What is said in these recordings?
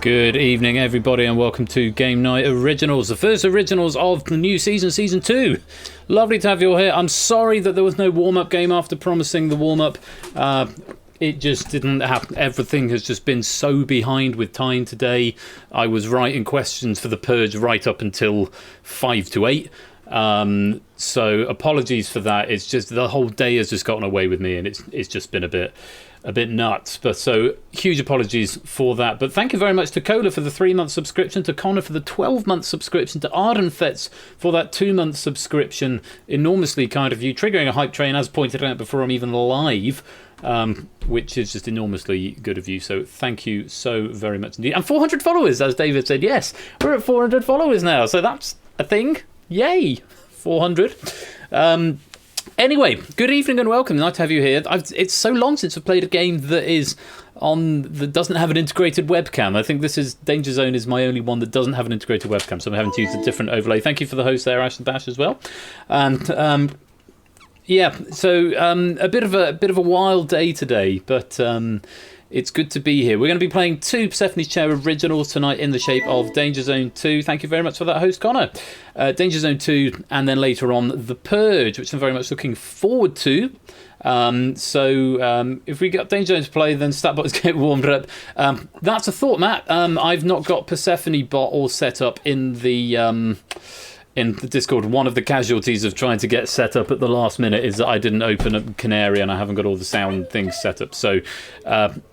Good evening, everybody, and welcome to Game Night Originals, the first originals of the new season, Season 2. Lovely to have you all here. I'm sorry that there was no warm-up game after promising the warm-up. It just didn't happen. Everything has just been so behind with time today. I was writing questions for the Purge right up until 5 to 8. So apologies for that. It's just the whole day has just gotten away with me, and it's just been a bit nuts. But so huge apologies for that. But thank you very much to Cola for the 3-month subscription, to Connor for the 12-month subscription, to Ardenfetz for that 2-month subscription. Enormously kind of you, triggering a hype train, as pointed out before I'm even live, which is just enormously good of you. So thank you so very much indeed. And 400 followers, as David said. Yes, we're at 400 followers now, so that's a thing. Yay, 400. Anyway, good evening and welcome. Nice to have you here. It's so long since I've played a game that doesn't have an integrated webcam. I think DangerZone is my only one that doesn't have an integrated webcam, so I'm having to use a different overlay. Thank you for the host there, Ash and Bash, as well. And yeah, so a bit of a wild day today, but it's good to be here. We're going to be playing 2 Persephone's Chair originals tonight in the shape of DangerZone 2. Thank you very much for that, host Connor. DangerZone 2, and then later on The Purge, which I'm very much looking forward to. So if we get DangerZone to play, then StatBots get warmed up. That's a thought, Matt. I've not got Persephone bot all set up in the Discord. One of the casualties of trying to get set up at the last minute is that I didn't open up Canary and I haven't got all the sound things set up. So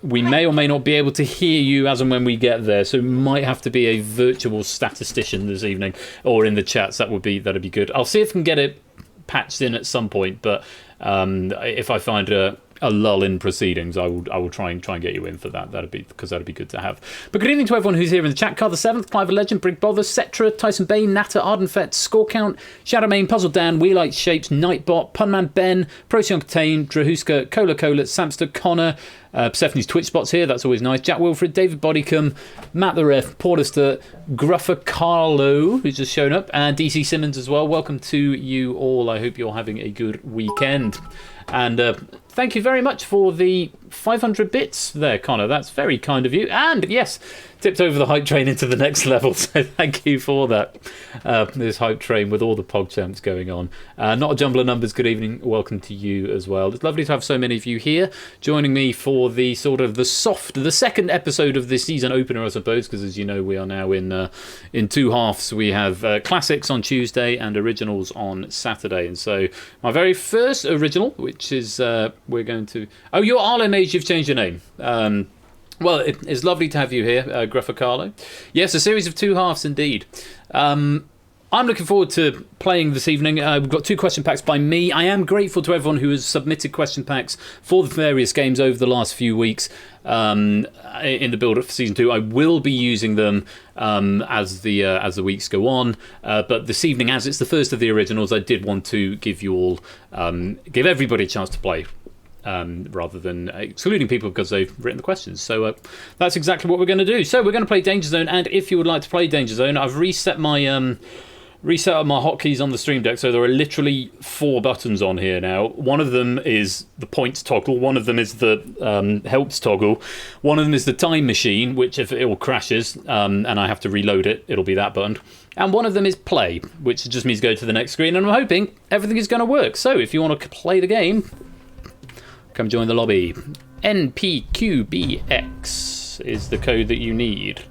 we may or may not be able to hear you as and when we get there. So it might have to be a virtual statistician this evening or in the chats. That'd be good. I'll see if I can get it patched in at some point. But if I find a lull in proceedings, I will try and get you in for that. That'd be good to have. But good evening to everyone who's here in the chat. Carl the 7th, Clive the Legend, Brig Bother, Cetra, Tyson Bain, Natter, Ardenfett, Score Count, Shadowmane, Puzzle Dan, Wheelite Shapes, Nightbot, Punman Ben, Procyon Contain, Drahuska, Cola, Samster, Connor, Persephone's Twitch spots here, that's always nice. Jack Wilfred, David Bodycombe, Matt the Ref, Porlister, Gruffer Carlo, who's just shown up, and DC Simmons as well. Welcome to you all. I hope you're having a good weekend. And thank you very much for the 500 bits there, Connor. That's very kind of you. And yes, tipped over the hype train into the next level. So thank you for that. This hype train with all the PogChamps going on. Not a jumble of numbers. Good evening. Welcome to you as well. It's lovely to have so many of you here joining me for the sort of the second episode of this season opener, I suppose, because as you know, we are now in 2 halves. We have classics on Tuesday and originals on Saturday. And so my very first original, which is we're going to... Oh, you're Arlo Mage, you've changed your name. Well, it's lovely to have you here, Gruffer Carlo. Yes, a series of 2 halves indeed. I'm looking forward to playing this evening. We've got 2 question packs by me. I am grateful to everyone who has submitted question packs for the various games over the last few weeks in the build-up for Season 2. I will be using them as the weeks go on. But this evening, as it's the first of the originals, I did want to give you all, give everybody a chance to play. Rather than excluding people because they've written the questions. So that's exactly what we're going to do. So we're going to play DangerZone, and if you would like to play DangerZone, I've reset up my hotkeys on the Stream Deck, so there are literally 4 buttons on here now. One of them is the points toggle, one of them is the helps toggle, one of them is the time machine, which if it all crashes and I have to reload it, it'll be that button. And one of them is play, which just means go to the next screen, and I'm hoping everything is going to work. So if you want to play the game, come join the lobby. NPQBX is the code that you need.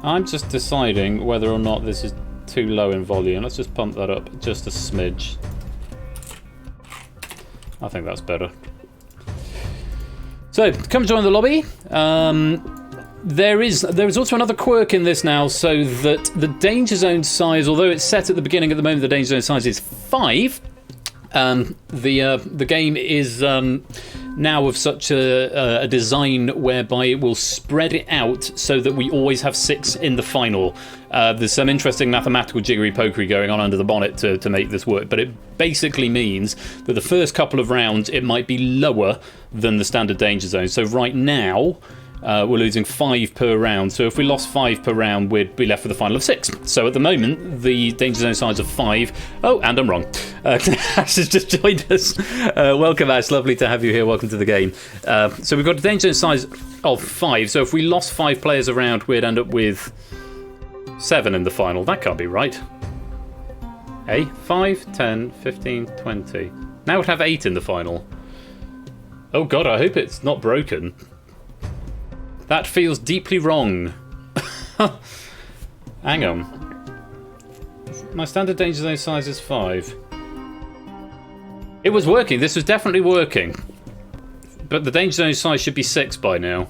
I'm just deciding whether or not this is too low in volume. Let's just pump that up just a smidge. I think that's better. So, come join the lobby. There is also another quirk in this now, so that the danger zone size, although it's set at the beginning, at the moment the danger zone size is 5. The game is now of such a design whereby it will spread it out so that we always have 6 in the final. There's some interesting mathematical jiggery-pokery going on under the bonnet to make this work, but it basically means that the first couple of rounds it might be lower than the standard danger zone. So right now we're losing 5 per round. So if we lost 5 per round, we'd be left with a final of 6. So at the moment, the danger zone size of 5. Oh, and I'm wrong. Ash has just joined us. Welcome, Ash. Lovely to have you here. Welcome to the game. So we've got a danger zone size of 5. So if we lost 5 players around, we'd end up with 7 in the final. That can't be right. 5, 10, 15, 20. Now we'd have 8 in the final. Oh, God, I hope it's not broken. That feels deeply wrong. Hang on. My standard danger zone size is 5. It was working. This was definitely working. But the danger zone size should be 6 by now.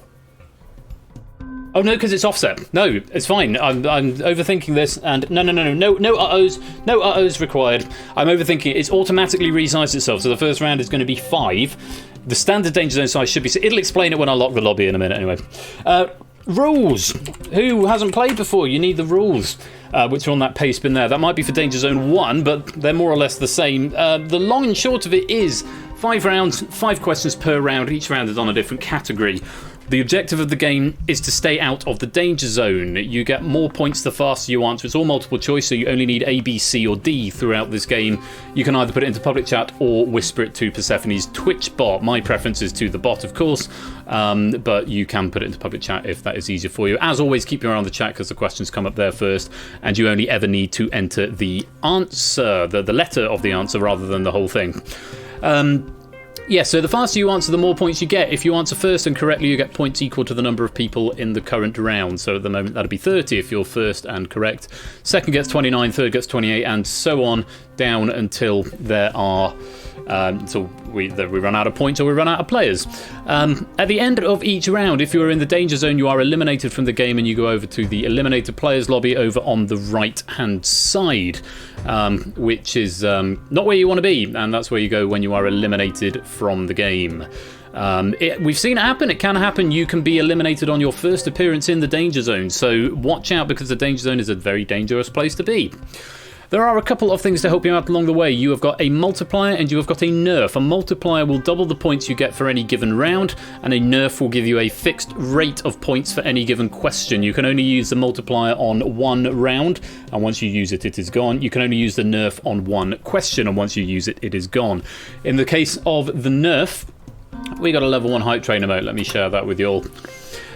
Oh no, because it's offset. No, it's fine. I'm overthinking this, and no uh-ohs required. I'm overthinking it. It's automatically resized itself, so the first round is going to be 5. The standard danger zone size should be 6. It'll explain it when I lock the lobby in a minute anyway. Rules. Who hasn't played before? You need the rules, which are on that paste bin there. That might be for Danger Zone 1, but they're more or less the same. The long and short of it is 5 rounds, 5 questions per round. Each round is on a different category. The objective of the game is to stay out of the danger zone. You get more points the faster you answer. It's all multiple choice, so you only need A, B, C, or D throughout this game. You can either put it into public chat or whisper it to Persephone's Twitch bot. My preference is to the bot, of course, but you can put it into public chat if that is easier for you. As always, keep your eye on the chat because the questions come up there first, and you only ever need to enter the answer, the letter of the answer rather than the whole thing. Yeah, so the faster you answer, the more points you get. If you answer first and correctly, you get points equal to the number of people in the current round. So at the moment, that'll be 30 if you're first and correct. Second gets 29, third gets 28, and so on down until there are... until we run out of points or we run out of players. At the end of each round, if you're in the danger zone, you are eliminated from the game and you go over to the eliminated players lobby over on the right-hand side, which is not where you want to be, and that's where you go when you are eliminated from the game. We've seen it happen. It can happen. You can be eliminated on your first appearance in the danger zone, so watch out because the danger zone is a very dangerous place to be. There are a couple of things to help you out along the way. You have got a multiplier and you have got a nerf. A multiplier will double the points you get for any given round, and a nerf will give you a fixed rate of points for any given question. You can only use the multiplier on one round, and once you use it, it is gone. You can only use the nerf on one question, and once you use it, it is gone. In the case of the nerf, we got a level 1 hype train emote. Let me share that with you all.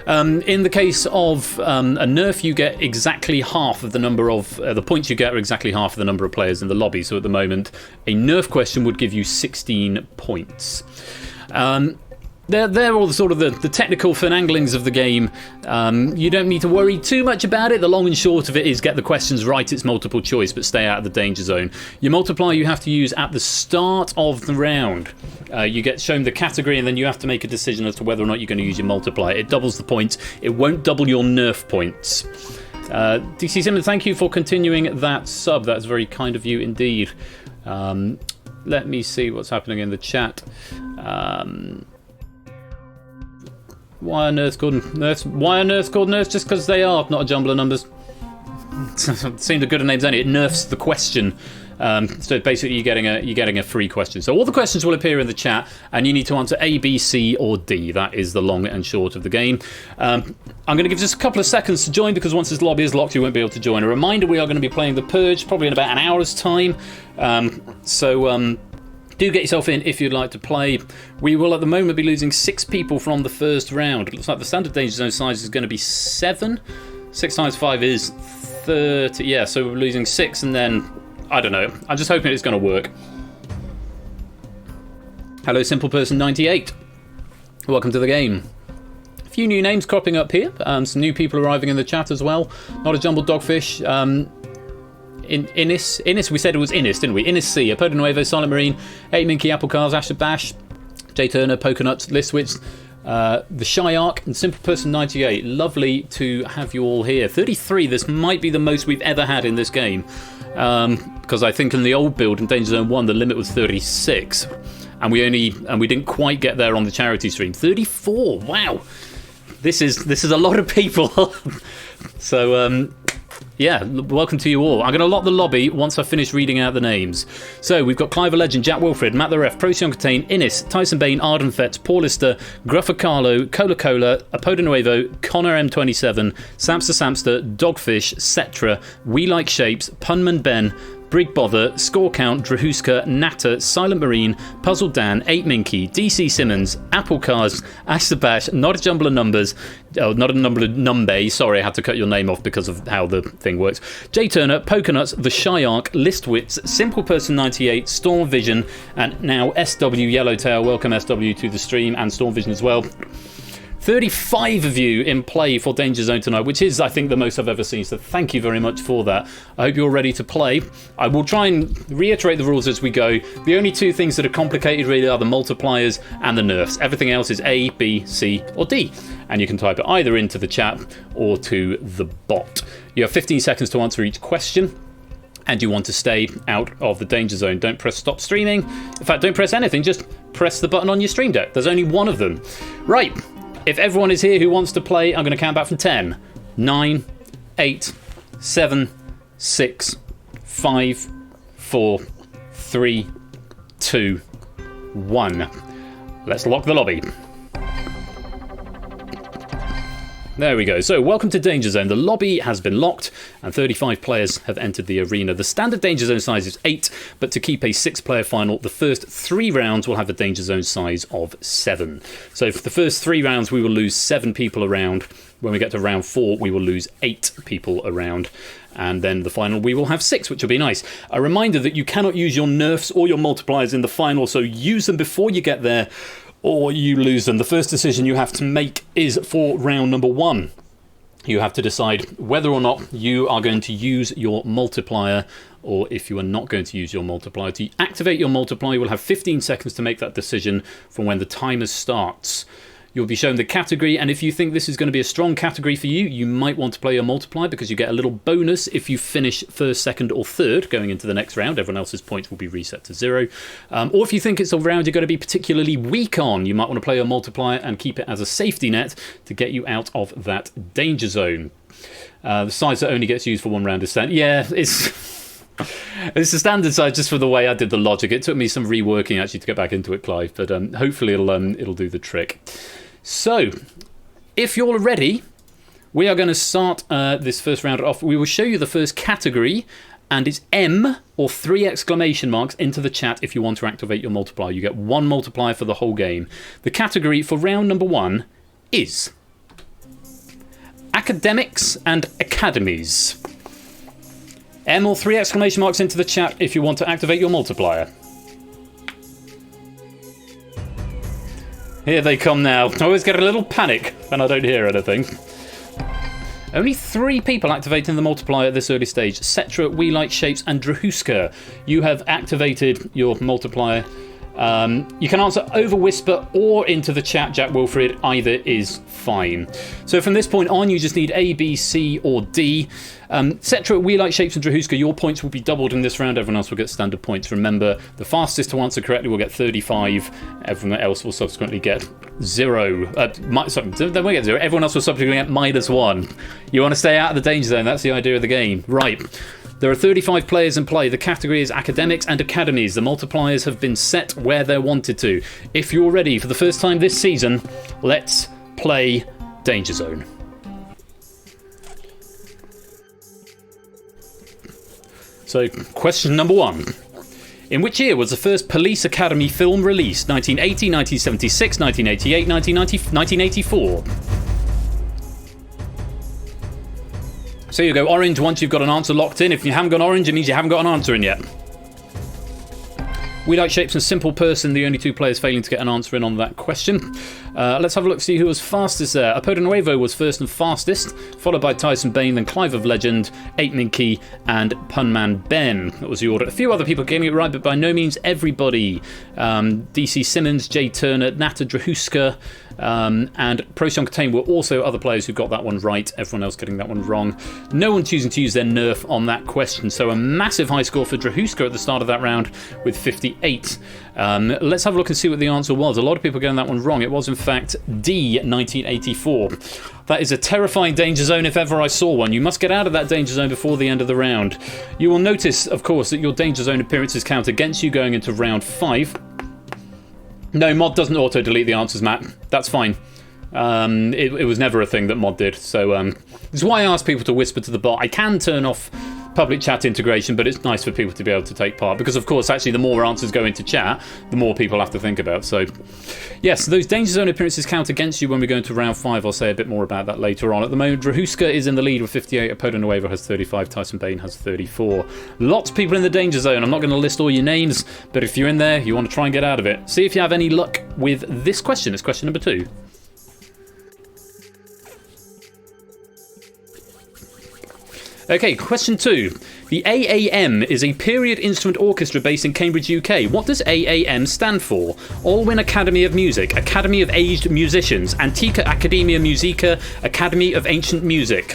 In the case of a nerf, you get exactly half of the number of... the points you get are exactly half of the number of players in the lobby. So at the moment, a nerf question would give you 16 points. They're all the sort of the technical finanglings of the game. You don't need to worry too much about it. The long and short of it is get the questions right. It's multiple choice, but stay out of the danger zone. Your multiplier you have to use at the start of the round. You get shown the category, and then you have to make a decision as to whether or not you're going to use your multiplier. It doubles the points. It won't double your nerf points. DC Simmons, thank you for continuing that sub. That's very kind of you indeed. Let me see what's happening in the chat. Why are nerfs called nerfs? Why are nerfs called nerfs? Just because they are, not a jumble of numbers. Seemed a good a names only. It nerfs the question. So basically, you're getting a free question. So all the questions will appear in the chat, and you need to answer A, B, C, or D. That is the long and short of the game. I'm going to give just a couple of seconds to join, because once this lobby is locked, you won't be able to join. A reminder: we are going to be playing the Purge probably in about an hour's time. Do get yourself in if you'd like to play. We will at the moment be losing 6 people from the first round. It looks like the standard danger zone size is going to be 7. 6 times 5 is 30. Yeah, so we're losing 6, and then I don't know. I'm just hoping it's going to work. Hello, Simple Person 98. Welcome to the game. A few new names cropping up here. Some new people arriving in the chat as well. Not a Jumbled Dogfish. Innis, we said it was Innis, didn't we? Innis C, Apodo Nuevo, Silent Marine, 8 Minky, Apple Cars, Asher Bash, Jay Turner, Poconuts, Listwitz, the Shy Arc, and Simple Person 98. Lovely to have you all here. 33, this might be the most we've ever had in this game. Because I think in the old build in Danger Zone 1, the limit was 36. And we didn't quite get there on the charity stream. 34, wow. This is a lot of people. So, yeah, welcome to you all. I'm going to lock the lobby once I finish reading out the names. So we've got Clive Legend, Jack Wilfred, Matt the Ref, Procyon Contain, Innis, Tyson Bain, Arden Fett, Paul Lister, Gruffer Carlo, Cola Cola, Apodo Nuevo, Connor M27, Samster, Dogfish, Cetra, We Like Shapes, Punman Ben, Brig Bother, Score Count, Drahuska, Natter, Silent Marine, Puzzle Dan, 8 Minky, DC Simmons, Apple Cars, Ash the Bash, Not a Jumble of Numbers, not a number of Numbe, sorry, I had to cut your name off because of how the thing works. Jay Turner, Poconuts, The Shy Arc, Listwitz, Simple Person 98, Storm Vision, and now SW Yellowtail. Welcome SW to the stream, and Storm Vision as well. 35 of you in play for Danger Zone tonight, which is, I think, the most I've ever seen, so thank you very much for that. I hope you're ready to play. I will try and reiterate the rules as we go. The only two things that are complicated really are the multipliers and the nerfs. Everything else is A, B, C, or D, and you can type it either into the chat or to the bot. You have 15 seconds to answer each question, and you want to stay out of the danger zone. Don't press stop streaming. In fact, don't press anything, just press the button on your stream deck. There's only one of them. Right. If everyone is here who wants to play, I'm going to count back from 10, 9, 8, 7, 6, 5, 4, 3, 2, 1. Let's lock the lobby. There we go. So, welcome to Danger Zone. The lobby has been locked and 35 players have entered the arena. The standard Danger Zone size is 8, but to keep a 6-player final, the first 3 rounds will have a Danger Zone size of 7. So, for the first 3 rounds, we will lose 7 people around. When we get to round 4, we will lose 8 people around. And then the final, we will have 6, which will be nice. A reminder that you cannot use your nerfs or your multipliers in the final, so use them before you get there, or you lose them. The first decision you have to make is for round number 1. You have to decide whether or not you are going to use your multiplier, or if you are not going to use your multiplier. To activate your multiplier, you will have 15 seconds to make that decision from when the timer starts. You'll be shown the category, and if you think this is going to be a strong category for you, you might want to play your multiplier because you get a little bonus if you finish first, second, or third going into the next round. Everyone else's points will be reset to 0. Or if you think it's a round you're going to be particularly weak on, you might want to play your multiplier and keep it as a safety net to get you out of that danger zone. The size that only gets used for 1 round is standard. Yeah, it's a standard size just for the way I did the logic. It took me some reworking actually to get back into it, Clive, but hopefully it'll do the trick. So, if you're ready, we are going to start this first round off. We will show you the first category, and it's M or 3 exclamation marks into the chat if you want to activate your multiplier. You get 1 multiplier for the whole game. The category for round number 1 is academics and academies. M or 3 exclamation marks into the chat if you want to activate your multiplier. Here they come now. I always get a little panic when I don't hear anything. Only 3 people activating the multiplier at this early stage. Cetra, We Like Shapes, and Drahuska. You have activated your multiplier. You can answer over whisper or into the chat, Jack Wilfred. Either is fine. So from this point on, you just need A, B, C, or D. Cetra, We Like Shapes, and Drahuska, your points will be doubled in this round. Everyone else will get standard points. Remember, the fastest to answer correctly will get 35. Everyone else will subsequently get 0. Sorry, they won't get 0. Everyone else will subsequently get -1. You want to stay out of the danger zone. That's the idea of the game. Right. There are 35 players in play. The category is academics and academies. The multipliers have been set where they're wanted to. If you're ready for the first time this season, let's play Danger Zone. So, question number 1. In which year was the first Police Academy film released? 1980, 1976, 1988, 1984? So you go orange once you've got an answer locked in. If you haven't got orange, it means you haven't got an answer in yet. We Like Shapes and Simple Person, the only two players failing to get an answer in on that question. Let's have a look, see who was fastest there. Apodo Nuevo was first and fastest, followed by Tyson Bain, then Clive of Legend, 8 Minky, and Punman Ben. That was the order. A few other people getting it right, but by no means everybody. DC Simmons, Jay Turner, Nata Drahuska, and Procyon Contain were also other players who got that one right. Everyone else getting that one wrong. No one choosing to use their nerf on that question. So a massive high score for Drahuska at the start of that round with 58. Let's have a look and see what the answer was. A lot of people getting that one wrong. It was in fact D, 1984. That is a terrifying danger zone if ever I saw one. You must get out of that danger zone before the end of the round. You will notice, of course, that your danger zone appearances count against you going into round 5. No, mod doesn't auto-delete the answers, Matt. That's fine. It was never a thing that mod did. So this is why I ask people to whisper to the bot. I can turn off public chat integration, but it's nice for people to be able to take part. Because, of course, actually, the more answers go into chat, the more people have to think about. So, yes, those danger zone appearances count against you when we go into round 5. I'll say a bit more about that later on. At the moment, Drahuska is in the lead with 58. Apodo Nuevo has 35. Tyson Bain has 34. Lots of people in the danger zone. I'm not going to list all your names, but if you're in there, you want to try and get out of it. See if you have any luck with this question. It's question number 2. Okay, question 2. The AAM is a period instrument orchestra based in Cambridge, UK. What does AAM stand for? Alwyn Academy of Music, Academy of Aged Musicians, Antica Academia Musica, Academy of Ancient Music.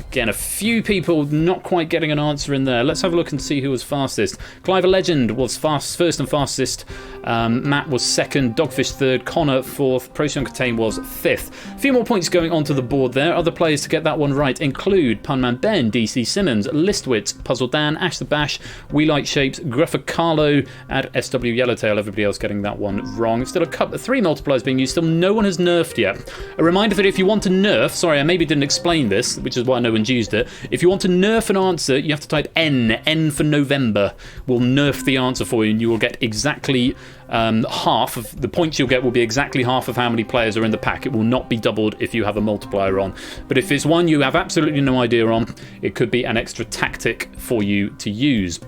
Again, a few people not quite getting an answer in there. Let's have a look and see who was fastest. Clive a Legend was first and fastest. Matt was second. Dogfish third. Connor fourth. Procyon Contain was fifth. A few more points going onto the board there. Other players to get that one right include Punman Ben, DC Simmons, Listwitz, Puzzle Dan, Ash the Bash, We Like Shapes, Gruffa Carlo, and SW Yellowtail. Everybody else getting that one wrong. Still three multipliers being used. Still no one has nerfed yet. A reminder that if you want to nerf, sorry, I maybe didn't explain this, which is why no one used it. If you want to nerf an answer, you have to type N for November. Will nerf the answer for you, and you will get exactly half of the points you'll get will be exactly half of how many players are in the pack. It will not be doubled if you have a multiplier on. But if it's one you have absolutely no idea on, it could be an extra tactic for you to use.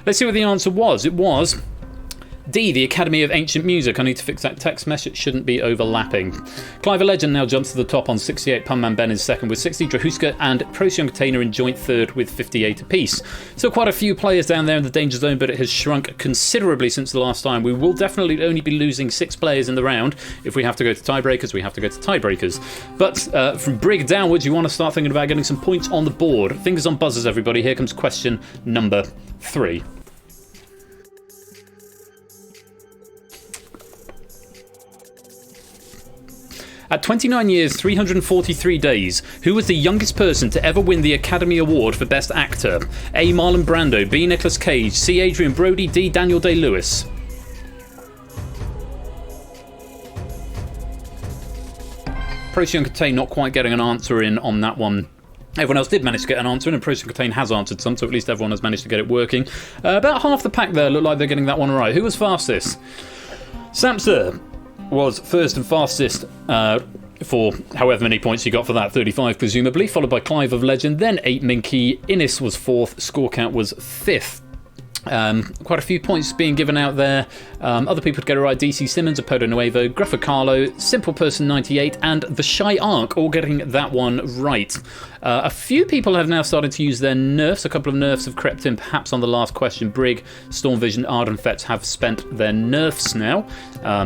Let's see what the answer was. It was D, the Academy of Ancient Music. I need to fix that text mesh. It shouldn't be overlapping. Clive a Legend now jumps to the top on 68. Punman Ben is second with 60. Drahuska and Procyon Container in joint third with 58 apiece. So quite a few players down there in the danger zone, but it has shrunk considerably since the last time. We will definitely only be losing 6 players in the round. If we have to go to tiebreakers, we have to go to tiebreakers. But from Brig downwards, you want to start thinking about getting some points on the board. Fingers on buzzers, everybody. Here comes question number 3. At 29 years, 343 days, who was the youngest person to ever win the Academy Award for Best Actor? A. Marlon Brando, B. Nicolas Cage, C. Adrian Brody, D. Daniel Day-Lewis. Procyon Contain not quite getting an answer in on that one. Everyone else did manage to get an answer in, and Procyon Contain has answered some, so at least everyone has managed to get it working. About half the pack there look like they're getting that one right. Who was fastest? Samsa was first and fastest for however many points he got for that, 35 presumably, followed by Clive of Legend, then 8 Minky, Innis was fourth, score count was fifth. Quite a few points being given out there. Other people to get it right: DC Simmons, Apodo Nuevo, Gruffa Carlo, Simple Person 98, and The Shy Ark all getting that one right. A few people have now started to use their nerfs. A couple of nerfs have crept in, perhaps on the last question. Brig, Stormvision, Ardenfett have spent their nerfs now.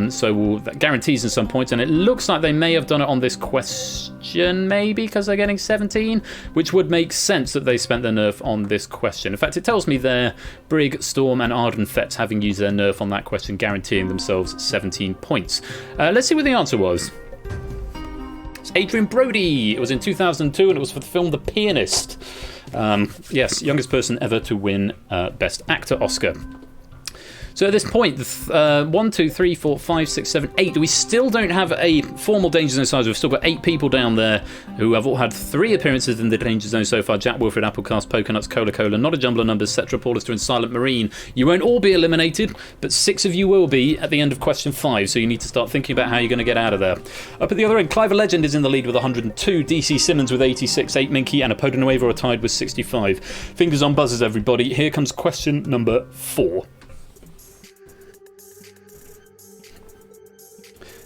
So that guarantees in some points, and it looks like they may have done it on this question, maybe because they're getting 17, which would make sense that they spent their nerf on this question. In fact, it tells me there Brig, Storm, and Ardenfett having used their nerf on that question, guaranteeing themselves 17 points. Let's see what the answer was. It's Adrian Brody. It was in 2002, and it was for the film The Pianist. Yes, youngest person ever to win Best Actor Oscar. So at this point, 1, 2, 3, 4, 5, 6, 7, 8. We still don't have a formal Danger Zone size. We've still got 8 people down there who have all had 3 appearances in the Danger Zone so far. Jack, Wilfred, Applecast, Pokenuts, Cola, Not a Jumble of Numbers, Cetra, Paulister and Silent Marine. You won't all be eliminated, but 6 of you will be at the end of question 5, so you need to start thinking about how you're going to get out of there. Up at the other end, Clive Legend is in the lead with 102, DC Simmons with 86, 8 Minky and Apoda Nuevo are tied with 65. Fingers on buzzers, everybody. Here comes question number 4.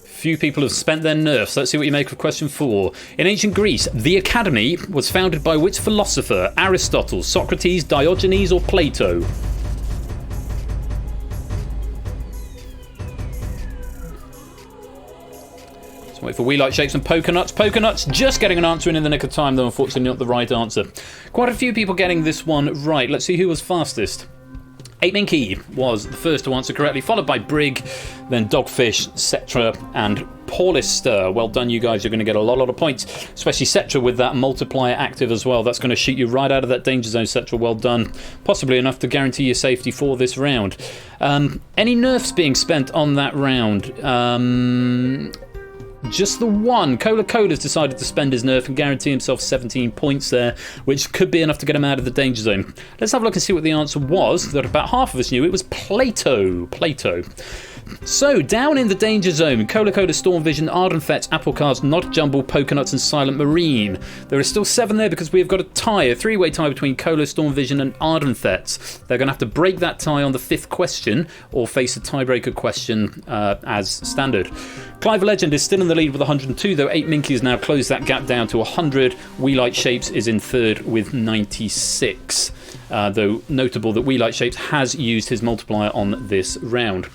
Few people have spent their nerfs. Let's see what you make of question 4. In ancient Greece, the Academy was founded by which philosopher? Aristotle, Socrates, Diogenes or Plato? Let's wait for We Like Shapes and Pokenuts. Pokenuts just getting an answer in the nick of time, though unfortunately not the right answer. Quite a few people getting this one right. Let's see who was fastest. 8 Minky was the first to answer correctly, followed by Brig, then Dogfish, Cetra, and Paulister. Well done, you guys. You're going to get a lot of points, especially Cetra with that multiplier active as well. That's going to shoot you right out of that danger zone, Cetra. Well done. Possibly enough to guarantee your safety for this round. Any nerfs being spent on that round? Just the one. Cola's decided to spend his nerf and guarantee himself 17 points there, which could be enough to get him out of the danger zone. Let's have a look and see what the answer was, that about half of us knew. It was Plato. So, down in the danger zone, Cola, Storm Vision, Ardent Fets, Applecast, Not Jumble, Pokenuts and Silent Marine. There are still 7 there because we've got a tie, a 3-way tie between Cola, Storm Vision and Ardent Fets. They're going to have to break that tie on the 5th question or face a tiebreaker question as standard. Clive Legend is still in the lead with 102, though 8 Minky has now closed that gap down to 100. We Like Shapes is in 3rd with 96. Though notable that We Like Shapes has used his multiplier on this round.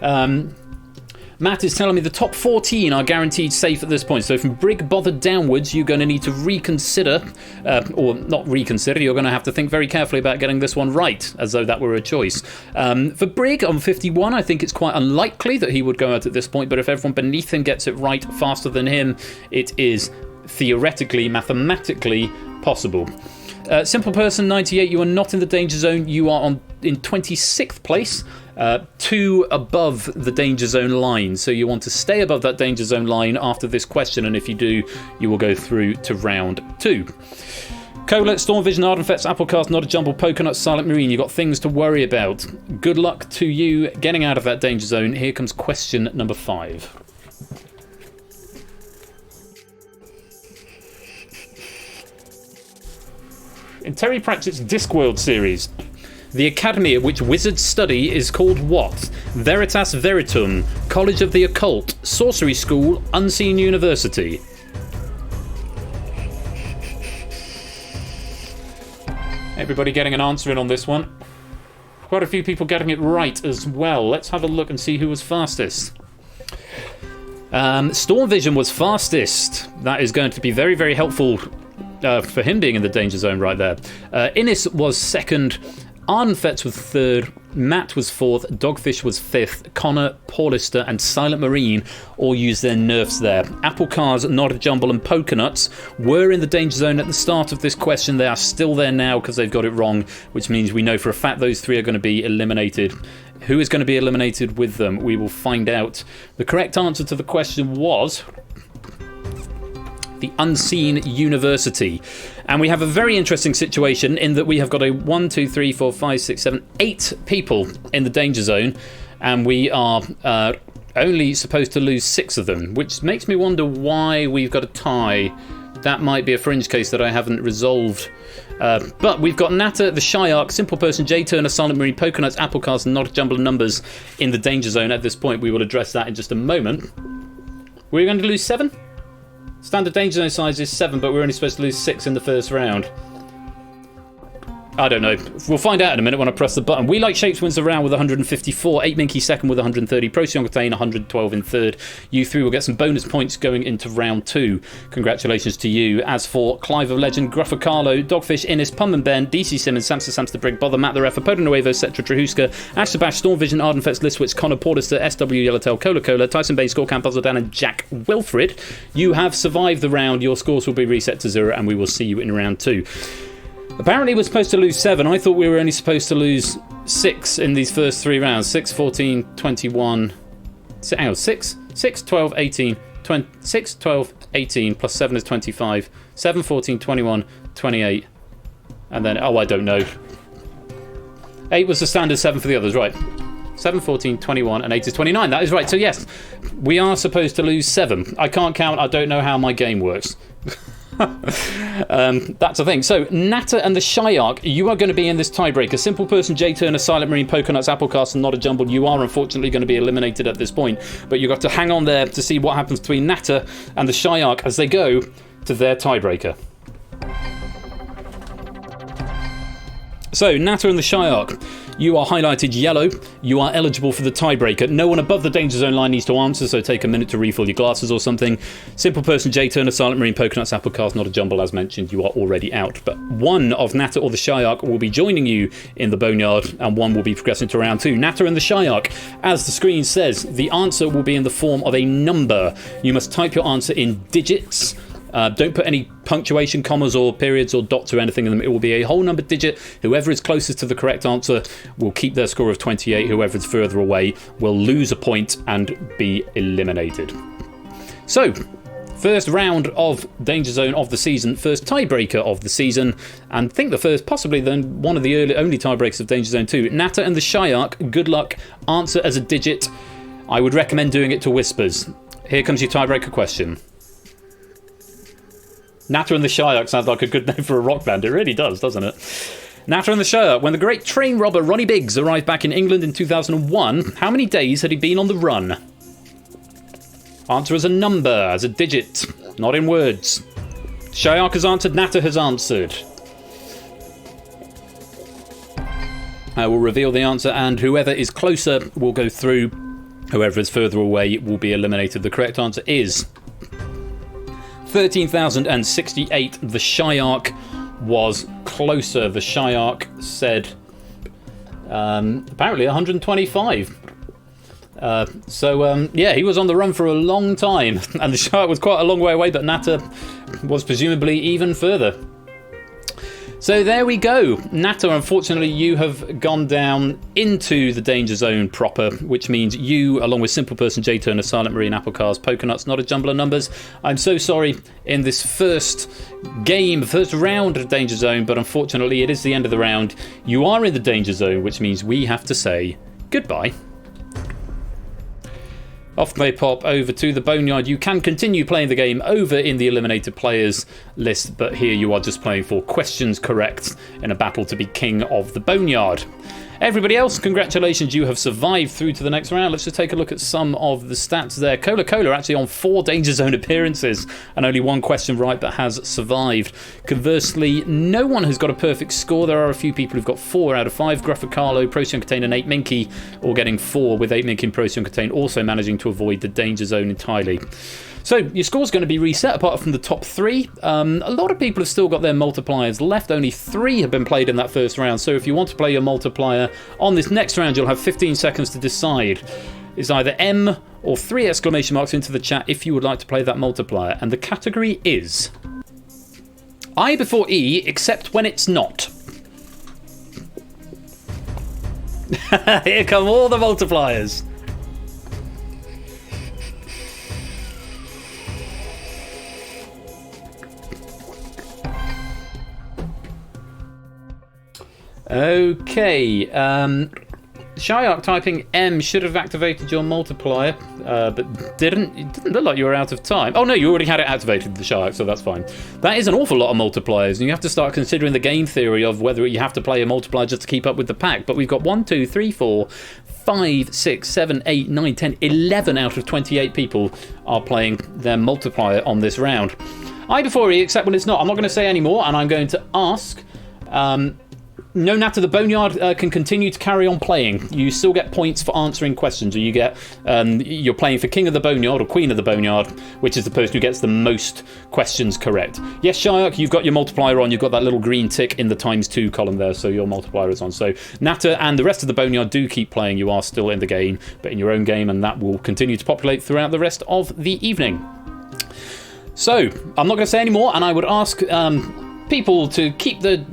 Matt is telling me the top 14 are guaranteed safe at this point. So from Brig bothered downwards, you're going to need to reconsider, or not reconsider, you're going to have to think very carefully about getting this one right, as though that were a choice. For Brig on 51, I think it's quite unlikely that he would go out at this point, but if everyone beneath him gets it right faster than him, it is theoretically, mathematically possible. Simple Person 98, you are not in the danger zone. You are in 26th place. 2 above the danger zone line, so you want to stay above that danger zone line after this question, and if you do, you will go through to round 2. Cola, Storm Vision, Ardent Fets, Applecast, Not a Jumble, Pokenuts, Silent Marine. You've got things to worry about. Good luck to you getting out of that danger zone. Here comes question number 5. In Terry Pratchett's Discworld series, the academy at which wizards study is called what? Veritas Veritum, College of the Occult, Sorcery School, Unseen University. Everybody getting an answer in on this one. Quite a few people getting it right as well. Let's have a look and see who was fastest. Storm Vision was fastest. That is going to be very, very helpful for him being in the danger zone right there. Innis was 2nd. Ardenfetz was 3rd, Matt was 4th, Dogfish was 5th, Connor, Paulister and Silent Marine all used their nerfs there. Applecars, Not a Jumble and Pokenuts were in the danger zone at the start of this question. They are still there now because they've got it wrong, which means we know for a fact those 3 are going to be eliminated. Who is going to be eliminated with them? We will find out. The correct answer to the question was the Unseen University. And we have a very interesting situation in that we have got a 1, 2, 3, 4, 5, 6, 7, 8 people in the danger zone, and we are only supposed to lose 6 of them, which makes me wonder why we've got a tie. That might be a fringe case that I haven't resolved. But we've got Natter, the Shyark, Simple Person, J Turner, Silent Marine, Pokenuts, Applecast, and Not a Jumble of Numbers in the danger zone at this point. We will address that in just a moment. We're going to lose 7? Standard danger zone size is 7, but we're only supposed to lose 6 in the first round. I don't know. We'll find out in a minute when I press the button. We Like Shapes wins the round with 154. 8 Minky 2nd with 130. Procyon Contain 112 in 3rd. You 3 will get some bonus points going into round 2. Congratulations to you. As for Clive of Legend, Gruffer Carlo, Dogfish, Innis, Pum and Ben, DC Simmons, Samster Brig, Bother, Matt the Ref, Apoda Nuevo, Cetra Trahuska, Ash Sabash, Storm Vision, Ardenfetz, Listwitz, Connor Portister, SW Yellowtail, Cola, Tyson Bain, Scorecamp, Puzzledown and Jack Wilfred. You have survived the round. Your scores will be reset to 0 and we will see you in round 2. Apparently we're supposed to lose 7. I thought we were only supposed to lose 6 in these first 3 rounds. 6, 14, 21. Hang on, 6, 12, 18, 20, 6, 12, 18, plus 7 is 25. 7, 14, 21, 28. And then, oh, I don't know. 8 was the standard, 7 for the others, right. 7, 14, 21, and 8 is 29. That is right. So, yes, we are supposed to lose 7. I can't count. I don't know how my game works. That's the thing. So, Natter and the Shyark, you are going to be in this tiebreaker. Simple Person, J Turner, Silent Marine, Pokernuts, Applecast, and Not a Jumble. You are unfortunately going to be eliminated at this point. But you've got to hang on there to see what happens between Natter and the Shyark as they go to their tiebreaker. So, Natter and the Shyark, you are highlighted yellow. You are eligible for the tiebreaker. No one above the danger zone line needs to answer, so take a minute to refill your glasses or something. Simple Person, J Turner, Silent Marine, Pokernuts, Applecast, Not a Jumble, as mentioned, you are already out. But one of Natter or the Shyark will be joining you in the boneyard, and one will be progressing to round 2. Natter and the Shyark, as the screen says, the answer will be in the form of a number. You must type your answer in digits. Don't put any punctuation, commas or periods or dots or anything in them. It will be a whole number digit. Whoever is closest to the correct answer will keep their score of 28. Whoever is further away will lose a point and be eliminated. So, first round of Danger Zone of the season, first tiebreaker of the season, and I think the first, possibly then one of the only tiebreakers of Danger Zone 2. Natter and the Shyark, good luck. Answer as a digit. I would recommend doing it to whispers. Here comes your tiebreaker question. Natter and the Shyark sounds like a good name for a rock band. It really does, doesn't it? Natter and the Shyark. When the great train robber Ronnie Biggs arrived back in England in 2001, how many days had he been on the run? Answer as a number, as a digit, not in words. Shyark has answered, Natter has answered. I will reveal the answer, and whoever is closer will go through. Whoever is further away will be eliminated. The correct answer is 13,068. The Shyark was closer. The Shyark said apparently 125. Yeah, he was on the run for a long time, and the Shyark was quite a long way away, but Natter was presumably even further. So there we go. Natter, unfortunately, you have gone down into the danger zone proper, which means you, along with Simple Person, J Turner, Silent Marine, Applecast, Pokernuts, Not a Jumble of Numbers. I'm so sorry in this first game, first round of Danger Zone, but unfortunately it is the end of the round. You are in the danger zone, which means we have to say goodbye. Off they pop over to the boneyard. You can continue playing the game over in the eliminated players list, but here you are just playing for questions correct in a battle to be king of the boneyard. Everybody else, congratulations, you have survived through to the next round. Let's just take a look at some of the stats there. Cola actually on 4 Danger Zone appearances and only 1 question right, but has survived. Conversely, no one has got a perfect score. There are a few people who've got 4 out of 5. Grufficalo, Procyon Contain and 8 Minky all getting 4, with 8 Minky and Procyon Contain also managing to avoid the Danger Zone entirely. So your score's going to be reset apart from the top 3. A lot of people have still got their multipliers left. Only 3 have been played in that first round. So if you want to play your multiplier on this next round, you'll have 15 seconds to decide. It's either M or 3 exclamation marks into the chat if you would like to play that multiplier. And the category is I before E, except when it's not. Here come all the multipliers. Okay, Shyark typing M should have activated your multiplier, but didn't. It didn't look like you were out of time. Oh no, you already had it activated, the Shyark, so that's fine. That is an awful lot of multipliers, and you have to start considering the game theory of whether you have to play a multiplier just to keep up with the pack. But we've got 1, 2, 3, 4, 5, 6, 7, 8, 9, 10, 11 out of 28 people are playing their multiplier on this round. I before E, except when it's not. I'm not going to say any more, and I'm going to ask... No, Natter, the boneyard can continue to carry on playing. You still get points for answering questions, or you get you're playing for King of the Boneyard or Queen of the Boneyard, which is the person who gets the most questions correct. Yes, Shyark, you've got your multiplier on. You've got that little green tick in the ×2 column there, so your multiplier is on. So Natter and the rest of the boneyard do keep playing. You are still in the game, but in your own game, and that will continue to populate throughout the rest of the evening. So I'm not going to say any more, and I would ask people to keep the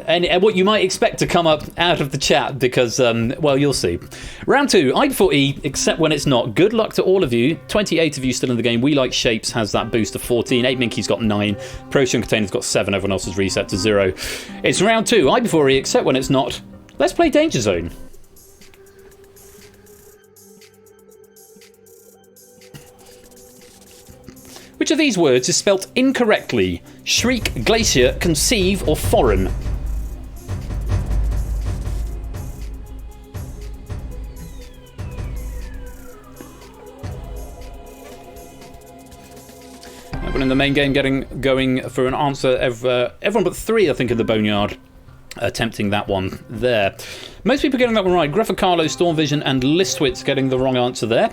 and what you might expect to come up out of the chat, because, well, you'll see. Round 2, I before E, except when it's not. Good luck to all of you. 28 of you still in the game. We Like Shapes has that boost of 14. 8 Minky's got 9. Procyon Container's got 7. Everyone else has reset to 0. It's round 2, I before E, except when it's not. Let's play DangerZone. Which of these words is spelt incorrectly? Shriek, glacier, conceive, or foreign? Everyone in the main game going for an answer. Everyone but 3, I think, in the Boneyard attempting that one there. Most people getting that one right. Grafficalo, Stormvision, and Listwitz getting the wrong answer there.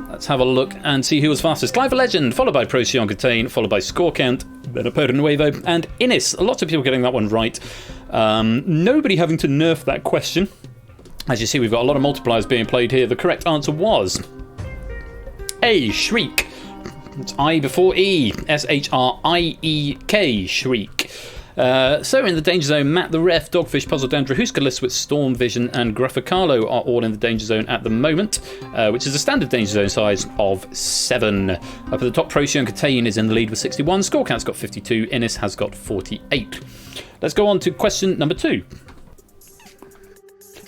Let's have a look and see who was fastest. Clive Legend, followed by Procyon Contain, followed by Score Count, then Apoda Nuevo, and Innis. Lots of people getting that one right. Nobody having to nerf that question. As you see, we've got a lot of multipliers being played here. The correct answer was A, Shriek. It's I before E. S-H-R-I-E-K, Shriek. So in the Danger Zone, Matt the Ref, Dogfish, Puzzle Down, Drahuska, Listwitz, Storm Vision, and Grafficalo are all in the Danger Zone at the moment, which is a standard Danger Zone size of 7. Up at the top, Procyon Contain is in the lead with 61. Score Count's got 52. Innis has got 48. Let's go on to question number 2.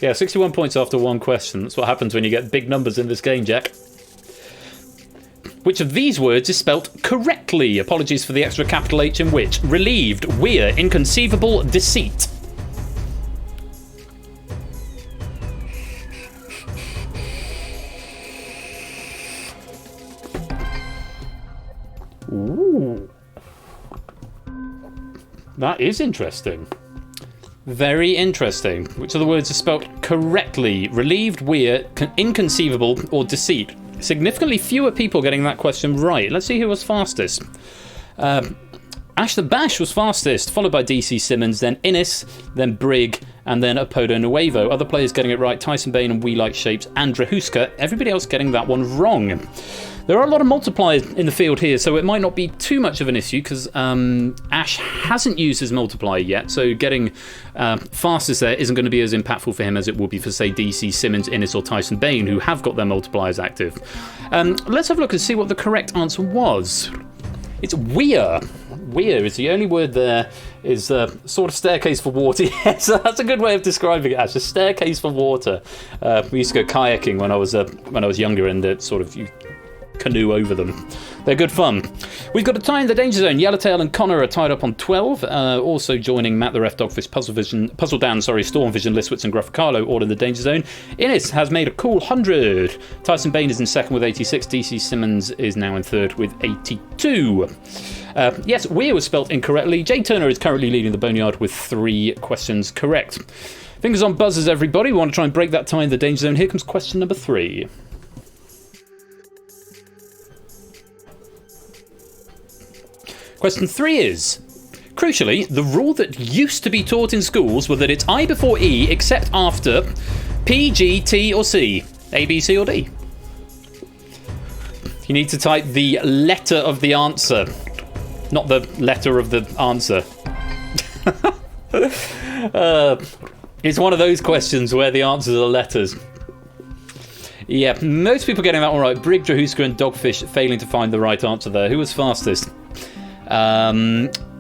Yeah, 61 points after one question. That's what happens when you get big numbers in this game, Jack. Which of these words is spelt correctly? Apologies for the extra capital H in which. Relieved, weir, inconceivable, deceit. Ooh. That is interesting. Very interesting. Which of the words is spelt correctly? Relieved, weir, inconceivable, or deceit? Significantly fewer people getting that question right. Let's see who was fastest. Ash the Bash was fastest, followed by DC Simmons, then Innis, then Brig, and then Apodo Nuevo. Other players getting it right: Tyson Bain and We Like Shapes, and Drahuska. Everybody else getting that one wrong. There are a lot of multipliers in the field here, so it might not be too much of an issue, because Ash hasn't used his multiplier yet, so getting fastest there isn't going to be as impactful for him as it will be for, say, DC Simmons, Innis, or Tyson Bain, who have got their multipliers active. Let's have a look and see what the correct answer was. It's weir. Weir is the only word there. Is sort of staircase for water. Yes, that's a good way of describing it, Ash. A staircase for water. We used to go kayaking when I was younger, and sort of you canoe over them. They're good fun. We've got a tie in the Danger Zone. Yellowtail and Connor are tied up on 12. Also joining Matt the Ref, Dogfish, Puzzle Down, Storm Vision, Listwitz, and Grafficalo all in the Danger Zone. Innis has made a cool 100. Tyson Bain is in second with 86. DC Simmons is now in third with 82. Yes, Weir was spelt incorrectly. Jay Turner is currently leading the Boneyard with 3 questions correct. Fingers on buzzers, everybody. We want to try and break that tie in the Danger Zone. Here comes question number 3. Question 3 is, crucially, the rule that used to be taught in schools was that it's I before E except after P, G, T, or C. A, B, C, or D. You need to type the letter of the answer, not the letter of the answer. It's one of those questions where the answers are letters. Yeah, most people getting that one right. Brig, Drahuska, and Dogfish failing to find the right answer there. Who was fastest?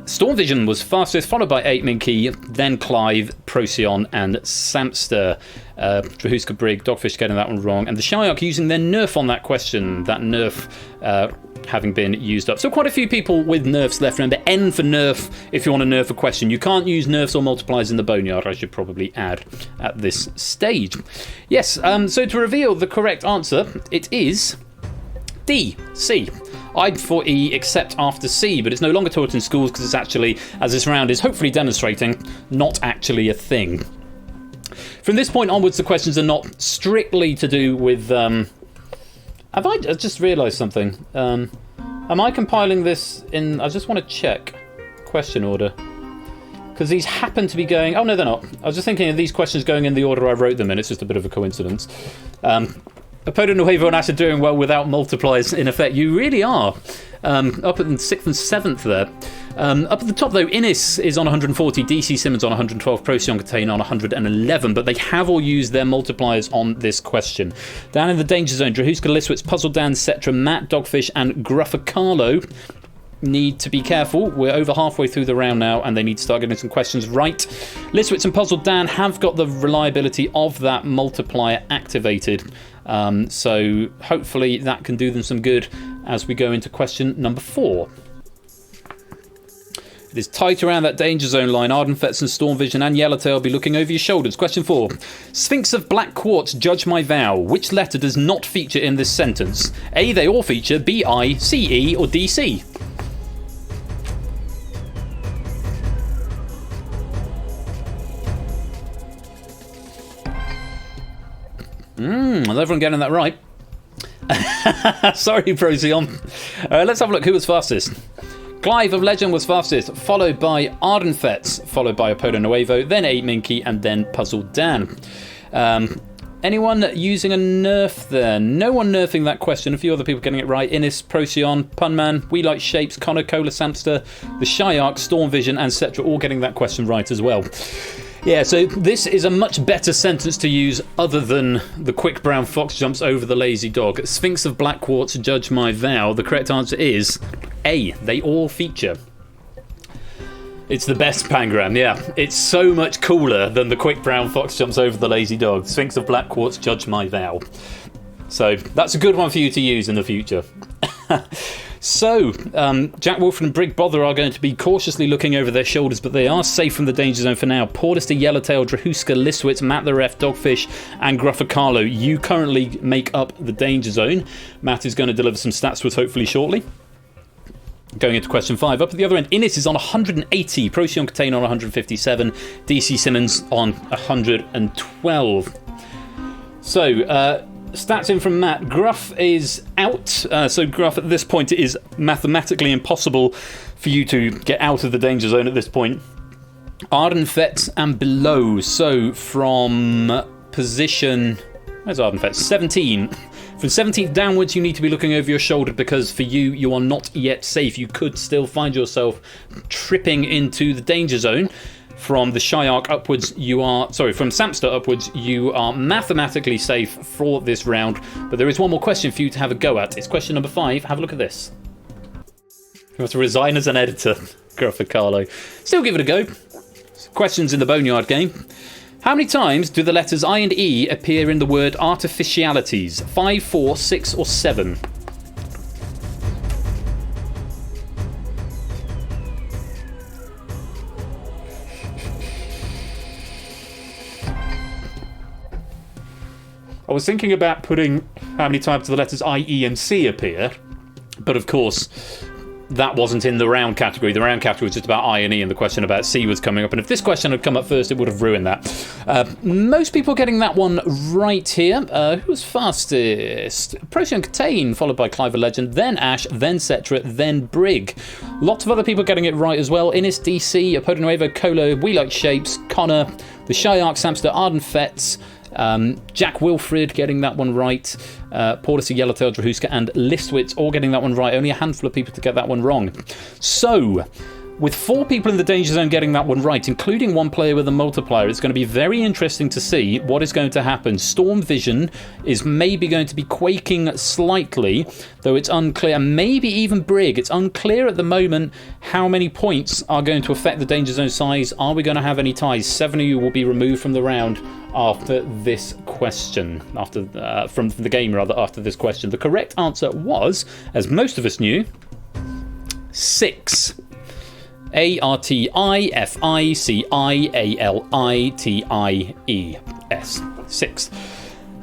Storm Vision was fastest, followed by 8 Minky, then Clive, Procyon, and Samster. Drahuska, Brig, Dogfish getting that one wrong, and the Shyark using their nerf on that question. That nerf having been used up. So quite a few people with nerfs left. Remember, N for nerf if you want to nerf a question. You can't use nerfs or multipliers in the Boneyard, I should probably add at this stage. Yes, so to reveal the correct answer, it is D, C. I before E except after C, but it's no longer taught in schools because it's actually, as this round is hopefully demonstrating, not actually a thing. From this point onwards, the questions are not strictly to do with... I just realised something. Am I compiling this in... I just want to check question order. Because these happen to be going... Oh, no, they're not. I was just thinking of these questions going in the order I wrote them in. It's just a bit of a coincidence. Apodo Nuevo and Ash are doing well without multipliers in effect. You really are. Up at the 6th and 7th there. Up at the top, though, Innis is on 140, DC Simmons on 112, Procyon Contain on 111, but they have all used their multipliers on this question. Down in the danger zone, Drahuska, Liswitz, Puzzle Dan, Cetra, Matt, Dogfish, and Gruffacarlo need to be careful. We're over halfway through the round now, and they need to start getting some questions right. Liswitz and Puzzle Dan have got the reliability of that multiplier activated, so hopefully that can do them some good as we go into question number 4. It is tight around that danger zone line. Ardenfetz and Storm Vision and Yellowtail will be looking over your shoulders. Question 4. Sphinx of Black Quartz, judge my vow. Which letter does not feature in this sentence? A, they all feature. B, I, C, E, or D, C? Is everyone getting that right? Sorry, Procyon. Let's have a look. Who was fastest? Clive of Legend was fastest, followed by Ardenfetz, followed by Apodo Nuevo, then 8 Minky, and then Puzzle Dan. Anyone using a nerf there? No one nerfing that question. A few other people getting it right. Innis, Procyon, Punman, We Like Shapes, Connor, Cola Samster, The Shyark, Storm Vision, and Cetra all getting that question right as well. Yeah, so this is a much better sentence to use other than the quick brown fox jumps over the lazy dog. Sphinx of Black Quartz, judge my vow. The correct answer is A, they all feature. It's the best pangram, yeah. It's so much cooler than the quick brown fox jumps over the lazy dog. Sphinx of Black Quartz, judge my vow. So that's a good one for you to use in the future. So, Jack Wolf and Brig Bother are going to be cautiously looking over their shoulders, but they are safe from the danger zone for now. Portister, Yellowtail, Drahuska, Liswitz, Matt the Ref, Dogfish, and Gruffacarlo, you currently make up the danger zone. Matt is going to deliver some stats to us hopefully shortly. Going into question 5. Up at the other end, Innis is on 180, Procyon Contain on 157, DC Simmons on 112. So, stats in from Matt. Gruff is out. So Gruff, at this point, it is mathematically impossible for you to get out of the danger zone at this point. Ardenfetz and below. So from position... Where's Ardenfetz? 17. From 17th downwards, you need to be looking over your shoulder because for you, you are not yet safe. You could still find yourself tripping into the danger zone. From the Shyark upwards, you are... Sorry, from Samster upwards, you are mathematically safe for this round. But there is one more question for you to have a go at. It's question number 5. Have a look at this. You have to resign as an editor, Gruffacarlo. Still give it a go. Questions in the Boneyard game. How many times do the letters I and E appear in the word artificialities? 5, 4, 6, or 7? I was thinking about putting how many times the letters I, E, and C appear, but of course that wasn't in the round category. The round category was just about I and E, and the question about C was coming up. And if this question had come up first, it would have ruined that. Most people getting that one right here. Who was fastest? Procyon Contain, followed by Clive Legend, then Ash, then Cetra, then Brig. Lots of other people getting it right as well. Innis, DC, Apodo Nuevo, Colo, We Like Shapes, Connor, The Shyark, Samster, Ardenfetz, Jack Wilfred getting that one right, Portister, Yellowtail, Drahuska, and Liswitz all getting that one right. Only a handful of people to get that one wrong. So, with 4 people in the danger zone getting that one right, including one player with a multiplier, it's going to be very interesting to see what is going to happen. Storm Vision is maybe going to be quaking slightly, though it's unclear. Maybe even Brig. It's unclear at the moment how many points are going to affect the danger zone size. Are we going to have any ties? 7 of you will be removed from the round after this question, from the game rather, after this question. The correct answer was, as most of us knew, 6. ARTIFICIALITIES. 6.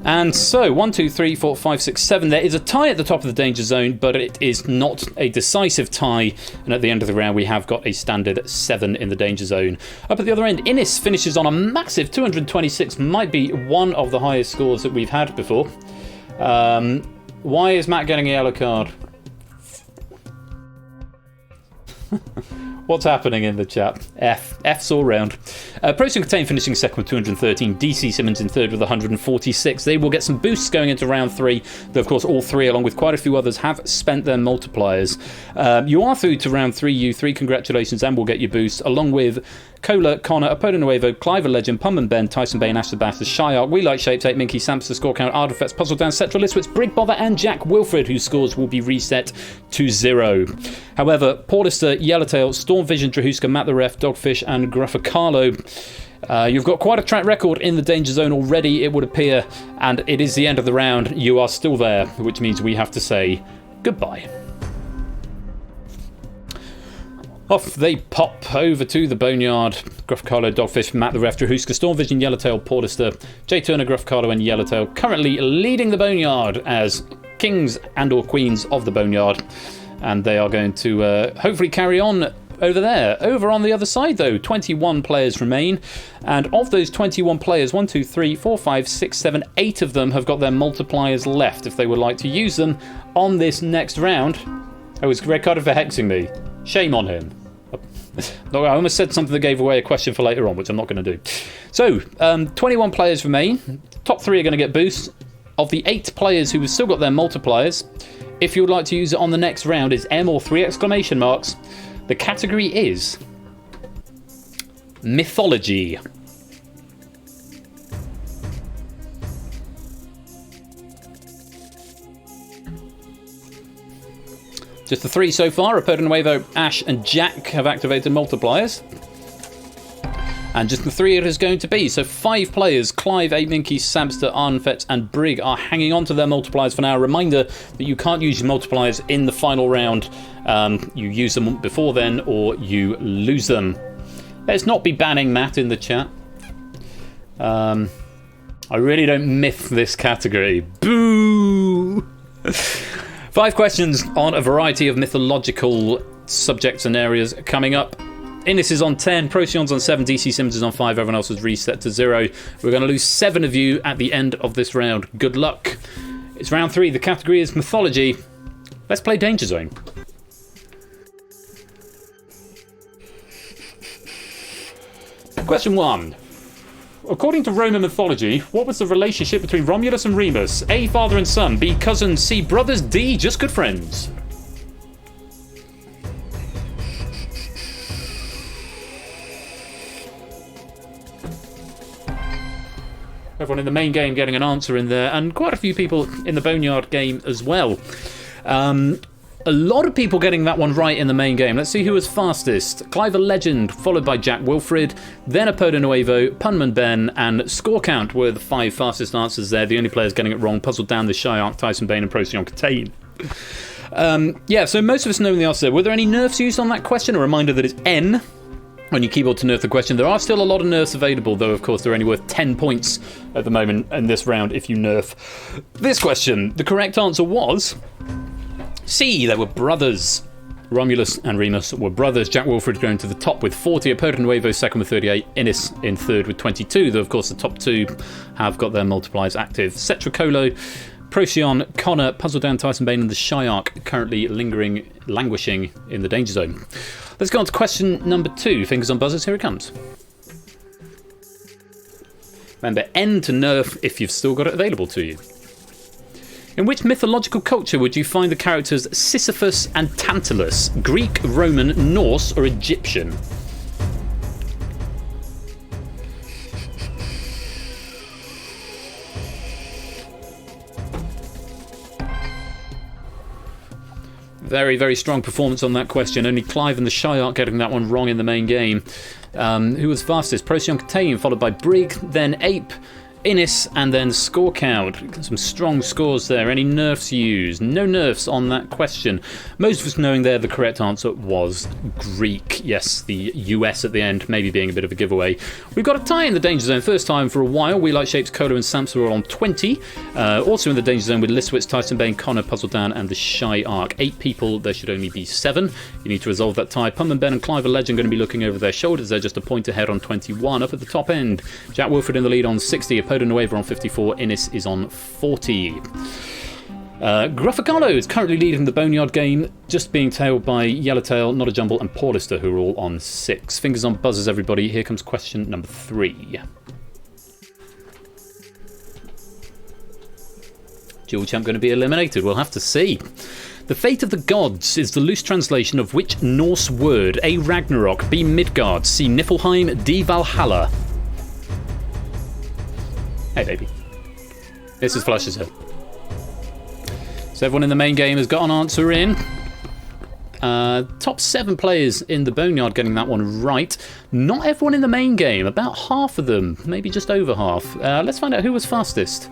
And so 1, 2, 3, 4, 5, 6, 7. There is a tie at the top of the danger zone, but it is not a decisive tie. And at the end of the round, we have got a standard 7 in the danger zone. Up at the other end, Innis finishes on a massive 226. Might be one of the highest scores that we've had before. Why is Matt getting a yellow card? What's happening in the chat? F's all round. Procyon Contain finishing second with 213. DC Simmons in third with 146. They will get some boosts going into round 3. Though, of course, all 3, along with quite a few others, have spent their multipliers. You are through to round 3, you 3. Congratulations, and we'll get your boosts, along with Cola, Connor, Apodo Nuevo, Clive Legend, Pumman Ben, Tyson Bane, Ashton Bass, Shyark, We Like Shapes, 8 Minky, Samps, the Score Count, Ardefets, Puzzle Dan, Cetra Liswitz, Brig Bother, and Jack Wilfred, whose scores will be reset to 0. However, Porlister, Yellowtail, Storm Vision, Drahuska, Matt the Ref, Dogfish, and Gruffacarlo. You've got quite a track record in the Danger Zone already, it would appear, and it is the end of the round. You are still there, which means we have to say goodbye. Off they pop over to the Boneyard. Gruffacarlo, Dogfish, Matt the Ref, Drahuska, Storm Vision, Yellowtail, Porlister, Jay Turner, Gruffacarlo, and Yellowtail currently leading the Boneyard as kings and or queens of the Boneyard. And they are going to hopefully carry on over there. Over on the other side, though, 21 players remain. And of those 21 players, 1, 2, 3, 4, 5, 6, 7, 8 of them have got their multipliers left if they would like to use them on this next round. Oh, it's red carded for hexing me. Shame on him. No, I almost said something that gave away a question for later on, which I'm not going to do. So, 21 players remain. Top 3 are going to get boosts. Of the 8 players who have still got their multipliers, if you would like to use it on the next round, it's M or 3 exclamation marks. The category is mythology. Just the 3 so far. Apodo Nuevo, Ash, and Jack have activated multipliers. And just the 3 it is going to be. So 5 players, Clive, 8 Minky, Samster, Arnfetz, and Brig, are hanging on to their multipliers for now. A reminder that you can't use your multipliers in the final round. You use them before then, or you lose them. Let's not be banning Matt in the chat. I really don't myth this category. Boo! 5 questions on a variety of mythological subjects and areas coming up. Innis is on 10, Procyon's on 7, DC Simmons is on 5, everyone else is reset to 0. We're going to lose 7 of you at the end of this round. Good luck. It's round 3, the category is mythology. Let's play Danger Zone. Question 1. According to Roman mythology, what was the relationship between Romulus and Remus? A, father and son. B, cousins. C, brothers. D, just good friends. Everyone in the main game getting an answer in there, and quite a few people in the Boneyard game as well. A lot of people getting that one right in the main game. Let's see who was fastest. Clive Legend, followed by Jack Wilfred, then Apodo Nuevo, Punman Ben, and Score Count were the 5 fastest answers there. The only players getting it wrong, Puzzle Dan, the Shyark, Tyson Bane, and Procyon Contain. Yeah, so most of us know the answer there. Were there any nerfs used on that question? A reminder that it's N on your keyboard to nerf the question. There are still a lot of nerfs available, though, of course, they're only worth 10 points at the moment in this round if you nerf this question. The correct answer was C. They were brothers. Romulus and Remus were brothers. Jack Wilfred going to the top with 40. Apodo Nuevo second with 38. Innis in third with 22. Though, of course, the top 2 have got their multipliers active. Cetracolo, Procyon, Connor, Puzzle Dan, Tyson Bane, and the Shyark currently languishing in the Danger Zone. Let's go on to question number 2. Fingers on buzzers, here it comes. Remember, N to nerf if you've still got it available to you. In which mythological culture would you find the characters Sisyphus and Tantalus? Greek, Roman, Norse, or Egyptian? Very, very strong performance on that question. Only Clive and the Shyark getting that one wrong in the main game. Who was fastest? Procyon Contain, followed by Brig, then Ape, Innis, and then Score Count. Some strong scores there. Any nerfs used? No nerfs on that question. Most of us knowing there the correct answer was Greek. Yes, the US at the end maybe being a bit of a giveaway. We've got a tie in the Danger Zone. First time for a while. We Like Shapes, Cola, and Samson are on 20. Also in the Danger Zone with Liswitz, Tyson Bane, Connor, Puzzle Dan, and the Shyark. 8 people. There should only be 7. You need to resolve that tie. Pumman Ben and Clive Legend going to be looking over their shoulders. They're just a point ahead on 21. Up at the top end, Jack Wilfred in the lead on 60. Apodo Nuevo on 54. Innis is on 40. Gruffagallo is currently leading the Boneyard game, just being tailed by Yellowtail, Not a Jumble, and Paulister, who are all on 6. Fingers on buzzers, everybody. Here comes question number 3. Dual champ going to be eliminated? We'll have to see. The Fate of the Gods is the loose translation of which Norse word? A. Ragnarok, B. Midgard, C. Niflheim, D. Valhalla. Hey, baby. This is Flash's head. So everyone in the main game has got an answer in. Top 7 players in the Boneyard getting that one right. Not everyone in the main game. About half of them. Maybe just over half. Let's find out who was fastest.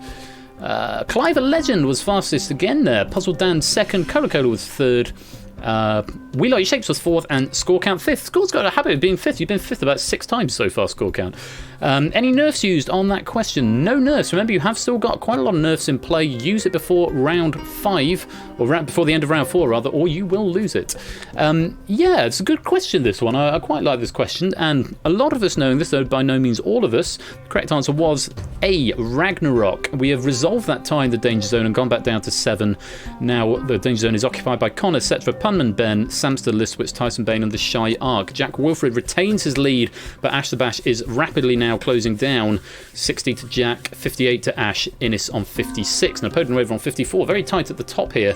Clive a Legend was fastest again there. Puzzle Dan second. Cola was third. We Like Your Shapes was 4th, and Score Count 5th. Score's got a habit of being 5th. You've been 5th about 6 times so far, Score Count. Any nerfs used on that question? No nerfs. Remember, you have still got quite a lot of nerfs in play. Use it before round 5, or before the end of round 4, rather, or you will lose it. Yeah, it's a good question, this one. I quite like this question, and a lot of us knowing this, though by no means all of us. The correct answer was A. Ragnarok. We have resolved that tie in the Danger Zone and gone back down to 7. Now, the Danger Zone is occupied by Connor, Setra, Punman, Ben, Samster, Listwitz, Tyson Bane, and the Shy Ark. Jack Wilfred retains his lead, but Ash the Bash is rapidly now closing down. 60 to Jack, 58 to Ash, Innis on 56. Napoleon Waver on 54. Very tight at the top here.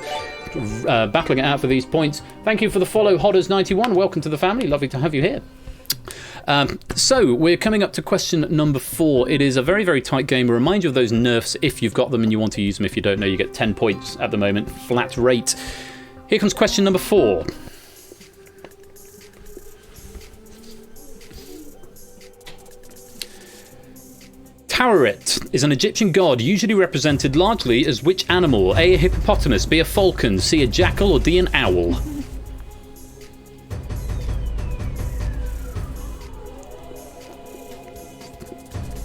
Battling it out for these points. Thank you for the follow, Hodders91. Welcome to the family. Lovely to have you here. So we're coming up to question number 4. It is a very, very tight game. A reminder of those nerfs if you've got them and you want to use them. If you don't know, you get 10 points at the moment, flat rate. Here comes question number 4. Taweret is an Egyptian god usually represented largely as which animal? A. A hippopotamus, B. A falcon, C. A jackal, or D. An owl?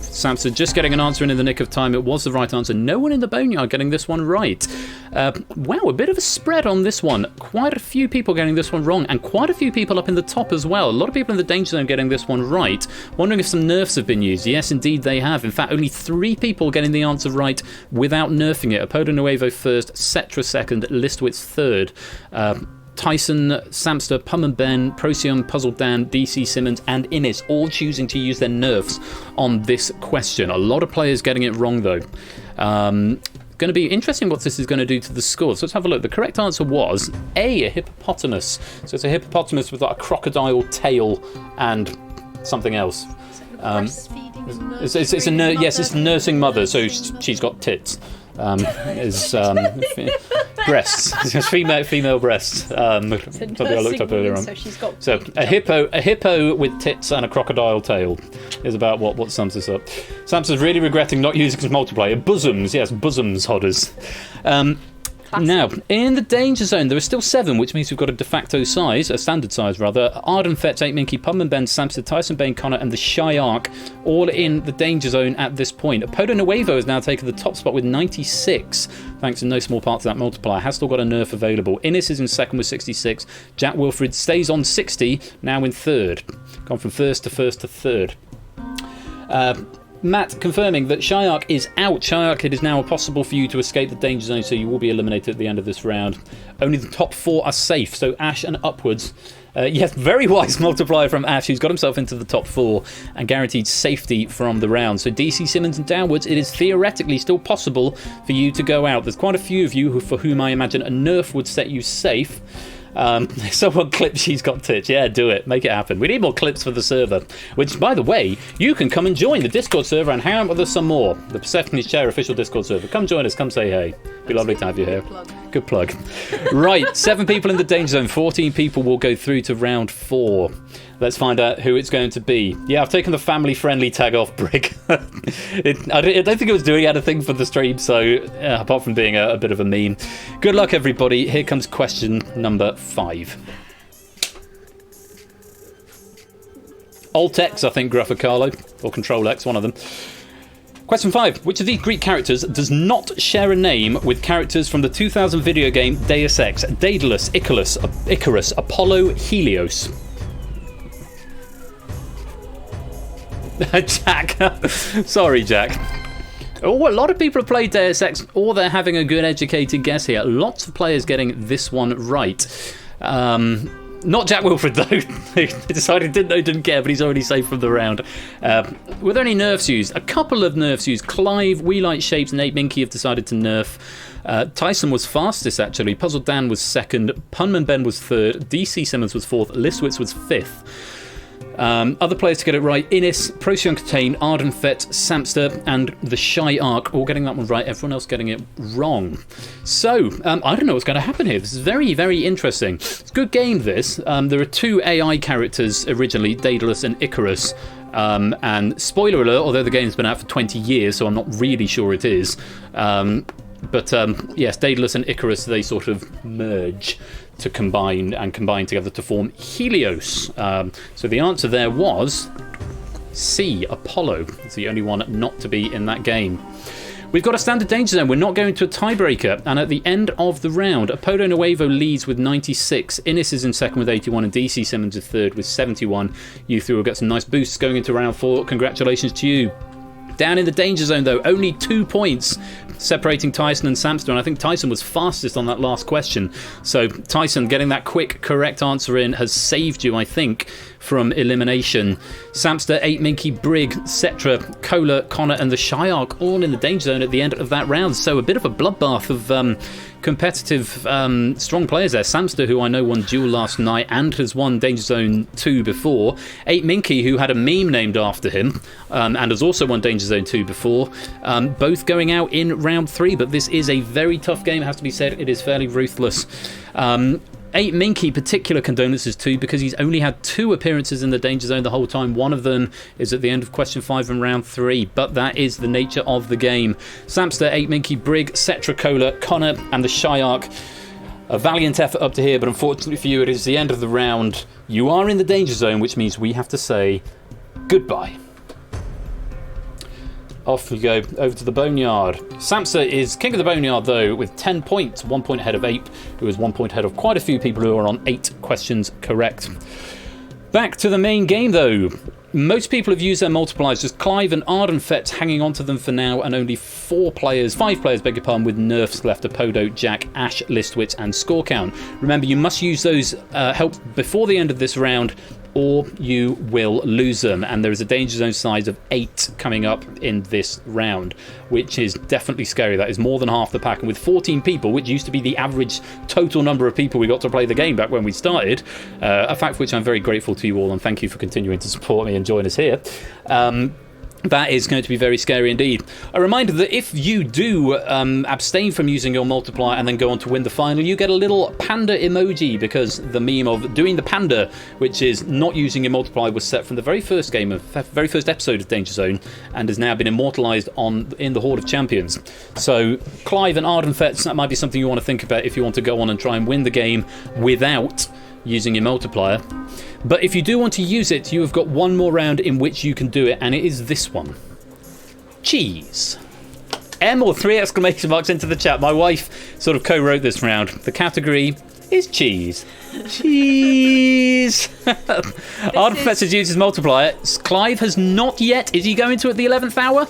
Samson just getting an answer in the nick of time. It was the right answer. No one in the Boneyard getting this one right. Wow, a bit of a spread on this one. Quite a few people getting this one wrong, and quite a few people up in the top as well. A lot of people in the Danger Zone getting this one right. Wondering if some nerfs have been used. Yes, indeed they have. In fact, only 3 people getting the answer right without nerfing it. Apodo Nuevo first, Cetra second, Listwitz third. Tyson, Samster, Pum and Ben, Procyon, Puzzle Dan, DC Simmons, and Innis all choosing to use their nerfs on this question. A lot of players getting it wrong, though. Going to be interesting what this is going to do to the scores. So let's have a look. The correct answer was A. A hippopotamus. So it's a hippopotamus with like a crocodile tail and something else. It's a nursing mother, so she's got tits. Breasts. Female breasts. Something I looked up earlier on. So a hippo with tits and a crocodile tail is about what sums this up. Samson's really regretting not using his multiplier. Bosoms, yes, bosoms, Hodders. Now, in the Danger Zone, there are still 7, which means we've got a de facto size, a standard size rather. Arden, Fetz, 8 Minky, Pum and Ben, Samson, Tyson, Bane, Connor, and the Shy Ark, all in the Danger Zone at this point. Apodo Nuevo has now taken the top spot with 96, thanks in no small part to that multiplier. Has still got a nerf available. Innis is in second with 66. Jack Wilfred stays on 60, now in third. Gone from first to third. Matt confirming that Shyark is out. Shyark, it is now possible for you to escape the Danger Zone, so you will be eliminated at the end of this round. Only the top 4 are safe, so Ash and upwards. Yes, very wise multiplier from Ash, who's got himself into the top 4 and guaranteed safety from the round. So DC Simmons and downwards, it is theoretically still possible for you to go out. There's quite a few of you for whom I imagine a nerf would set you safe. Someone clip She's Got Tits. Yeah, do it. Make it happen. We need more clips for the server. Which, by the way, you can come and join the Discord server and hang out with us some more. The Persephone's Chair official Discord server. Come join us. Come say hey. Be lovely to have you here. Good plug. Right, 7 people in the Danger Zone. 14 people will go through to round 4. Let's find out who it's going to be. Yeah, I've taken the family-friendly tag off, Brig. I don't think it was doing anything for the stream, so apart from being a bit of a meme. Good luck, everybody. Here comes question number 5. Alt-X, I think, Gruffacarlo, or Control-X, one of them. Question 5. Which of these Greek characters does not share a name with characters from the 2000 video game Deus Ex? Daedalus, Icarus, Apollo, Helios. Jack. Sorry, Jack. Oh, a lot of people have played Deus Ex, or they're having a good educated guess here. Lots of players getting this one right. Not Jack Wilfred, though. He decided didn't care, but he's already safe from the round. Were there any nerfs used? A couple of nerfs used. Clive, We Like Shapes, and 8Minky have decided to nerf. Tyson was fastest, actually. Puzzle Dan was second. Punman Ben was third. DC Simmons was fourth. Listwitz was fifth. Other players to get it right: Innis, Procyon Contain, Ardenfett, Samster, and the Shy Ark, all getting that one right. Everyone else getting it wrong. So, I don't know what's going to happen here. This is very, very interesting. It's a good game, this. There are two AI characters originally, Daedalus and Icarus. And spoiler alert, although the game's been out for 20 years, so I'm not really sure it is. But yes, Daedalus and Icarus, they sort of merge to combine together to form Helios. So the answer there was C, Apollo. It's the only one not to be in that game. We've got a standard danger zone. We're not going to a tiebreaker. And at the end of the round, Apodo Nuevo leads with 96. Innis is in second with 81, and DC Simmons is third with 71. You three will get some nice boosts going into round 4. Congratulations to you. Down in the danger zone, though, only 2 points separating Tyson and Samster, and I think Tyson was fastest on that last question. So Tyson getting that quick, correct answer in has saved you, I think, from elimination. Samster, 8Minky, Brig, Cetra, Cola, Connor, and the Shy Ark all in the danger zone at the end of that round. So a bit of a bloodbath of competitive, strong players there. Samster, who I know won Duel last night and has won Danger Zone 2 before. 8Minky, who had a meme named after him and has also won Danger Zone 2 before. Both going out in round 3, but this is a very tough game, it has to be said. It is fairly ruthless. 8Minky, particular condolences too, because he's only had 2 appearances in the danger zone the whole time. One of them is at the end of question 5 in round 3, but that is the nature of the game. Samster, 8Minky, Brig, Cetra, Cola, Connor, and the Shy Ark. A valiant effort up to here, but unfortunately for you, it is the end of the round. You are in the danger zone, which means we have to say goodbye. Off we go, over to the Boneyard. Samster is king of the Boneyard, though, with 10 points, 1 point ahead of Ape, who is 1 point ahead of quite a few people who are on 8 questions correct. Back to the main game, though. Most people have used their multipliers, just Clive and Ardenfett hanging on to them for now, and only 5 players, beg your pardon, with nerfs left: Apodo, Jack, Ash, Listwitz, and Score Count. Remember, you must use those help before the end of this round, or you will lose them. And there is a danger zone size of 8 coming up in this round, which is definitely scary. That is more than half the pack. And with 14 people, which used to be the average total number of people we got to play the game back when we started, a fact for which I'm very grateful to you all, and thank you for continuing to support me and join us here. That is going to be very scary indeed. A reminder that if you do abstain from using your multiplier and then go on to win the final, you get a little panda emoji, because the meme of doing the panda, which is not using your multiplier, was set from the very first episode of Danger Zone and has now been immortalised in the Horde of Champions. So Clive and Ardenfett, that might be something you want to think about if you want to go on and try and win the game without using your multiplier. But if you do want to use it, you have got one more round in which you can do it, and it is this one. Cheese. M or 3 exclamation marks into the chat. My wife sort of co-wrote this round. The category is cheese. Cheese. Ardenfett has used his multiplier. Clive has not yet. Is he going to at the 11th hour?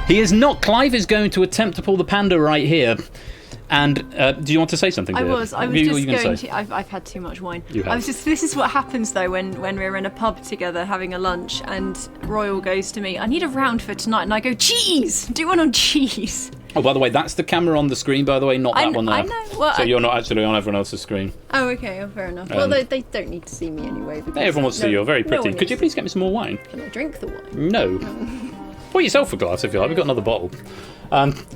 He is not. Clive is going to attempt to pull the panda right here. And do you want to say something? I was just going to. I've had too much wine. This is what happens though when we're in a pub together having a lunch, and Royal goes to me, "I need a round for tonight," and I go, "Cheese! Do one on cheese." Oh, by the way, that's the camera on the screen, by the way, not that one there. I know. Well, so you're not actually on everyone else's screen. Oh, okay. Oh, fair enough. Well, they don't need to see me anyway. Everyone wants to see you. You're very pretty. Could you please get me some more wine? Can I drink the wine? No. Pour yourself a glass if you like. We've got another bottle.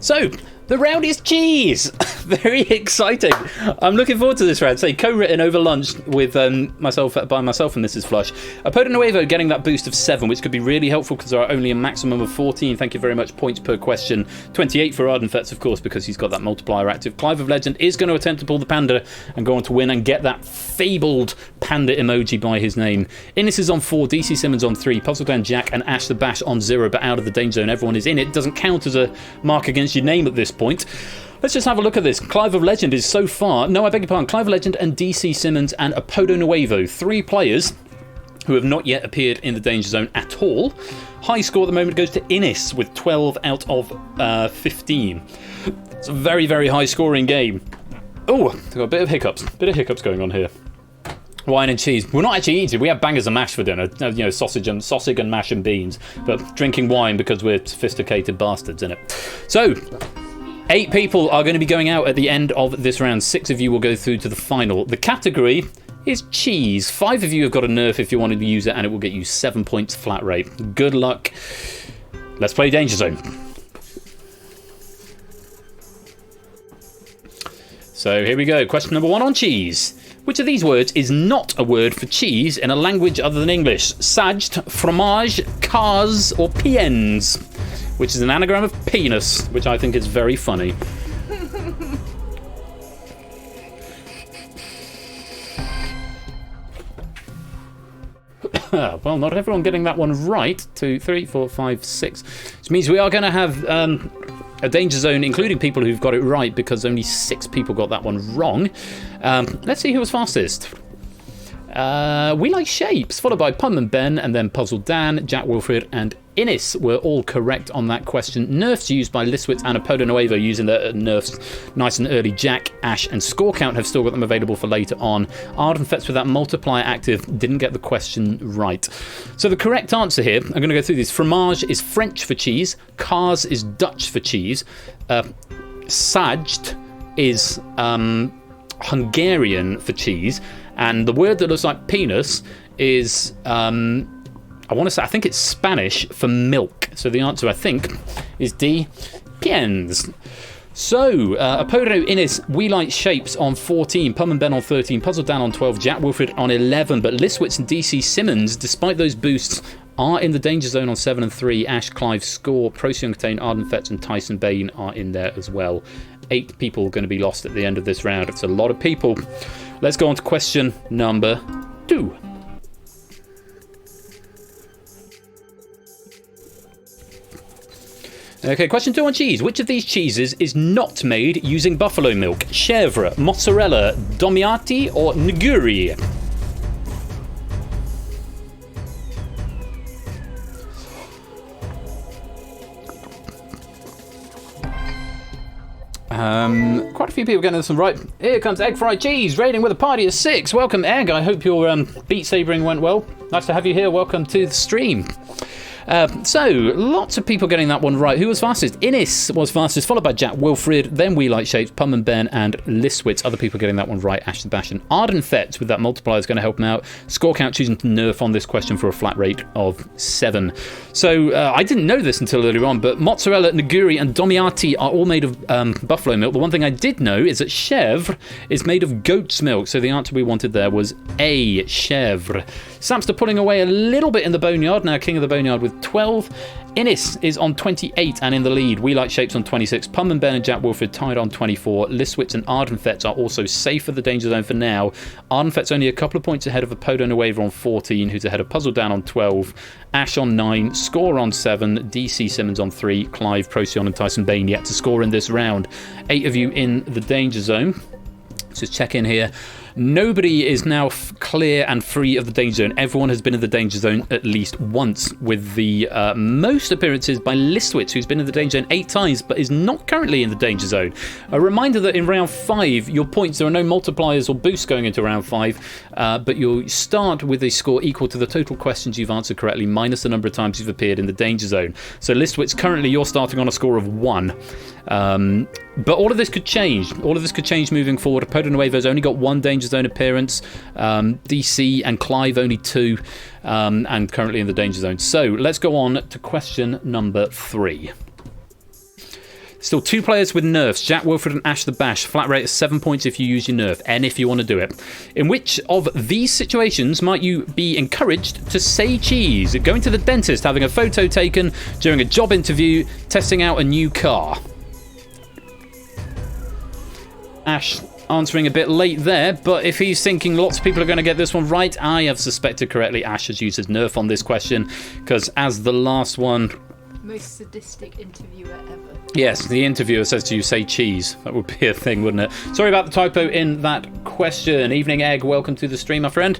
So, the round is cheese. Very exciting. I'm looking forward to this round. Say, co-written over lunch with myself and Mrs. Flush. Apodo Nuevo getting that boost of 7, which could be really helpful because there are only a maximum of 14. Thank you very much. Points per question. 28 for Ardenfett, of course, because he's got that multiplier active. Clive of Legend is going to attempt to pull the panda and go on to win and get that fabled panda emoji by his name. Innis is on 4, DC Simmons on 3, Puzzle Dan, Jack, and Ash the Bash on 0, but out of the danger zone, everyone is in it. Doesn't count as a mark against your name at this point. Let's just have a look at this. Clive of Legend is so far... No, I beg your pardon. Clive of Legend and DC Simmons and Apodo Nuevo. 3 players who have not yet appeared in the Danger Zone at all. High score at the moment goes to Innis with 12 out of 15. It's a very, very high scoring game. Oh, I've got a bit of hiccups going on here. Wine and cheese. We're not actually eating. We have bangers and mash for dinner. You know, sausage and mash and beans. But drinking wine because we're sophisticated bastards, innit? So, 8 people are going to be going out at the end of this round. 6 of you will go through to the final. The category is cheese. 5 of you have got a nerf if you wanted to use it, and it will get you 7 points flat rate. Good luck. Let's play Danger Zone. So here we go. Question number 1 on cheese. Which of these words is not a word for cheese in a language other than English? Saged, fromage, cars, or piens? Which is an anagram of penis, which I think is very funny. Well, not everyone getting that one right. 2, 3, 4, 5, 6. Which means we are going to have a Danger Zone, including people who've got it right, because only 6 people got that one wrong. Let's see who was fastest. We Like Shapes, followed by Pum and Ben, and then Puzzle Dan, Jack Wilfred, and Innis were all correct on that question. Nerfs used by Liswitz and Apodo Nuevo using the nerfs nice and early. Jack, Ash, and Score Count have still got them available for later on. Ardenfetz with that multiplier active didn't get the question right. So the correct answer here, I'm going to go through these. Fromage is French for cheese. Cars is Dutch for cheese. Saged is Hungarian for cheese. And the word that looks like penis is, I want to say, I think it's Spanish for milk. So the answer, I think, is D, piens. So, Apodo Innis, We Like Shapes on 14, Pum and Ben on 13, Puzzle Dan on 12, Jack Wilfred on 11, but Liswitz and DC Simmons, despite those boosts, are in the Danger Zone on 7 and 3. Ash, Clive, Score, Procyon Contain, Ardenfetz, and Tyson Bain are in there as well. 8 people going to be lost at the end of this round. It's a lot of people. Let's go on to question number 2. Okay, question 2 on cheese. Which of these cheeses is not made using buffalo milk? Chèvre, mozzarella, domiati, or nguri? Quite a few people getting this one right. Here comes Egg Fried Cheese, raiding with a party of 6. Welcome, Egg. I hope your beat sabering went well. Nice to have you here. Welcome to the stream. So, lots of people getting that one right. Who was fastest? Innis was fastest, followed by Jack Wilfred, then We Like Shapes, Pum and Ben, and Liswitz. Other people getting that one right, Ash the Bash and Ardenfetz with that multiplier is going to help him out. Score Count choosing to nerf on this question for a flat rate of 7. So, I didn't know this until earlier on, but mozzarella, niguri, and domiati are all made of buffalo milk. The one thing I did know is that chèvre is made of goat's milk, so the answer we wanted there was A, chèvre. Samster pulling away a little bit in the boneyard, now king of the boneyard with 12. Innis is on 28 and in the lead. We Like Shapes on 26. Pum and Ben and Jack Wilfred tied on 24. Liswitz and Ardenfetz are also safe for the Danger Zone for now. Ardenfetz only a couple of points ahead of Apodo Nuevo on 14, who's ahead of Puzzle Dan on 12. Ash on 9. Score on 7. DC Simmons on 3. Clive, Procyon and Tyson Bain yet to score in this round. 8 of you in the Danger Zone. Let's just check in here. Nobody is now clear and free of the Danger Zone. Everyone has been in the Danger Zone at least once, with the most appearances by Liswitz, who's been in the Danger Zone 8 times, but is not currently in the Danger Zone. A reminder that in round 5, your points, there are no multipliers or boosts going into round 5, but you'll start with a score equal to the total questions you've answered correctly, minus the number of times you've appeared in the Danger Zone. So Liswitz, currently you're starting on a score of 1. But all of this could change. All of this could change moving forward. Apodo Nuevo's only got 1 Danger Zone appearance. DC and Clive only 2, and currently in the Danger Zone. So let's go on to question number 3. Still 2 players with nerfs, Jack Wilfred and Ash the Bash. Flat rate is 7 points if you use your nerf, N if you want to do it. In which of these situations might you be encouraged to say cheese? Going to the dentist, having a photo taken, during a job interview, testing out a new car? Ash answering a bit late there, but if he's thinking lots of people are going to get this one right, I have suspected correctly Ash has used his nerf on this question, because as the last one... Most sadistic interviewer ever. Yes, the interviewer says to you, say cheese. That would be a thing, wouldn't it? Sorry about the typo in that question. Evening Egg, welcome to the stream, my friend.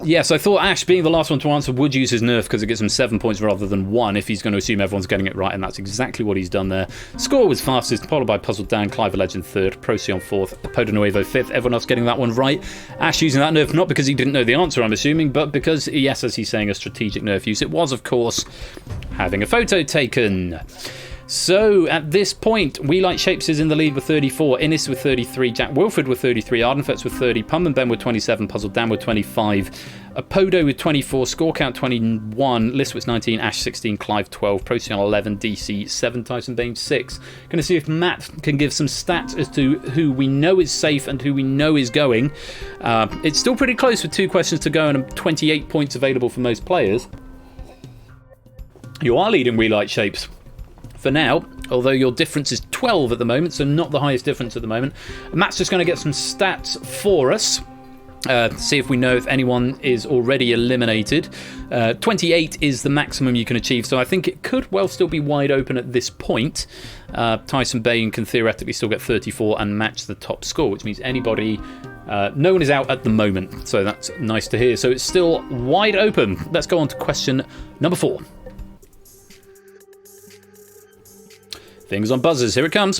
Yes, I thought Ash, being the last one to answer, would use his nerf because it gives him 7 points rather than 1 if he's going to assume everyone's getting it right, and that's exactly what he's done there. Score was fastest, followed by Puzzle Dan, Clive Legend third, Procyon fourth, Podo Nuevo fifth. Everyone else getting that one right. Ash using that nerf, not because he didn't know the answer, I'm assuming, but because, yes, as he's saying, a strategic nerf use. It was, of course, having a photo taken. So, at this point, We Like Shapes is in the lead with 34, Innis with 33, Jack Wilford with 33, Ardenfetz with 30, Pum and Ben with 27, Puzzle Dan with 25, Apodo with 24, Score Count 21, Listwitz 19, Ash 16, Clive 12, Procyon 11, DC 7, Tyson Bain 6. Going to see if Matt can give some stats as to who we know is safe and who we know is going. It's still pretty close with 2 questions to go and 28 points available for most players. You are leading We Like Shapes for now, although your difference is 12 at the moment, so not the highest difference at the moment. Matt's just going to get some stats for us, see if we know if anyone is already eliminated. 28 is the maximum you can achieve, so I think it could well still be wide open at this point. Tyson Bain can theoretically still get 34 and match the top score, which means anybody... no one is out at the moment, so that's nice to hear. So it's still wide open. Let's go on to question number 4. Fingers on buzzers, here it comes.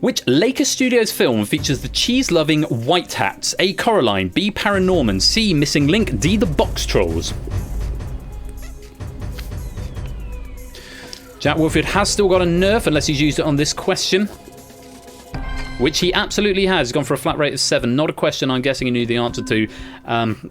Which Laker Studios film features the cheese-loving White Hats? A. Coraline, B. Paranorman, C. Missing Link, D. The Box Trolls? Jack Wilford has still got a nerf unless he's used it on this question, which he absolutely has. He's gone for a flat rate of 7. Not a question I'm guessing he knew the answer to.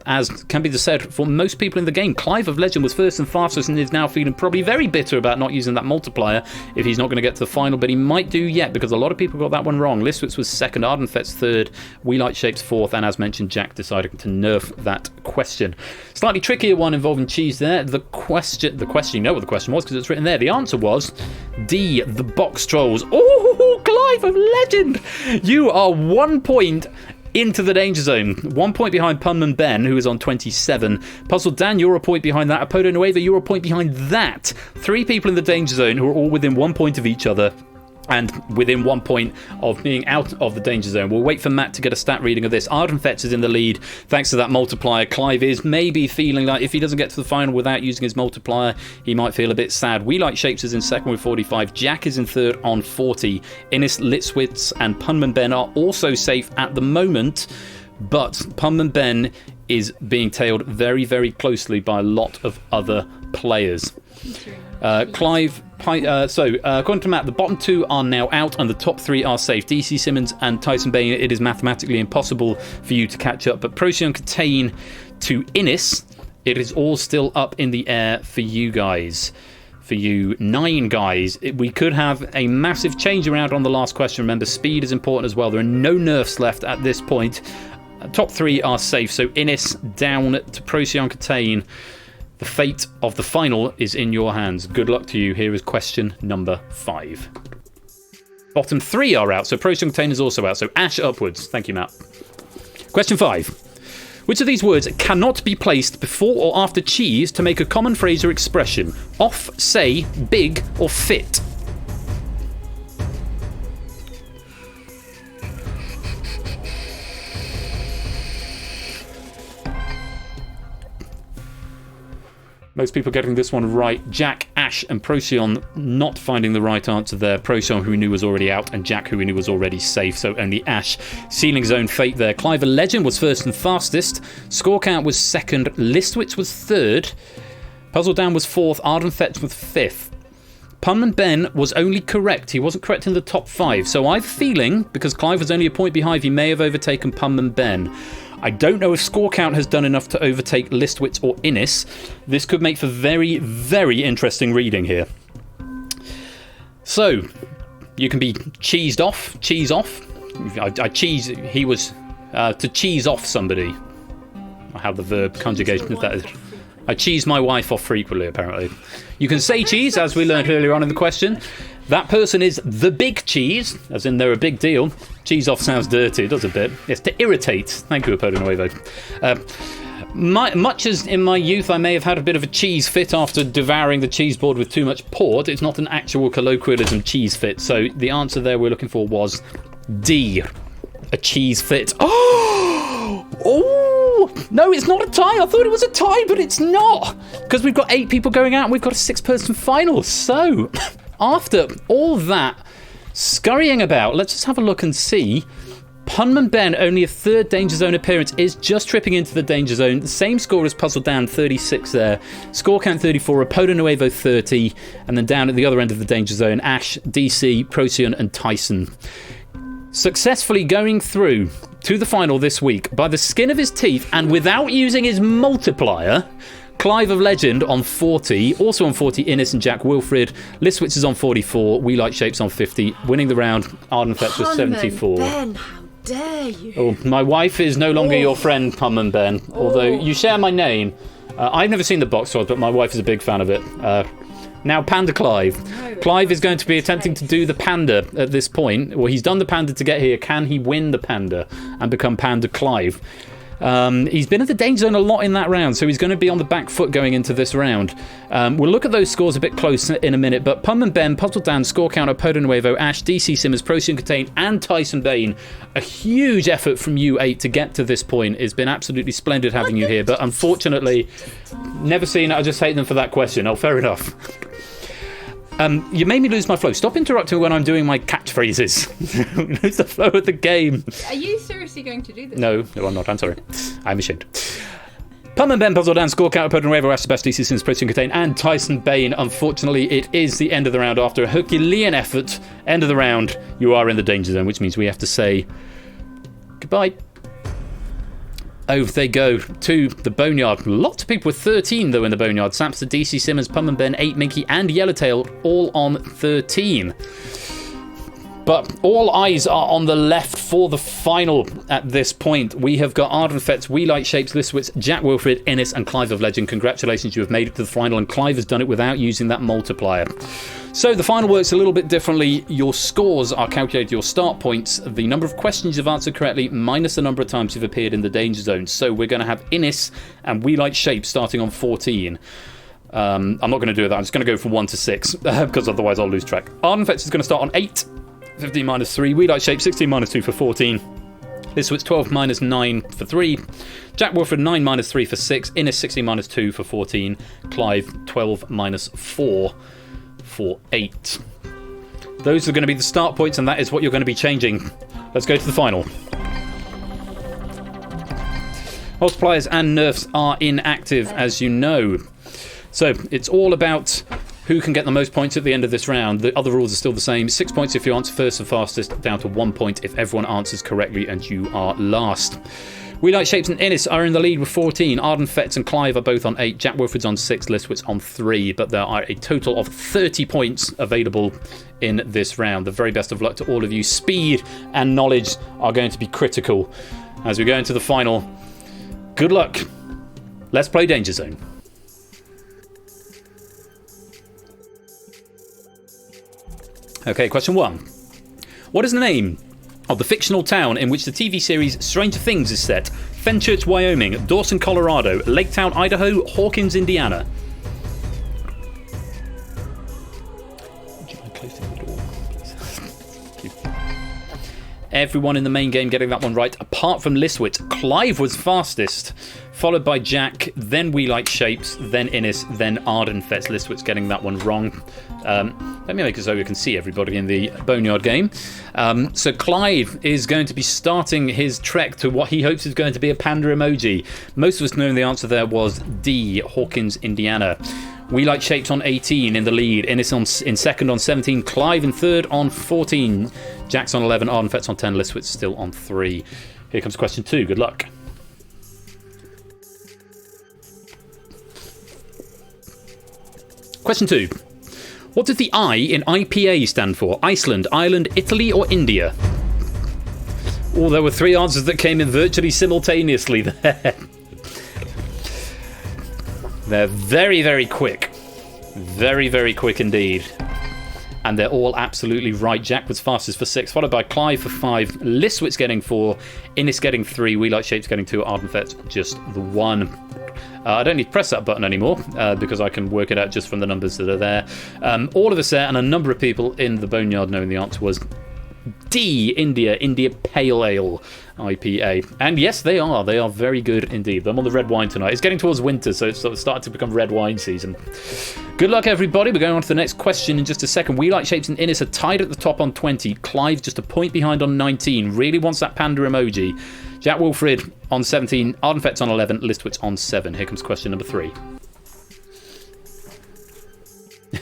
As can be said for most people in the game, Clive of Legend was first and fastest and is now feeling probably very bitter about not using that multiplier if he's not going to get to the final, but he might do yet because a lot of people got that one wrong. Listwitz was second, Ardenfetz third, We Like Shapes fourth, and as mentioned, Jack decided to nerf that question. Slightly trickier one involving cheese there. The question, you know what the question was because it's written there. The answer was D, The Box Trolls. Oh, Clive of Legend! You are 1 point into the danger zone. 1 point behind Punman Ben, who is on 27. Puzzle Dan, you're a point behind that. Apodo Nueva, you're a point behind that. 3 people in the danger zone who are all within 1 point of each other and within 1 point of being out of the danger zone. We'll wait for Matt to get a stat reading of this. Ardenfetz is in the lead thanks to that multiplier. Clive is maybe feeling like if he doesn't get to the final without using his multiplier, he might feel a bit sad. We Like Shapes is in second with 45. Jack is in third on 40. Innis, Litzwitz and Punman Ben are also safe at the moment, but Punman Ben is being tailed very, very closely by a lot of other players. Clive, according to Matt, the bottom 2 are now out and the top 3 are safe. DC Simmons and Tyson Bain, it is mathematically impossible for you to catch up. But Procyon Catane to Innis, it is all still up in the air for you guys. For you 9 guys, we could have a massive change around on the last question. Remember, speed is important as well. There are no nerfs left at this point. Top 3 are safe, so Innis down to Procyon Catane. The fate of the final is in your hands. Good luck to you. Here is question number 5. Bottom 3 are out, so Procyon Catane is also out. So Ash upwards. Thank you, Matt. Question 5. Which of these words cannot be placed before or after cheese to make a common phrase or expression? Off, say, big, or fit? Most people getting this one right. Jack, Ash and Procyon not finding the right answer there. Procyon, who we knew was already out, and Jack, who we knew was already safe, so only Ash sealing his own fate there. Clive a Legend was first and fastest. Score count was second. Listwitz was third. Puzzle Dan was fourth. Ardenfetz was fifth. Punman Ben was only correct. He wasn't correct in the top 5. So I'm feeling, because Clive was only a point behind, he may have overtaken Punman Ben. I don't know if Score Count has done enough to overtake Listwitz or Innis. This could make for very, very interesting reading here. So, you can be cheesed off, cheese off. He was to cheese off somebody. How the verb conjugation of that is. I cheese my wife off frequently, apparently. You can say cheese, as we learned earlier on in the question. That person is the big cheese, as in they're a big deal. Cheese off sounds dirty, it does a bit. It's to irritate. Thank you, Apodo Nuevo. Much as in my youth I may have had a bit of a cheese fit after devouring the cheese board with too much port, it's not an actual colloquialism, cheese fit. So the answer there we're looking for was D, a cheese fit. Oh, no, it's not a tie. I thought it was a tie, but it's not. Because we've got 8 people going out and we've got a 6-person final. So after all that scurrying about, let's just have a look and see. Punman Ben, only a 3rd Danger Zone appearance, is just tripping into the Danger Zone. The same score as Puzzle Dan, 36 there. Score count 34, Apodo Nuevo 30. And then down at the other end of the Danger Zone, Ash, DC, Procyon and Tyson. Successfully going through to the final this week by the skin of his teeth and without using his multiplier, Clive of Legend on 40, also on 40, Innes and Jack Wilfred. Listwitz is on 44, We Like Shapes on 50, winning the round, Arden Fetch with 74. Ben, how dare you? Oh, my wife is no longer your friend, Punman Ben, although you share my name. I've never seen the box squad, but my wife is a big fan of it. Now, Panda Clive. No, Clive is going to be attempting to do the panda at this point. Well, he's done the panda to get here. Can he win the panda and become Panda Clive? He's been at the Danger Zone a lot in that round, so he's going to be on the back foot going into this round. We'll look at those scores a bit close in a minute, but Punman Ben, Puzzle Dan, Score Counter, Podo Nuevo, Ash, DC Simmers, Procyon Contain, and Tyson Bain. A huge effort from you 8 to get to this point. It's been absolutely splendid having you here, but unfortunately, never seen it. I just hate them for that question. Oh, fair enough. You made me lose my flow. Stop interrupting when I'm doing my catchphrases. Lose the flow of the game. Are you seriously going to do this? No, I'm not. I'm sorry. I'm ashamed. Punman Ben, Puzzle Dan, Score Counter, Podo Nuevo, Ash, Best DC Sims, Procyon Contain, and Tyson Bain. Unfortunately, it is the end of the round. After a Herculean effort, end of the round, you are in the Danger Zone, which means we have to say goodbye. Over they go to the Boneyard. Lots of people with 13, though, in the Boneyard. Samster, DC Simmons, Punman Ben, 8, Minky, and Yellowtail, all on 13. But all eyes are on the left for the final at this point. We have got Arden Fetz, We Like Shapes, Listwitz, Jack Wilfred, Innes, and Clive of Legend. Congratulations, you have made it to the final, and Clive has done it without using that multiplier. So the final works a little bit differently. Your scores are calculated, your start points, the number of questions you've answered correctly, minus the number of times you've appeared in the Danger Zone. So we're going to have Innes and We Like Shapes starting on 14. I'm not going to do that. I'm just going to go from 1 to 6, because otherwise I'll lose track. Arden Fetz is going to start on 8. 15 minus 3. We Like Shapes, 16 minus 2 for 14. Listwitz, 12 minus 9 for 3. Jack Wilfred, 9 minus 3 for 6. Innes, 16 minus 2 for 14. Clive, 12 minus 4 for 8. Those are going to be the start points, and that is what you're going to be changing. Let's go to the final. Multipliers and nerfs are inactive, as you know. So it's all about who can get the most points at the end of this round. The other rules are still the same. 6 points if you answer first and fastest, down to 1 point if everyone answers correctly and you are last. We Like Shapes and Innes are in the lead with 14. Arden Fetz and Clive are both on 8. Jack Wilfred's on 6. Listwitz on 3. But there are a total of 30 points available in this round. The very best of luck to all of you. Speed and knowledge are going to be critical as we go into the final. Good luck. Let's play Danger Zone. Okay, question 1. What is the name of the fictional town in which the TV series Stranger Things is set? Fenchurch, Wyoming, Dawson, Colorado, Laketown, Idaho, Hawkins, Indiana. Would you mind closing the door, please? Thank you. Everyone in the main game getting that one right, apart from Listwitz. Clive was fastest, followed by Jack, then We Like Shapes, then Innes, then Arden Fetz. Listwitz getting that one wrong. Let me make it so we can see everybody in the Boneyard game. So Clive is going to be starting his trek to what he hopes is going to be a panda emoji. Most of us know the answer there was D, Hawkins, Indiana. We Like Shapes on 18 in the lead. Innes in second on 17. Clive in third on 14. Jack's on 11. Arden Fetz on 10. Listwitz still on 3. Here comes question 2. Good luck. Question 2. What does the I in IPA stand for? Iceland, Ireland, Italy, or India? Oh, there were 3 answers that came in virtually simultaneously there. They're very, very quick. Very, very quick indeed. and they're all absolutely right. Jack was fastest for 6, followed by Clive for 5, Listwitz getting 4, Innes getting 3, We Like Shapes getting 2, Ardenfett just the 1. I don't need to press that button anymore because I can work it out just from the numbers that are there. All of us there, and a number of people in the Boneyard knowing the answer was D, India Pale Ale IPA. And yes, they are very good indeed. I'm on the red wine tonight. It's getting towards winter, so it's sort of starting to become red wine season. Good luck, everybody. We're going on to the next question in just a second. We Like Shapes and Innes are tied at the top on 20. Clive just a point behind on 19. Really wants that panda emoji. Jack Wilfred on 17. Ardenfett's on 11. Listwitz on 7. Here comes question number 3.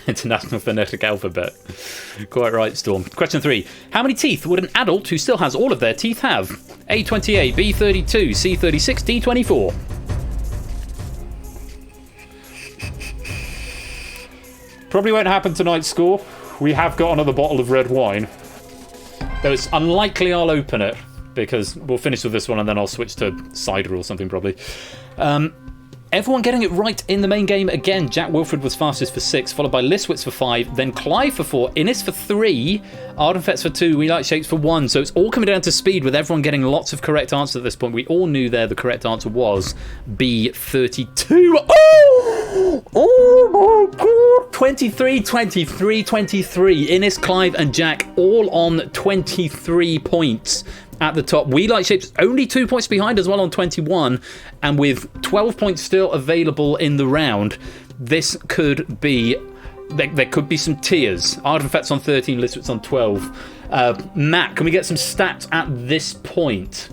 International Phonetic Alphabet. Quite right, Storm. Question 3. How many teeth would an adult who still has all of their teeth have? A28, B32, C36, D24. Probably won't happen tonight, Score. We have got another bottle of red wine. Though it's unlikely I'll open it, because we'll finish with this one and then I'll switch to cider or something probably. Everyone getting it right in the main game again. Jack Wilfred was fastest for 6, followed by Listwitz for 5, then Clive for 4, Innes for 3, Ardenfetz for 2, We Like Shapes for 1. So it's all coming down to speed with everyone getting lots of correct answers at this point. We all knew there the correct answer was B32. Oh my god! 23, 23, 23. Innes, Clive and Jack all on 23 points. At the top, We Like Shapes only 2 points behind as well on 21, and with 12 points still available in the round, this could be there could be some tears. Ardenfett's on 13, Listwitz on 12. Matt, can we get some stats at this point?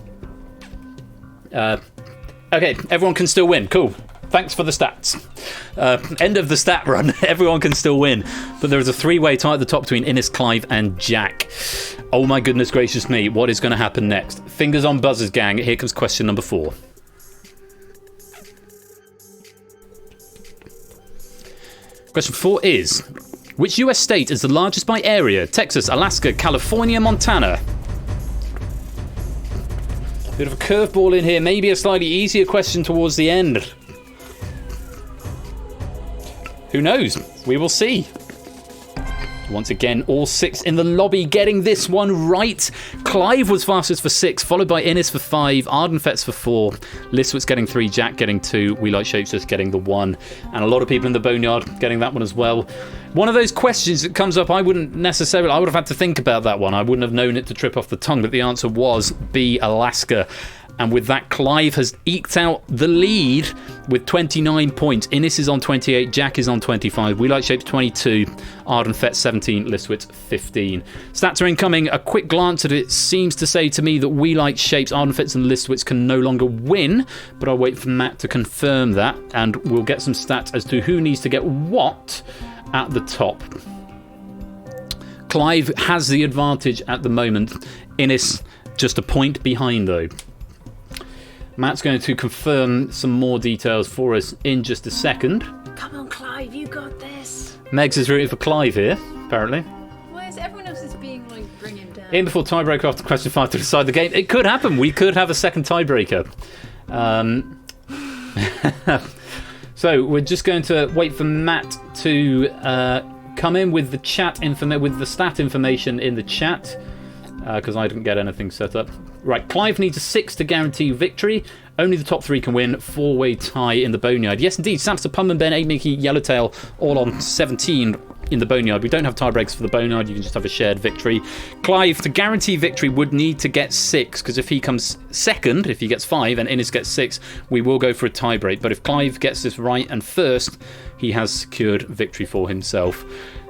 Okay, everyone can still win. Cool. Thanks for the stats. End of the stat run. Everyone can still win. But there is a 3-way tie at the top between Innes, Clive and Jack. Oh my goodness gracious me. What is going to happen next? Fingers on buzzers, gang. Here comes question number 4. Question 4 is, which US state is the largest by area? Texas, Alaska, California, Montana. Bit of a curveball in here. Maybe a slightly easier question towards the end. Who knows? We will see. Once again, all 6 in the lobby getting this one right. Clive was fastest for 6, followed by Innes for 5, Ardenfetz for 4, Listwitz getting 3, Jack getting 2, We Like Shapes just getting the 1, and a lot of people in the Boneyard getting that one as well. One of those questions that comes up, I would have had to think about that one. I wouldn't have known it to trip off the tongue, but the answer was B, Alaska. And with that, Clive has eked out the lead with 29 points. Innes is on 28, Jack is on 25, We Like Shapes 22, Ardenfett 17, Listwitz 15. Stats are incoming. A quick glance at it seems to say to me that We Like Shapes, Ardenfett and Listwitz can no longer win, but I'll wait for Matt to confirm that, and we'll get some stats as to who needs to get what at the top. Clive has the advantage at the moment. Innes just a point behind though. Matt's going to confirm some more details for us in just a second. Come on, Clive, you got this. Megs is rooting for Clive here, apparently. Whereas everyone else is being like, bring him down. In before tiebreaker after question 5 to decide the game. It could happen. We could have a second tiebreaker. So we're just going to wait for Matt to come in with the stat information in the chat, because I didn't get anything set up. Right, Clive needs a 6 to guarantee victory. Only the top 3 can win. 4-way tie in the Boneyard. Yes, indeed. Samster, Pum and Ben, 8 Mickey, Yellowtail, all on 17 in the Boneyard. We don't have tiebreaks for the Boneyard. You can just have a shared victory. Clive, to guarantee victory, would need to get 6, because if he comes second, if he gets 5 and Innes gets 6, we will go for a tiebreak. But if Clive gets this right and first, he has secured victory for himself.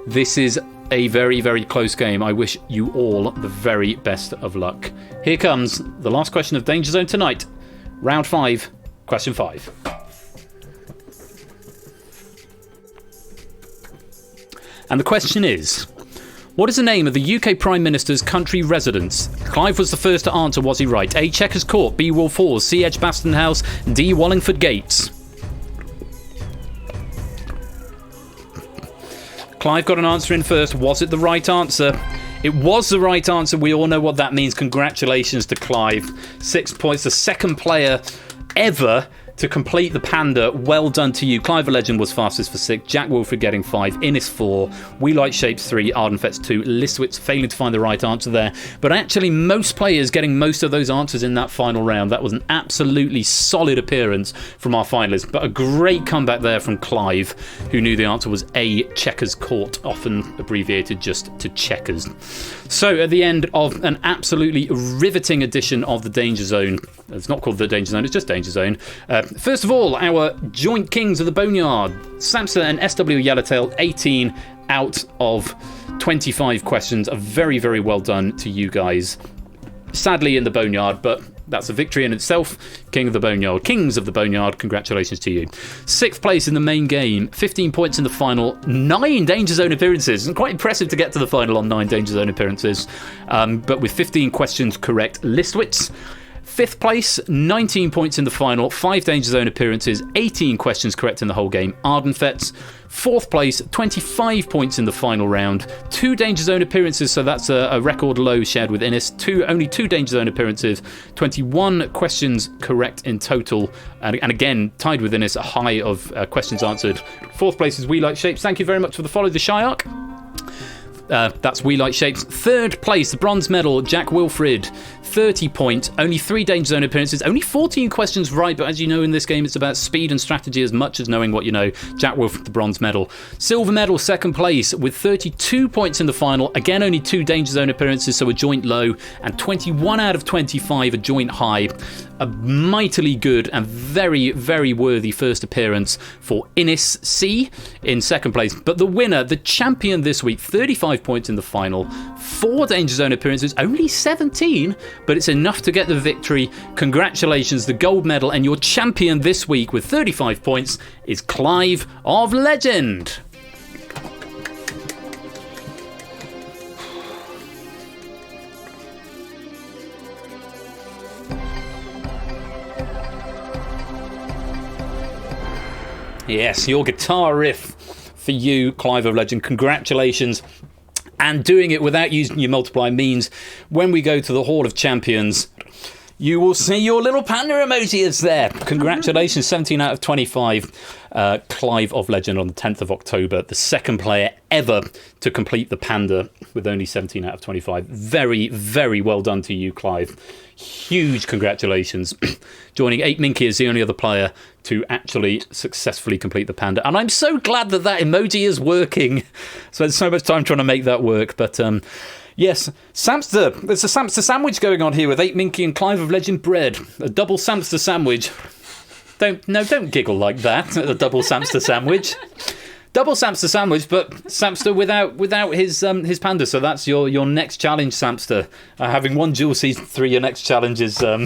This is a very, very close game. I wish you all the very best of luck. Here comes the last question of Danger Zone tonight. Round 5, question 5. And the question is, what is the name of the UK Prime Minister's country residence? Clive was the first to answer. Was he right? A, Chequers Court, B, Wolf Halls, C, Edgbaston House, D, Wallingford Gates. Clive got an answer in first. Was it the right answer? It was the right answer. We all know what that means. Congratulations to Clive. 6 points. The second player ever to complete the Panda. Well done to you. Clive the Legend was fastest for 6, Jack Wilfred getting 5, Innis 4, We Like Shapes 3, Ardenfets 2, Listwitz failing to find the right answer there. But actually, most players getting most of those answers in that final round. That was an absolutely solid appearance from our finalists. But a great comeback there from Clive, who knew the answer was A, Checkers Court, often abbreviated just to Checkers. So at the end of an absolutely riveting edition of the Danger Zone, it's not called the Danger Zone, it's just Danger Zone. First of all, our joint kings of the Boneyard, Samster and SW Yellowtail, 18 out of 25 questions. A very, very well done to you guys. Sadly in the Boneyard, but that's a victory in itself. King of the Boneyard, Kings of the Boneyard, congratulations to you. 6th place in the main game, 15 points in the final, 9 Danger Zone appearances. And quite impressive to get to the final on 9 Danger Zone appearances. But with 15 questions correct, Listwitz. 5th place, 19 points in the final, 5 Danger Zone appearances, 18 questions correct in the whole game, Ardenfets. 4th place, 25 points in the final round, 2 Danger Zone appearances, so that's a record low shared with Innis. Only 2 Danger Zone appearances, 21 questions correct in total, and again, tied with Innis, a high of questions answered. 4th place is We Like Shapes. Thank you very much for the follow, the Shyark. That's We Like Shapes. 3rd place, the bronze medal, Jack Wilfred, 30 points, only 3 Danger Zone appearances, only 14 questions right, but as you know in this game it's about speed and strategy as much as knowing what you know. Jack Wilfred, the bronze medal. Silver medal, 2nd place, with 32 points in the final, again only 2 Danger Zone appearances, so a joint low, and 21 out of 25, a joint high. A mightily good and very, very worthy first appearance for Innis C in 2nd place. But the winner, the champion this week, 35 points in the final, 4 Danger Zone appearances, only 17, but it's enough to get the victory. Congratulations, the gold medal, and your champion this week with 35 points is Clive of Legend. Yes, your guitar riff for you, Clive of Legend. Congratulations. And doing it without using your multiply means when we go to the Hall of Champions, you will see your little panda emoji is there. Congratulations, 17 out of 25. Clive of Legend on the 10th of October, the 2nd player ever to complete the panda with only 17 out of 25. Very, very well done to you, Clive. Huge congratulations. Joining 8 Minky as the only other player to actually successfully complete the panda. And I'm so glad that that emoji is working. Spent so much time trying to make that work, but yes, Samster. There's a Samster sandwich going on here with 8 Minky and Clive of Legend bread. A double Samster sandwich. Don't giggle like that. A double Samster sandwich. Double Samster sandwich, but Samster without his panda. So that's your next challenge, Samster. Having won Dual Season 3, your next challenge is Samster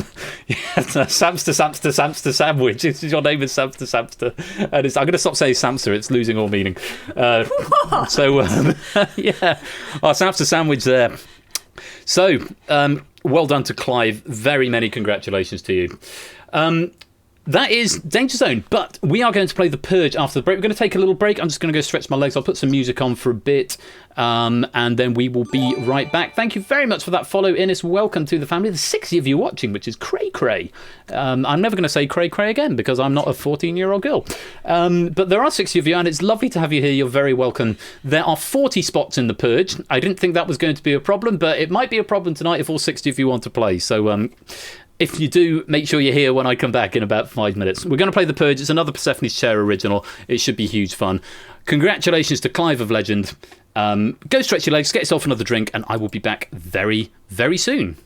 sandwich. Your name is Samster. And I'm going to stop saying Samster. It's losing all meaning. Yeah, our Samster sandwich there. So well done to Clive. Very many congratulations to you. That is Danger Zone, but we are going to play the Purge after the break. We're going to take a little break. I'm just going to go stretch my legs. I'll put some music on for a bit, and then we will be right back. Thank you very much for that follow, Innis. Welcome to the family. There's 60 of you watching, which is cray-cray. I'm never going to say cray-cray again because I'm not a 14-year-old girl. But there are 60 of you, and it's lovely to have you here. You're very welcome. There are 40 spots in the Purge. I didn't think that was going to be a problem, but it might be a problem tonight if all 60 of you want to play. So if you do, make sure you're here when I come back in about 5 minutes. We're going to play The Purge. It's another Persephone's Chair original. It should be huge fun. Congratulations to Clive of Legend. Go stretch your legs, get yourself another drink, and I will be back very, very soon.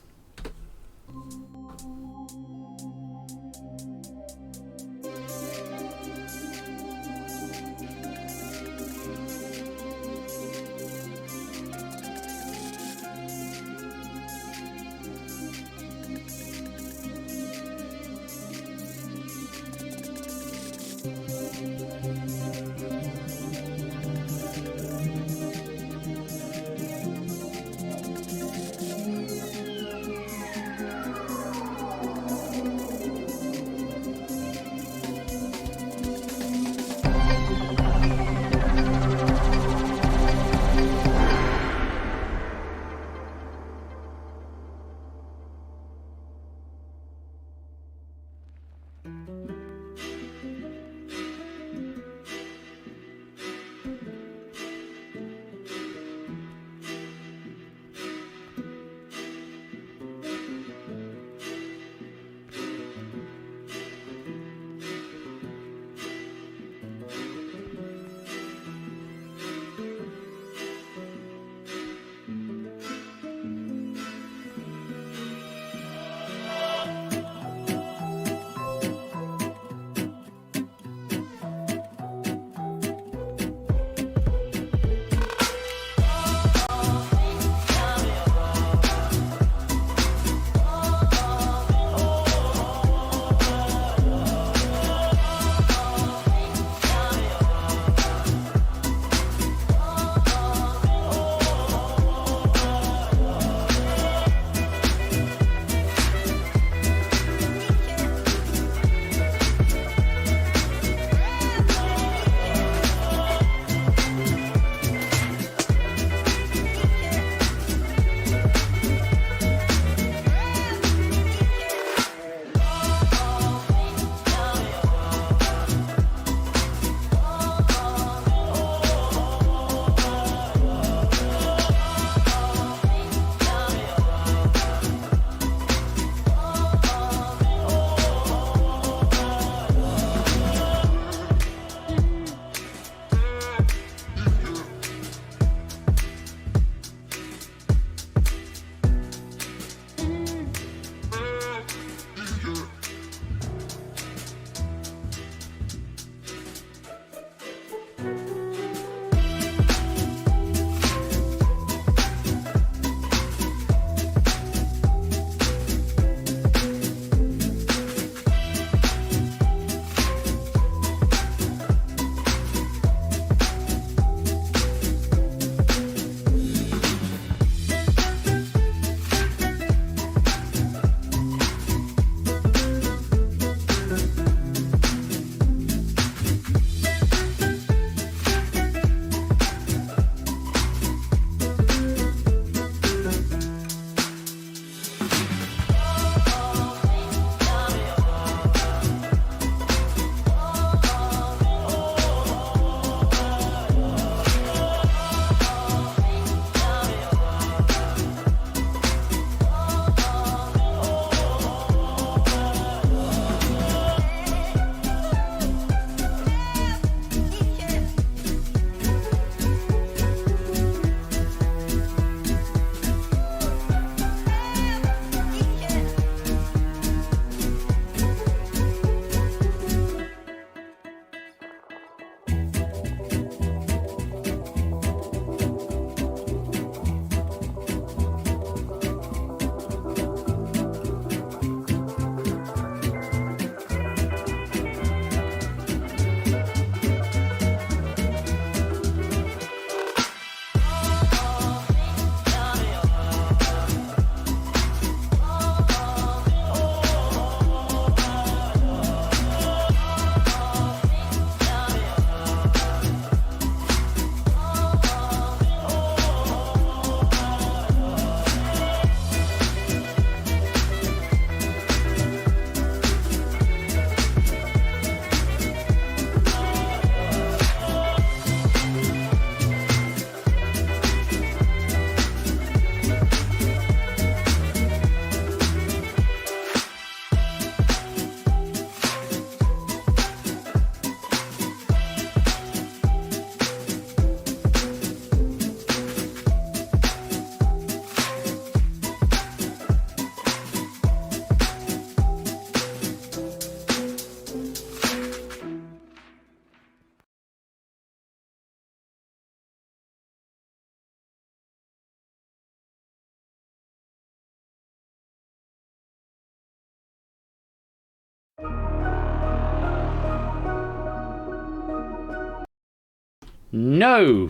No,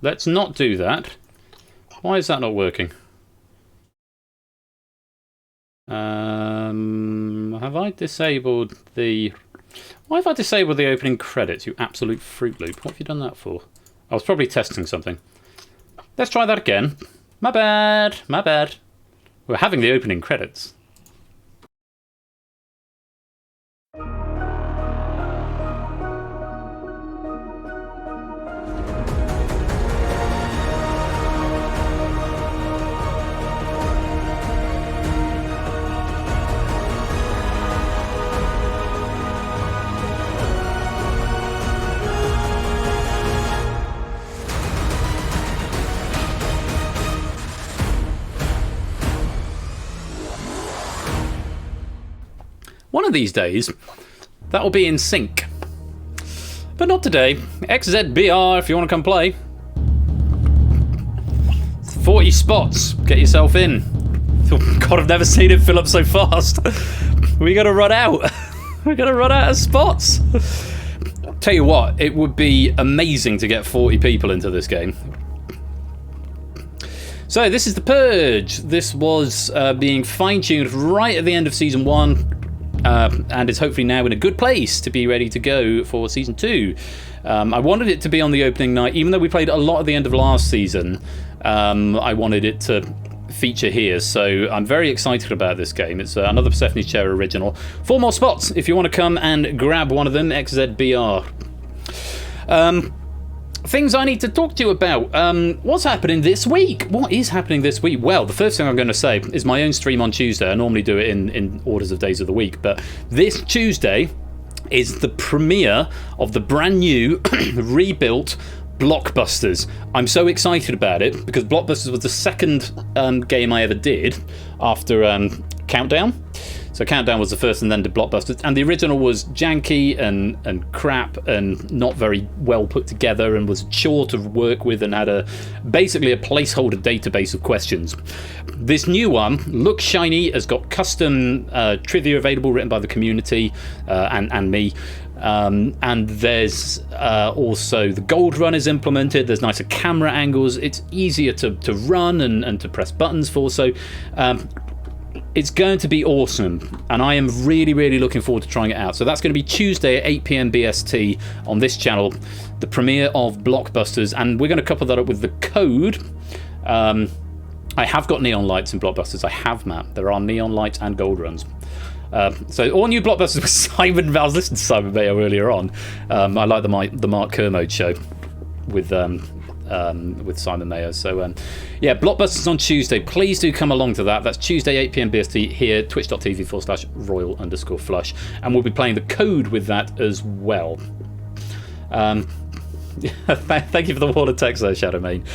let's not do that. Why is that not working? Have I disabled the... Why have I disabled the opening credits, you absolute Fruit Loop? What have you done that for? I was probably testing something. Let's try that again. My bad, my bad. We're having the opening credits. One of these days, that will be in sync. But not today. XZBR if you want to come play. 40 spots. Get yourself in. God, I've never seen it fill up so fast. We gotta run out. We gotta run out of spots. Tell you what, it would be amazing to get 40 people into this game. So this is the Purge. This was being fine-tuned right at the end of Season 1. And is hopefully now in a good place to be ready to go for Season 2. I wanted it to be on the opening night, even though we played a lot at the end of last season. I wanted it to feature here, so I'm very excited about this game. It's another Persephone's Chair original. 4 more spots if you want to come and grab one of them, XZBR. Things I need to talk to you about. What's happening this week? What is happening this week? Well, the first thing I'm going to say is my own stream on Tuesday. I normally do it in orders of days of the week, but this Tuesday is the premiere of the brand new, rebuilt Blockbusters. I'm so excited about it because Blockbusters was the second game I ever did after Countdown. So Countdown was the first and then did Blockbusters. And the original was janky and crap and not very well put together and was a chore to work with and had basically a placeholder database of questions. This new one looks shiny, has got custom trivia available written by the community and me. And there's also the gold run is implemented. There's nicer camera angles. It's easier to run and to press buttons for. So it's going to be awesome, and I am really, really looking forward to trying it out. So that's going to be Tuesday at 8 PM BST on this channel, the premiere of Blockbusters, and we're going to couple that up with the code. I have got neon lights in Blockbusters. I have, Matt. There are neon lights and gold runs. So all new Blockbusters with Simon. I was listening to Simon Mayo earlier on. I like the Mark Kermode show with Simon Mayo. So yeah, Blockbusters on Tuesday. Please do come along to that. That's Tuesday 8 PM BST here, twitch.tv/royal_flush, and we'll be playing the code with that as well. Thank you for the wall of text there, Shadowmane.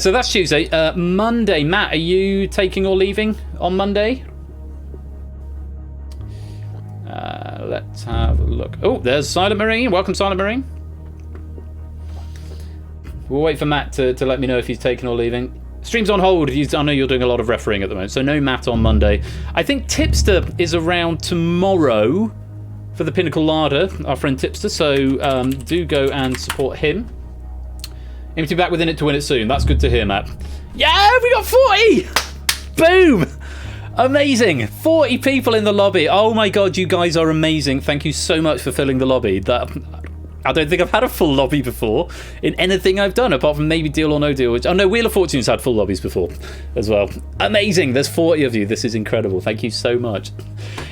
So that's Tuesday. Monday, Matt, are you taking or leaving on Monday? Let's have a look. Oh, there's Silent Marine. Welcome, Silent Marine. We'll wait for Matt to let me know if he's taking or leaving. Stream's on hold. I know you're doing a lot of refereeing at the moment, so no Matt on Monday. I think Tipster is around tomorrow for the Pinnacle Larder, our friend Tipster, so do go and support him. Aim to be back within it to win it soon. That's good to hear, Matt. Yeah, we got 40! Boom! Amazing. 40 people in the lobby. Oh my god, you guys are amazing. Thank you so much for filling the lobby. I don't think I've had a full lobby before in anything I've done, apart from maybe Deal or No Deal. Oh no, Wheel of Fortune's had full lobbies before as well. Amazing. There's 40 of you. This is incredible. Thank you so much.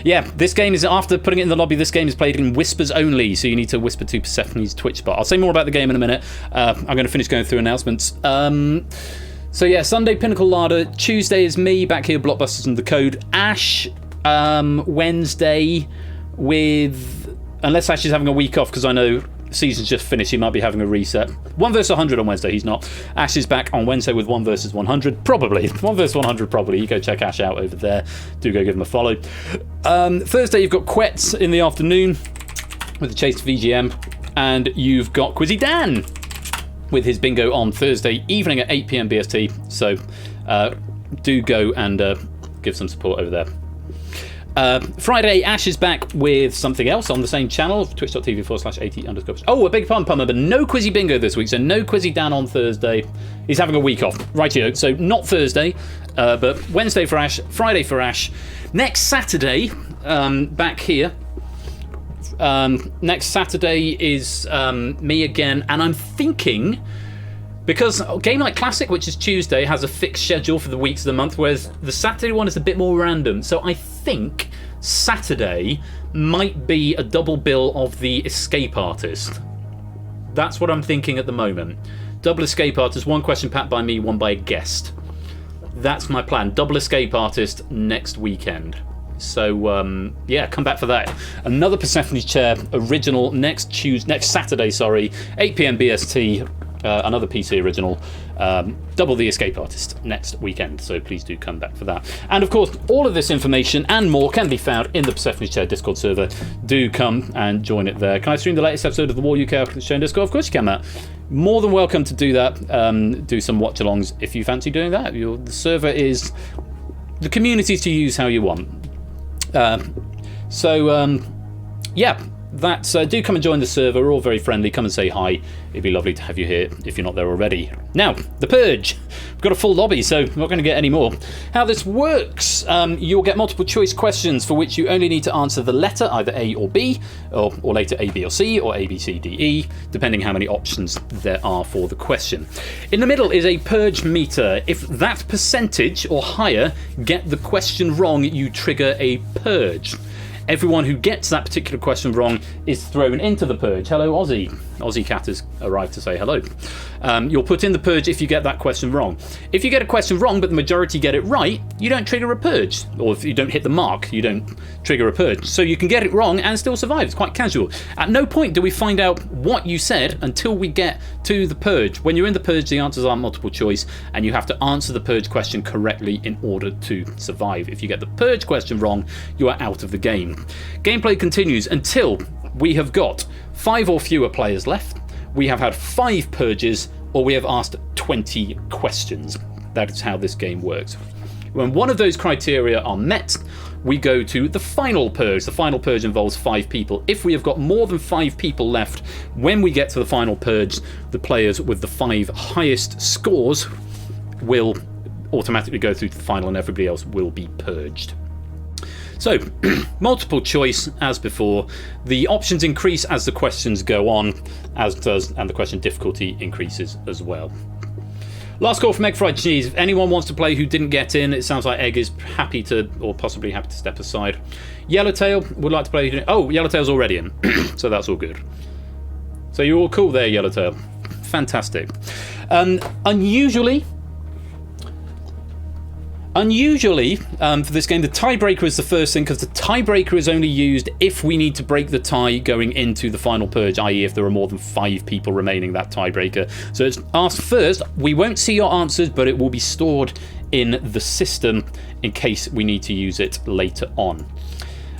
Yeah, this game is, after putting it in the lobby, this game is played in whispers only, so you need to whisper to Persephone's Twitch bot. I'll say more about the game in a minute. I'm going to finish going through announcements. So yeah, Sunday Pinnacle Larder. Tuesday is me back here, Blockbusters and the code. Ash, Wednesday with, unless Ash is having a week off, because I know season's just finished, he might be having a reset. 1 vs 100 on Wednesday, he's not. Ash is back on Wednesday with 1 vs 100, probably. 1 vs 100, probably. You go check Ash out over there. Do go give him a follow. Thursday, you've got Quets in the afternoon with the Chase to VGM, and you've got Quizzy Dan with his bingo on Thursday evening at 8 PM BST. So do go and give some support over there. Friday, Ash is back with something else on the same channel, twitch.tv/80_. Oh, a big pun, but no Quizzy Bingo this week, so no Quizzy Dan on Thursday. He's having a week off. Rightio, so not Thursday, but Wednesday for Ash, Friday for Ash. Next Saturday, back here. Next Saturday is me again, and I'm thinking, because Game Night Classic, which is Tuesday, has a fixed schedule for the weeks of the month, whereas the Saturday one is a bit more random. So I think Saturday might be a double bill of the Escape Artist. That's what I'm thinking at the moment. Double Escape Artist, one question packed by me, one by a guest. That's my plan. Double Escape Artist next weekend. So yeah, come back for that. Another Persephone's Chair original next Saturday, 8 PM BST. Another PC original, double the Escape Artist next weekend, so please do come back for that. And of course, all of this information and more can be found in the Persephone's Chair Discord server. Do come and join it there. Can I stream the latest episode of the War UK show in Discord? Of course you can, Matt. More than welcome to do that. Do some watch-alongs if you fancy doing that. The server is the community to use how you want. Yeah. That's do come and join the server. We're all very friendly. Come and say hi. It'd be lovely to have you here if you're not there already. Now, the Purge. We've got a full lobby, so we're not going to get any more. How this works, you'll get multiple choice questions for which you only need to answer the letter, either A or B, or later A, B or C, or A, B, C, D, E, depending how many options there are for the question. In the middle is a Purge meter. If that percentage or higher get the question wrong, you trigger a Purge. Everyone who gets that particular question wrong is thrown into the Purge. Hello, Aussie. Aussie Cat has arrived to say hello. You'll put in the Purge if you get that question wrong. If you get a question wrong but the majority get it right, you don't trigger a Purge. Or if you don't hit the mark, you don't trigger a Purge. So you can get it wrong and still survive. It's quite casual. At no point do we find out what you said until we get to the Purge. When you're in the Purge, the answers are multiple choice, and you have to answer the Purge question correctly in order to survive. If you get the Purge question wrong, you are out of the game. Gameplay continues until we have got 5 or fewer players left, we have had 5 purges, or we have asked 20 questions. That is how this game works. When one of those criteria are met, we go to the final purge. The final purge involves 5 people. If we have got more than 5 people left when we get to the final purge, the players with the 5 highest scores will automatically go through to the final, and everybody else will be purged. So, multiple choice as before. The options increase as the questions go on, and the question difficulty increases as well. Last call from Egg Fried Cheese. If anyone wants to play who didn't get in, it sounds like Egg is happy to, or possibly happy to step aside. Yellowtail would like to play. Oh, Yellowtail's already in, so that's all good. So you're all cool there, Yellowtail. Fantastic. Unusually, for this game, the tiebreaker is the first thing, because the tiebreaker is only used if we need to break the tie going into the final purge, i.e. if there are more than 5 people remaining, that tiebreaker. So it's asked first. We won't see your answers, but it will be stored in the system in case we need to use it later on.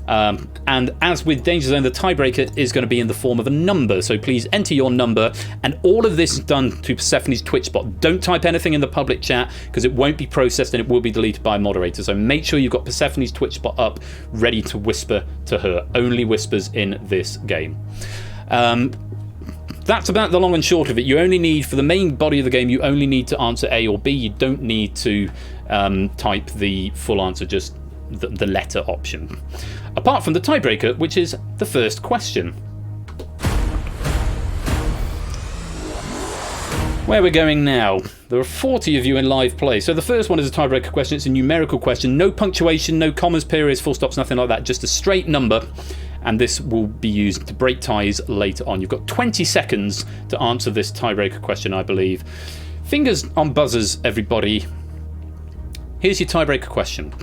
And as with DangerZone, the tiebreaker is going to be in the form of a number, so please enter your number, and all of this is done to Persephone's Twitch bot. Don't type anything in the public chat, because it won't be processed and it will be deleted by a moderator, so make sure you've got Persephone's Twitch bot up, ready to whisper to her. Only whispers in this game. That's about the long and short of it. You only need, for the main body of the game, you only need to answer A or B. You don't need to type the full answer, just the letter option. Apart from the tiebreaker, which is the first question. Where we're going now. There are 40 of you in live play. So the first one is a tiebreaker question. It's a numerical question. No punctuation, no commas, periods, full stops, nothing like that. Just a straight number. And this will be used to break ties later on. You've got 20 seconds to answer this tiebreaker question, I believe. Fingers on buzzers, everybody. Here's your tiebreaker question.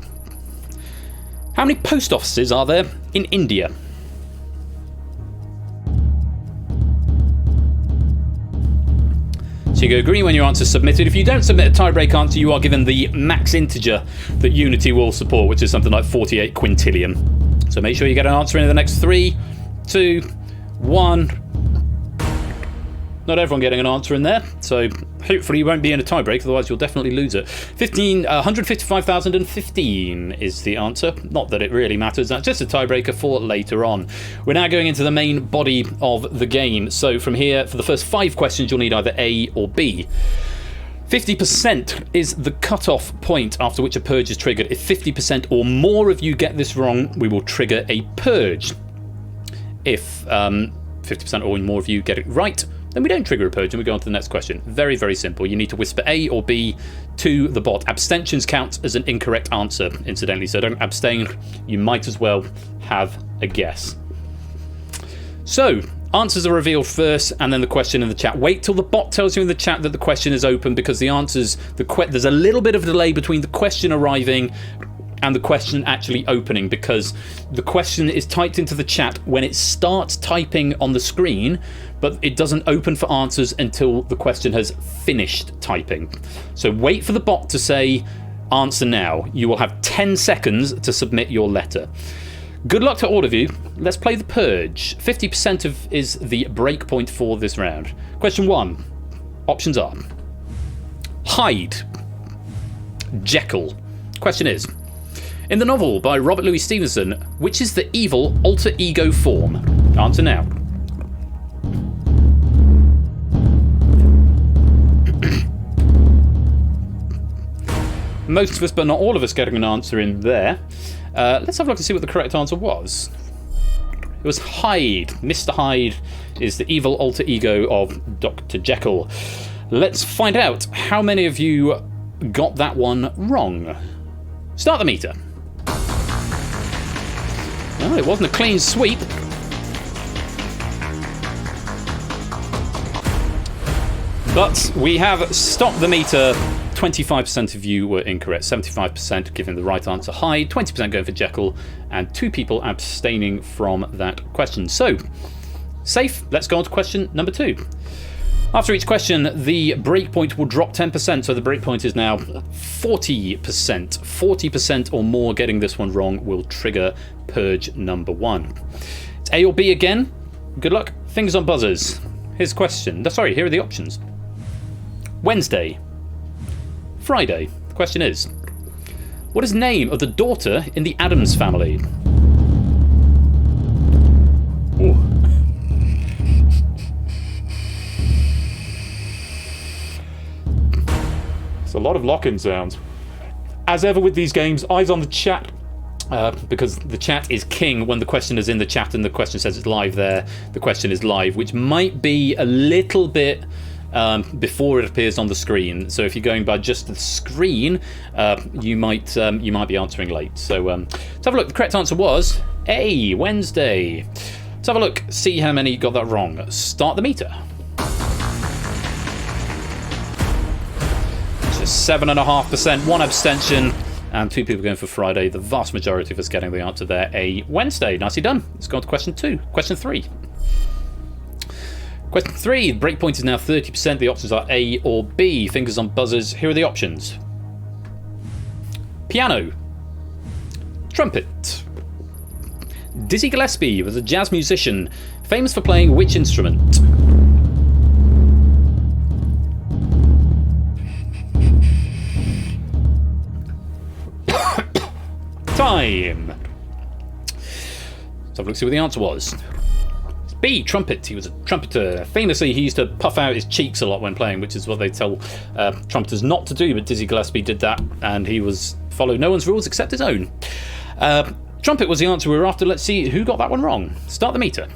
How many post offices are there in India? So you go green when your answer is submitted. If you don't submit a tiebreak answer, you are given the max integer that Unity will support, which is something like 48 quintillion. So make sure you get an answer in the next 3, 2, 1. Not everyone getting an answer in there, so Hopefully you won't be in a tiebreak, otherwise you'll definitely lose it. 155,015 is the answer. Not that it really matters, that's just a tiebreaker for later on. We're now going into the main body of the game. So from here, for the first 5 questions, you'll need either A or B. 50% is the cut-off point after which a purge is triggered. If 50% or more of you get this wrong, we will trigger a purge. If 50% or more of you get it right, then we don't trigger a purge and we go on to the next question. Very, very simple. You need to whisper A or B to the bot. Abstentions count as an incorrect answer, incidentally, so don't abstain. You might as well have a guess. So, answers are revealed first, and then the question in the chat. Wait till the bot tells you in the chat that the question is open, because the answers, there's a little bit of delay between the question arriving and the question actually opening, because the question is typed into the chat when it starts typing on the screen, but it doesn't open for answers until the question has finished typing. So wait for the bot to say answer now. You will have 10 seconds to submit your letter. Good luck to all of you. Let's play the Purge. 50% is the break point for this round. Question 1. Options are Hyde, Jekyll. Question is, in the novel by Robert Louis Stevenson, which is the evil alter ego form? Answer now. Most of us, but not all of us, getting an answer in there. Let's have a look and see what the correct answer was. It was Hyde. Mr. Hyde is the evil alter ego of Dr. Jekyll. Let's find out how many of you got that one wrong. Start the meter. Oh, it wasn't a clean sweep. But we have stopped the meter. 25% of you were incorrect. 75% giving the right answer Hyde, 20% going for Jekyll, and 2 people abstaining from that question. So, safe. Let's go on to question number 2. After each question, the breakpoint will drop 10%, so the breakpoint is now 40%. 40% or more getting this one wrong will trigger Purge number 1. It's A or B again. Good luck. Fingers on buzzers. Here's the question. Sorry, here are the options. Wednesday. Friday. The question is, what is the name of the daughter in the Addams family? Ooh. It's a lot of lock-in sounds. As ever with these games, eyes on the chat, because the chat is king when the question is in the chat and the question says it's live there. The question is live, which might be a little bit before it appears on the screen. So if you're going by just the screen, you might be answering late. So let's have a look. The correct answer was A, Wednesday. Let's have a look, see how many got that wrong. Start the meter. Just 7.5%, 1 abstention, and 2 people going for Friday. The vast majority of us getting the answer there, A, Wednesday. Nicely done. Let's go on to question 2. Question 3. Question 3, the breakpoint is now 30%. The options are A or B. Fingers on buzzers. Here are the options. Piano. Trumpet. Dizzy Gillespie was a jazz musician, famous for playing which instrument? Time. Let's have a look, see what the answer was. B, trumpet. He was a trumpeter. Famously, he used to puff out his cheeks a lot when playing, which is what they tell trumpeters not to do, but Dizzy Gillespie did that, and he followed no one's rules except his own. Trumpet was the answer we were after. Let's see who got that one wrong. Start the meter.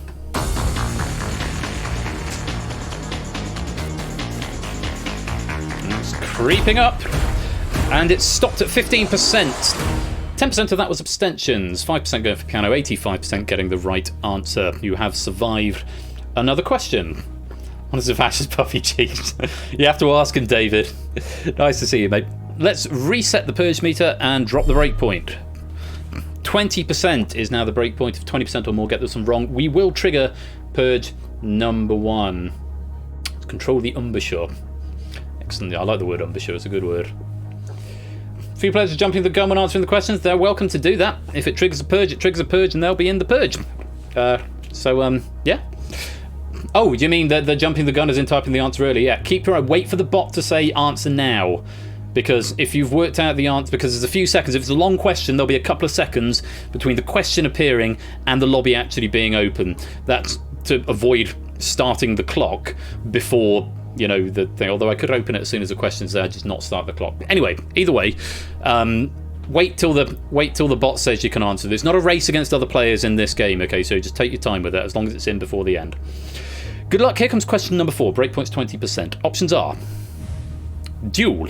It's creeping up, and it stopped at 15%. 10% of that was abstentions, 5% going for piano, 85% getting the right answer. You have survived another question. Honest of Ash's puffy cheeks. You have to ask him, David. Nice to see you, mate. Let's reset the Purge meter and drop the breakpoint. 20% is now the breakpoint. If 20% or more get this one wrong, we will trigger Purge number 1. Let's control the embouchure. Excellent. I like the word embouchure. It's a good word. A few players are jumping the gun when answering the questions. They're welcome to do that. If it triggers a purge, it triggers a purge, and they'll be in the purge. Yeah. Oh, do you mean that they're jumping the gun as in typing the answer early? Yeah, keep your eye. Wait for the bot to say answer now. Because if you've worked out the answer, because there's a few seconds, if it's a long question, there'll be a couple of seconds between the question appearing and the lobby actually being open. That's to avoid starting the clock before, you know, the thing. Although I could open it as soon as the question's there, just not start the clock. Anyway, either way, wait till the bot says you can answer. There's not a race against other players in this game, okay? So just take your time with it, as long as it's in before the end. Good luck. Here comes question number 4. Breakpoint's 20%. Options are duel,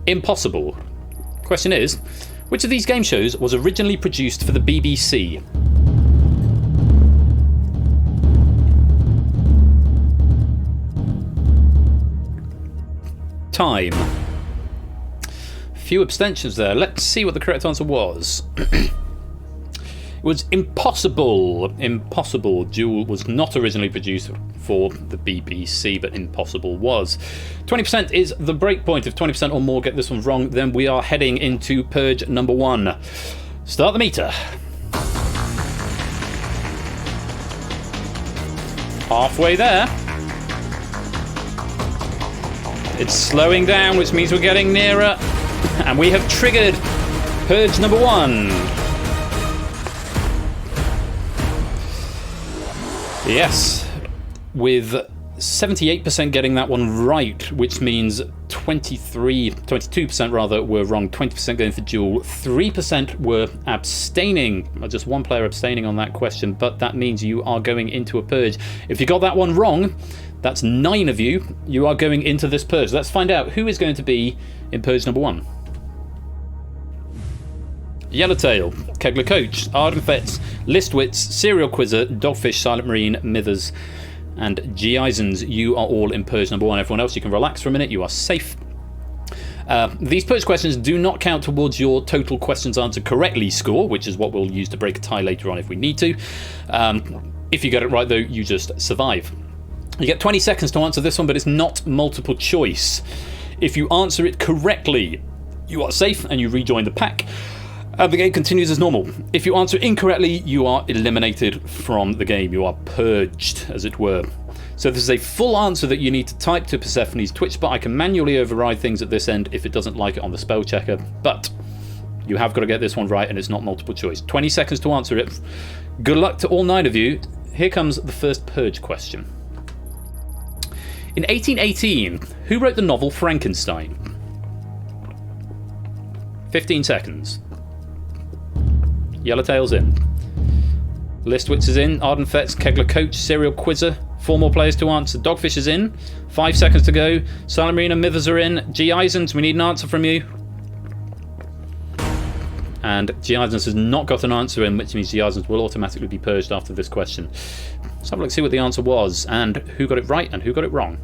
impossible. Question is, which of these game shows was originally produced for the BBC? Time. Few abstentions there. Let's see what the correct answer was. It was impossible. Impossible. Duel was not originally produced for the BBC, but impossible was. 20% is the break point. If 20% or more get this one wrong, then we are heading into Purge number 1. Start the meter. Halfway there. It's slowing down, which means we're getting nearer. And we have triggered Purge number 1. Yes, with 78% getting that one right, which means 22% rather were wrong, 20% going for duel, 3% were abstaining, just one player abstaining on that question, but that means you are going into a purge. If you got that one wrong, that's 9 of you, you are going into this purge. Let's find out who is going to be in purge number 1. Yellowtail, Kegler Coach, Ardenfetz, Listwitz, Serial Quizzer, Dogfish, Silent Marine, Mithers, and G. Eisens. You are all in Purge number 1. Everyone else, you can relax for a minute. You are safe. These Purge questions do not count towards your total questions answered correctly score, which is what we'll use to break a tie later on if we need to. If you get it right, though, you just survive. You get 20 seconds to answer this one, but it's not multiple choice. If you answer it correctly, you are safe and you rejoin the pack. The game continues as normal. If you answer incorrectly, you are eliminated from the game. You are purged, as it were. So this is a full answer that you need to type to Persephone's Twitch bot. I can manually override things at this end if it doesn't like it on the spell checker, but you have got to get this one right and it's not multiple choice. 20 seconds to answer it. Good luck to all 9 of you. Here comes the first Purge question. In 1818, who wrote the novel Frankenstein? 15 seconds. Yellowtail's in. Listwitz is in. Ardenfetz, Kegler Coach, Serial Quizzer. 4 more players to answer. Dogfish is in. 5 seconds to go. Silent Marine and Mithers are in. G. Eisens, we need an answer from you. And G. Eisens has not got an answer in, which means G. Eisens will automatically be purged after this question. Let's have a look, see what the answer was, and who got it right and who got it wrong.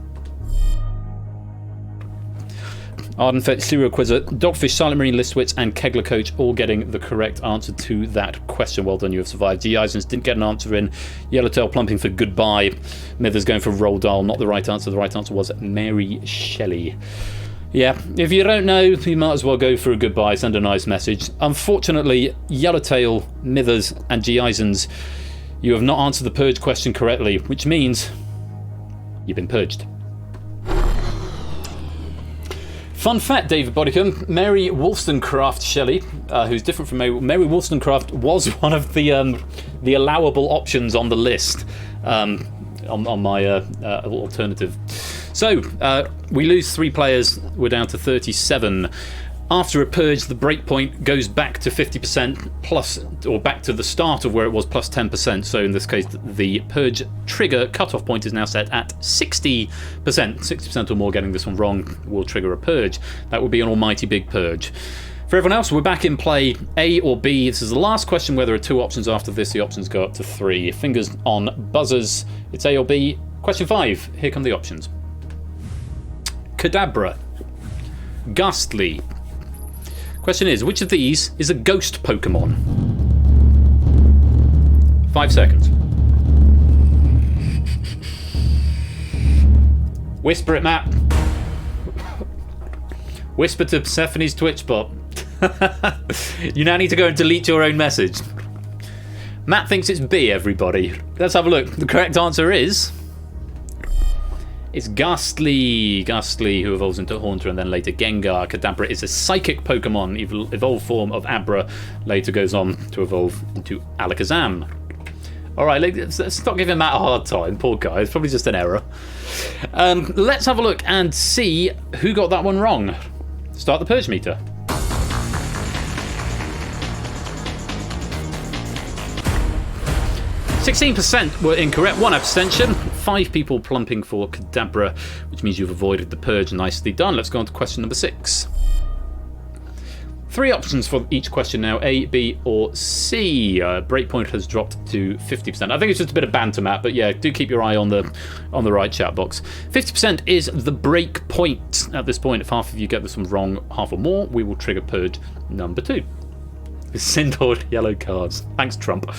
Ardenfetz, Serial Quizzer, Dogfish, Silent Marine, Listwitz, and Kegler Coach all getting the correct answer to that question. Well done, you have survived. G. Eisens didn't get an answer in. Yellowtail plumping for goodbye. Mithers going for roll dial, not the right answer. The right answer was Mary Shelley. Yeah, if you don't know, you might as well go for a goodbye, send a nice message. Unfortunately, Yellowtail, Mithers, and G. Eisens, you have not answered the purge question correctly, which means you've been purged. Fun fact, David Bodicum, Mary Wollstonecraft Shelley, who's different from Mary Wollstonecraft, was one of the allowable options on the list on my alternative. So, we lose 3 players, we're down to 37. After a purge, the breakpoint goes back to 50% plus, or back to the start of where it was plus 10%. So in this case, the purge trigger cutoff point is now set at 60%. 60% or more getting this one wrong will trigger a purge. That would be an almighty big purge. For everyone else, we're back in play. A or B. This is the last question where there are 2 options. After this, the options go up to 3. Fingers on buzzers. It's A or B. Question 5. Here come the options. Kadabra. Ghastly. Question is, which of these is a ghost Pokemon? 5 seconds. Whisper it, Matt. Whisper to Persephone's Twitch bot. You now need to go and delete your own message. Matt thinks it's B, everybody. Let's have a look. The correct answer is... it's Ghastly. Ghastly, who evolves into Haunter and then later Gengar. Kadabra is a psychic Pokemon, evolved form of Abra. Later goes on to evolve into Alakazam. Alright, let's not give him Matt a hard time. Poor guy, it's probably just an error. Let's have a look and see who got that one wrong. Start the Purge meter. 16% were incorrect, 1 abstention, 5 people plumping for Kadabra, which means you've avoided the Purge. Nicely done. Let's go on to question number 6. 3 options for each question now, A, B or C. Breakpoint has dropped to 50%. I think it's just a bit of banter, Matt, but yeah, do keep your eye on the right chat box. 50% is the breakpoint. At this point, if half of you get this one wrong, half or more, we will trigger Purge number 2. Sindor yellow cards. Thanks, Trump.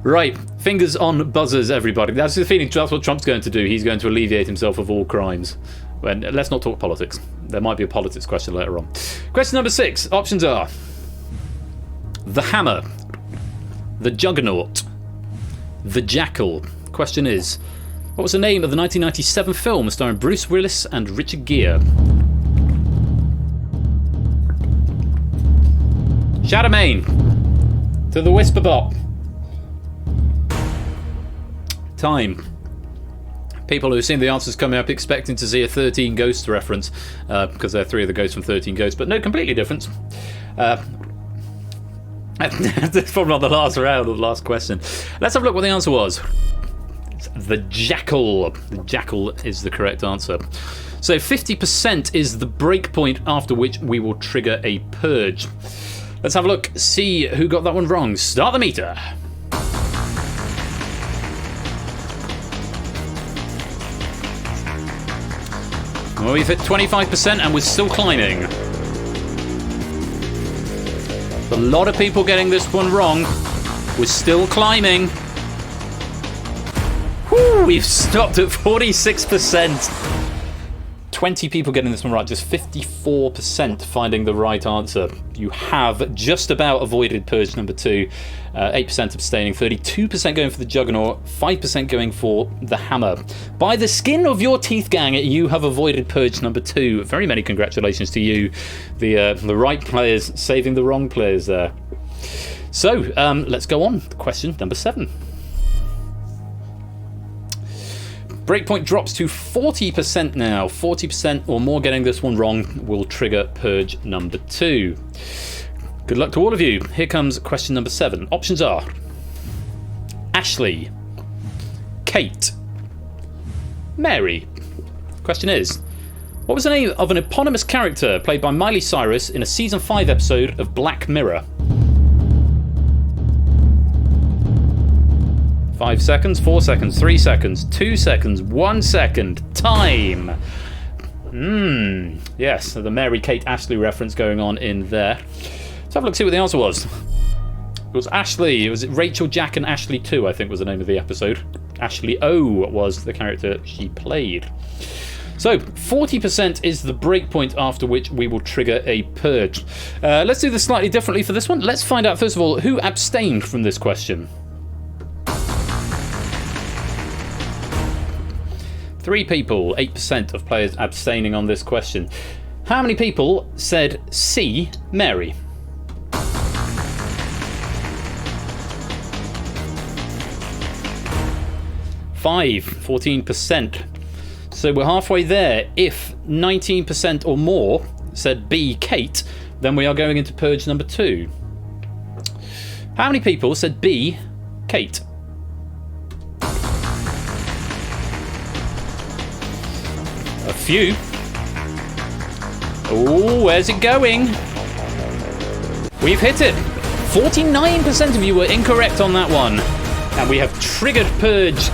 Right, fingers on buzzers, everybody. That's the feeling. That's what Trump's going to do. He's going to alleviate himself of all crimes. Well, let's not talk politics. There might be a politics question later on. Question number 6. Options are the Hammer, the Juggernaut, the Jackal. Question is, what was the name of the 1997 film starring Bruce Willis and Richard Gere? Shadowmane to the Whisper Bop. Time. People who have seen the answers coming up expecting to see a 13 Ghosts reference because they're 3 of the ghosts from 13 Ghosts, but no, completely different. That's probably not the last round or the last question. Let's have a look what the answer was. It's the Jackal. The Jackal is the correct answer. So 50% is the breakpoint after which we will trigger a Purge. Let's have a look, see who got that one wrong. Start the meter. Well, we've hit 25% and we're still climbing. A lot of people getting this one wrong. We're still climbing. Whew, we've stopped at 46%. 20 people getting this one right, just 54% finding the right answer. You have just about avoided Purge number 2. 8% abstaining, 32% going for the Juggernaut, 5% going for the Hammer. By the skin of your teeth, gang, you have avoided Purge number 2. Very many congratulations to you. The right players saving the wrong players there. So, let's go on. Question number 7. Breakpoint drops to 40% now. 40% or more getting this one wrong will trigger Purge number 2. Good luck to all of you. Here comes question number 7. Options are Ashley, Kate, Mary. Question is, what was the name of an eponymous character played by Miley Cyrus in a season 5 episode of Black Mirror? 5 seconds, 4 seconds, 3 seconds, 2 seconds, 1 second. Time. Yes, the Mary, Kate, Ashley reference going on in there. Let's have a look, see what the answer was. It was Ashley. It was Rachel, Jack, and Ashley 2, I think was the name of the episode. Ashley O was the character she played. So, 40% is the breakpoint after which we will trigger a Purge. Let's do this slightly differently for this one. Let's find out, first of all, who abstained from this question. 3 people, 8% of players abstaining on this question. How many people said C, Mary? 5, 14%. So we're halfway there. If 19% or more said B, Kate, then we are going into Purge number 2. How many people said B, Kate? A few. Oh, where's it going? We've hit it. 49% of you were incorrect on that one. And we have triggered Purge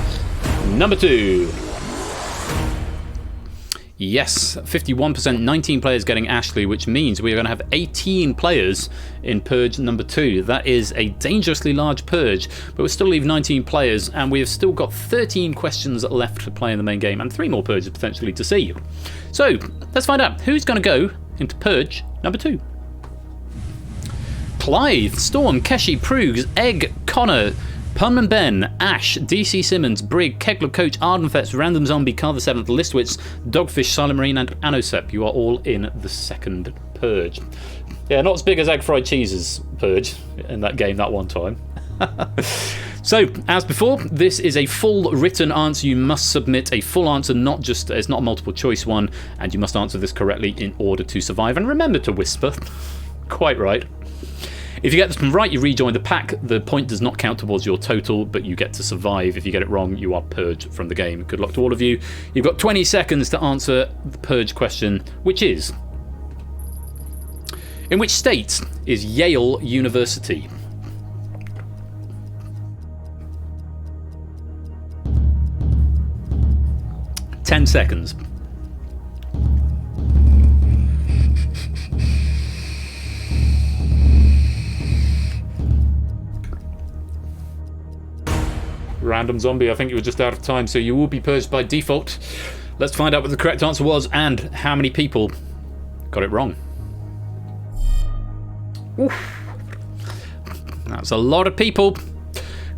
number 2. Yes, 51%, 19 players getting Ashley, which means we are going to have 18 players in Purge number 2. That is a dangerously large Purge, but we'll still leave 19 players, and we have still got 13 questions left to play in the main game, and 3 more Purges potentially to see. So, let's find out who's going to go into Purge number 2. Clive, Storm, Keshi, Prugs, Egg, Connor, Punman Ben, Ash, DC Simmons, Brig, Kegler Coach, Ardenfetz, Random Zombie, Carl the Seventh, Listwitz, Dogfish, Silent Marine, and Anosep. You are all in the second Purge. Yeah, not as big as Egg Fried Cheese's Purge in that game that one time. So, as before, this is a full written answer. You must submit a full answer, it's not a multiple choice one, and you must answer this correctly in order to survive. And remember to whisper. Quite right. If you get this one right, you rejoin the pack. The point does not count towards your total, but you get to survive. If you get it wrong, you are purged from the game. Good luck to all of you. You've got 20 seconds to answer the Purge question, which is: in which state is Yale University? Ten seconds. Random Zombie, I think you were just out of time, so you will be purged by default. Let's find out what the correct answer was and how many people got it wrong. Oof. That's a lot of people.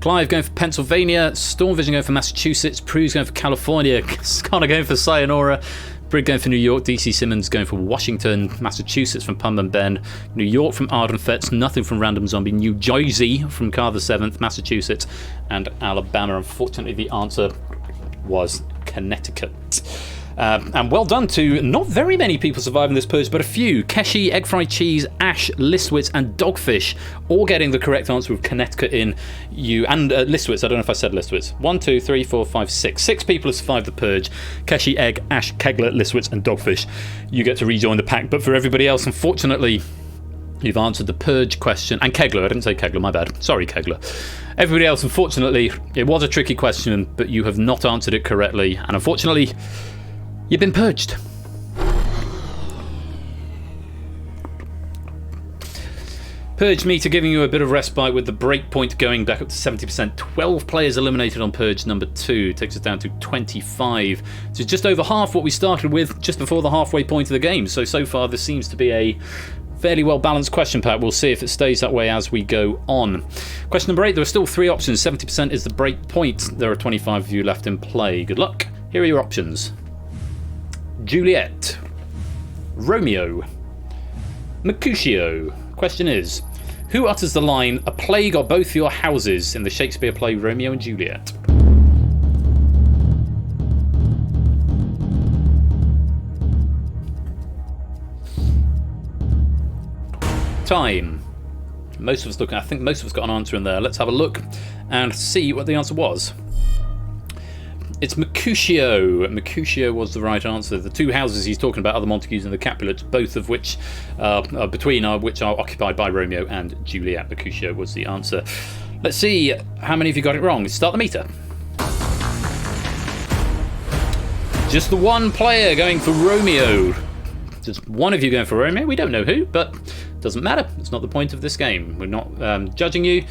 Clive going for Pennsylvania, Stormvision going for Massachusetts, Prue's going for California, Connor going for Sayonara, Brig going for New York, DC Simmons going for Washington, Massachusetts from Punman Ben, New York from Ardenfetz, nothing from Random Zombie, New Jersey from Carl the 7th, Massachusetts, and Alabama. Unfortunately, the answer was Connecticut. And well done to not very many people surviving this purge, but a few. Keshi, Egg Fried Cheese, Ash, Listwitz, and Dogfish all getting the correct answer with Connecticut in you. And Listwitz, I don't know if I said Listwitz. 1, 2, 3, 4, 5, 6. 6 people have survived the purge. Keshi, Egg, Ash, Kegler, Listwitz, and Dogfish. You get to rejoin the pack. But for everybody else, unfortunately, you've answered the purge question. And Kegler, I didn't say Kegler, my bad. Sorry, Kegler. Everybody else, unfortunately, it was a tricky question, but you have not answered it correctly. And unfortunately, you've been purged. Purge meter giving you a bit of respite with the breakpoint going back up to 70%. 12 players eliminated on Purge number 2. Takes us down to 25. So just over half what we started with just before the halfway point of the game. So far this seems to be a fairly well balanced question pack. We'll see if it stays that way as we go on. Question number 8, there are still 3 options. 70% is the breakpoint. There are 25 of you left in play. Good luck. Here are your options. Juliet, Romeo, Mercutio. Question is, who utters the line, "A plague are both your houses" in the Shakespeare play Romeo and Juliet? Time. Most of us I think most of us got an answer in there. Let's have a look and see what the answer was. It's Mercutio. Mercutio was the right answer. The 2 houses he's talking about are the Montagues and the Capulets, both of which are occupied by Romeo and Juliet. Mercutio was the answer. Let's see how many of you got it wrong. Start the meter. Just the one player going for Romeo. Just one of you going for Romeo. We don't know who, but doesn't matter. It's not the point of this game. We're not judging you.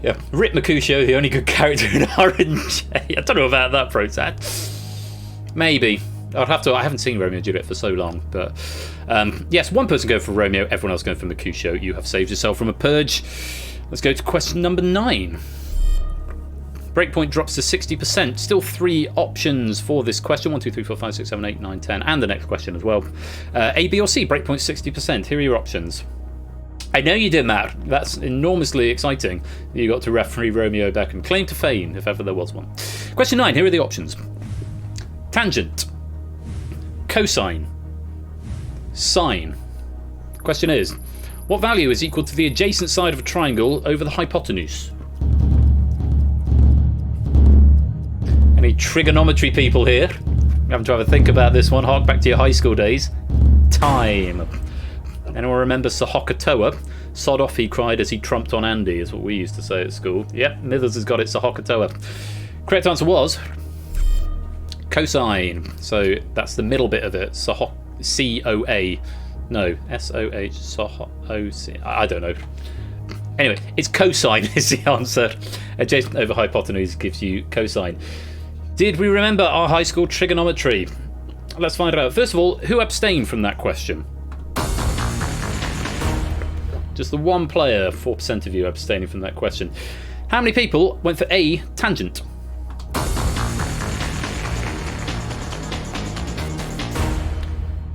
Yeah, Rip Mercutio, the only good character in RNG. I don't know about that, Protad. Maybe. I haven't seen Romeo and Juliet for so long, but yes, one person going for Romeo, everyone else going for Mercutio. You have saved yourself from a purge. Let's go to question number 9. Breakpoint drops to 60%. Still 3 options for this question. 1, 2, 3, 4, 5, 6, 7, 8, 9, 10, and the next question as well. A, B, or C. Breakpoint 60%. Here are your options. I know you did, Matt. That's enormously exciting. You got to referee Romeo Beckham. Claim to fame, if ever there was one. Question 9. Here are the options. Tangent. Cosine. Sine. Question is, what value is equal to the adjacent side of a triangle over the hypotenuse? Any trigonometry people here? You having to have a think about this one. Hark back to your high school days. Time. Anyone remember Sohokatoa? Sod off, he cried as he trumped on Andy, is what we used to say at school. Yep, Mithers has got it, Sohokatoa. Correct answer was cosine. So that's the middle bit of it. C-O-A. No, S-O-H. O-C. I don't know. Anyway, it's cosine is the answer. Adjacent over hypotenuse gives you cosine. Did we remember our high school trigonometry? Let's find out. First of all, who abstained from that question? Just the one player, 4% of you abstaining from that question. How many people went for A, tangent?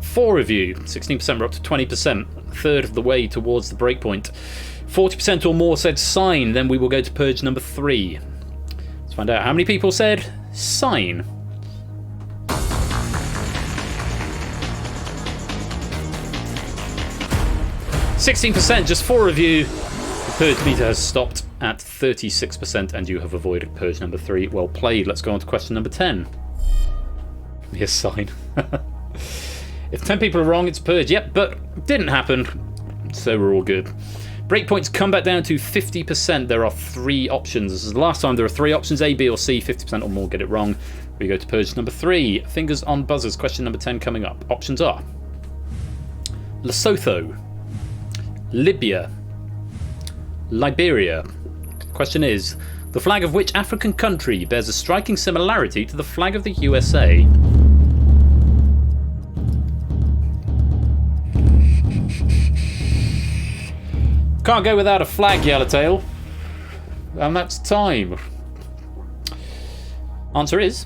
Four of you, 16%, we're up to 20%, a third of the way towards the breakpoint. 40% or more said sign, then we will go to purge number 3. Let's find out how many people said sign. 16%, just 4 of you. The purge meter has stopped at 36% and you have avoided purge number 3. Well played. Let's go on to question number 10. Yes, sign. If 10 people are wrong, it's purge. Yep, but didn't happen, so we're all good. Breakpoints come back down to 50%. There are 3 options. This is the last time there are 3 options, A, B or C. 50% or more get it wrong. We go to purge number 3. Fingers on buzzers. Question number 10 coming up. Options are Lesotho, Libya, Liberia. Question is, the flag of which African country bears a striking similarity to the flag of the USA? Can't go without a flag, Yellowtail. And that's time. Answer is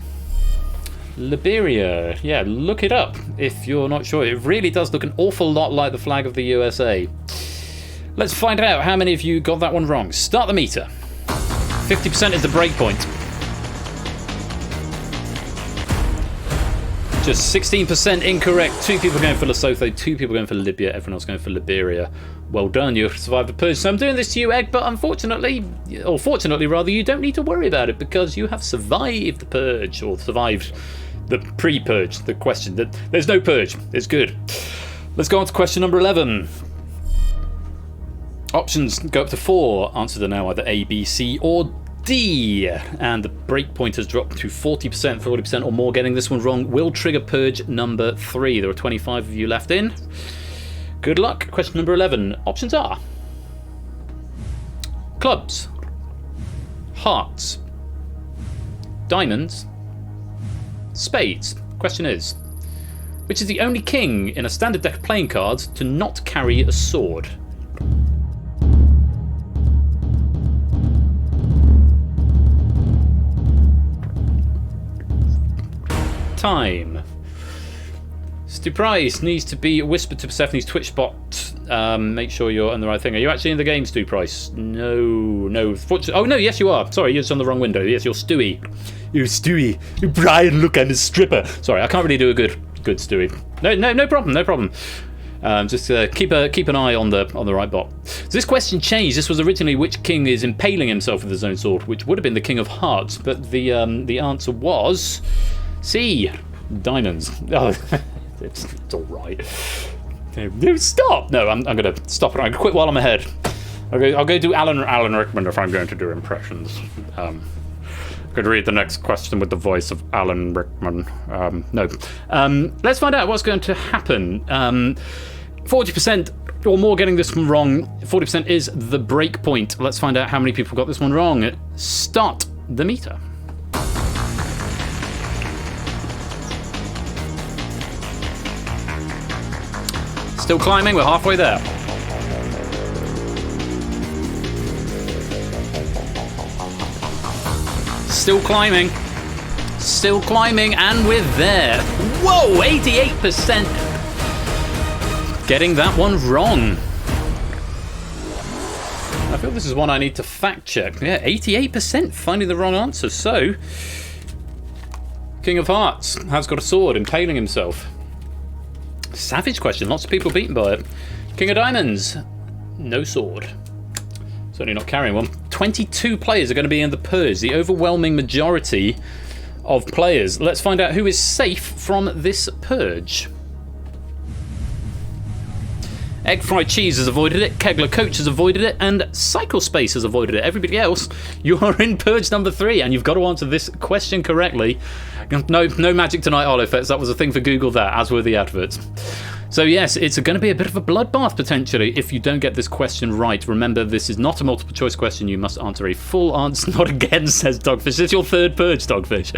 Liberia. Yeah, look it up if you're not sure. It really does look an awful lot like the flag of the USA. Let's find out how many of you got that one wrong. Start the meter. 50% is the breakpoint. Just 16% incorrect. 2 people going for Lesotho, 2 people going for Libya, everyone else going for Liberia. Well done, you survived the purge. So I'm doing this to you, Egg, but unfortunately, or fortunately rather, you don't need to worry about it because you have survived the purge, or survived the pre-purge, the question. There's no purge. It's good. Let's go on to question number 11. Options go up to 4. Answers are now either A, B, C, or D. And the breakpoint has dropped to 40%. 40% or more getting this one wrong will trigger purge number 3. There are 25 of you left in. Good luck. Question number 11. Options are clubs, hearts, diamonds, spades. Question is, which is the only king in a standard deck of playing cards to not carry a sword? Time. Stu Price needs to be whispered to Persephone's Twitch bot. Make sure you're on the right thing. Are you actually in the game, Stu Price? No. Oh no, yes you are. Sorry, you're just on the wrong window. Yes, you're Stewie. You're Stewie. Brian, look, I'm a stripper. Sorry, I can't really do a good Stewie. No problem. Just keep an eye on the right bot. So this question changed. This was originally which king is impaling himself with his own sword, which would have been the King of Hearts, but the answer was C. Diamonds. Oh, it's all right. No, stop. No, I'm going to stop it. I'm going to quit while I'm ahead. I'll go do Alan Rickman if I'm going to do impressions. I could read the next question with the voice of Alan Rickman. No. Let's find out what's going to happen. 40% or more getting this one wrong. 40% is the break point. Let's find out how many people got this one wrong. Start the meter. Still climbing, we're halfway there. Still climbing, and we're there. Whoa, 88%. Getting that one wrong. I feel this is one I need to fact check. Yeah, 88% finding the wrong answer. So, King of Hearts has got a sword, impaling himself. Savage question, lots of people beaten by it. King of Diamonds, no sword. Certainly not carrying one. 22 players are going to be in the purge, the overwhelming majority of players. Let's find out who is safe from this purge. Egg Fried Cheese has avoided it, Kegler Coach has avoided it, and Cycle Space has avoided it. Everybody else, you are in purge number 3, and you've got to answer this question correctly. No magic tonight, Olifets. That was a thing for Google, that, as were the adverts. So yes, it's going to be a bit of a bloodbath, potentially, if you don't get this question right. Remember, this is not a multiple choice question. You must answer a full answer. Not again, says Dogfish. This is your third purge, Dogfish.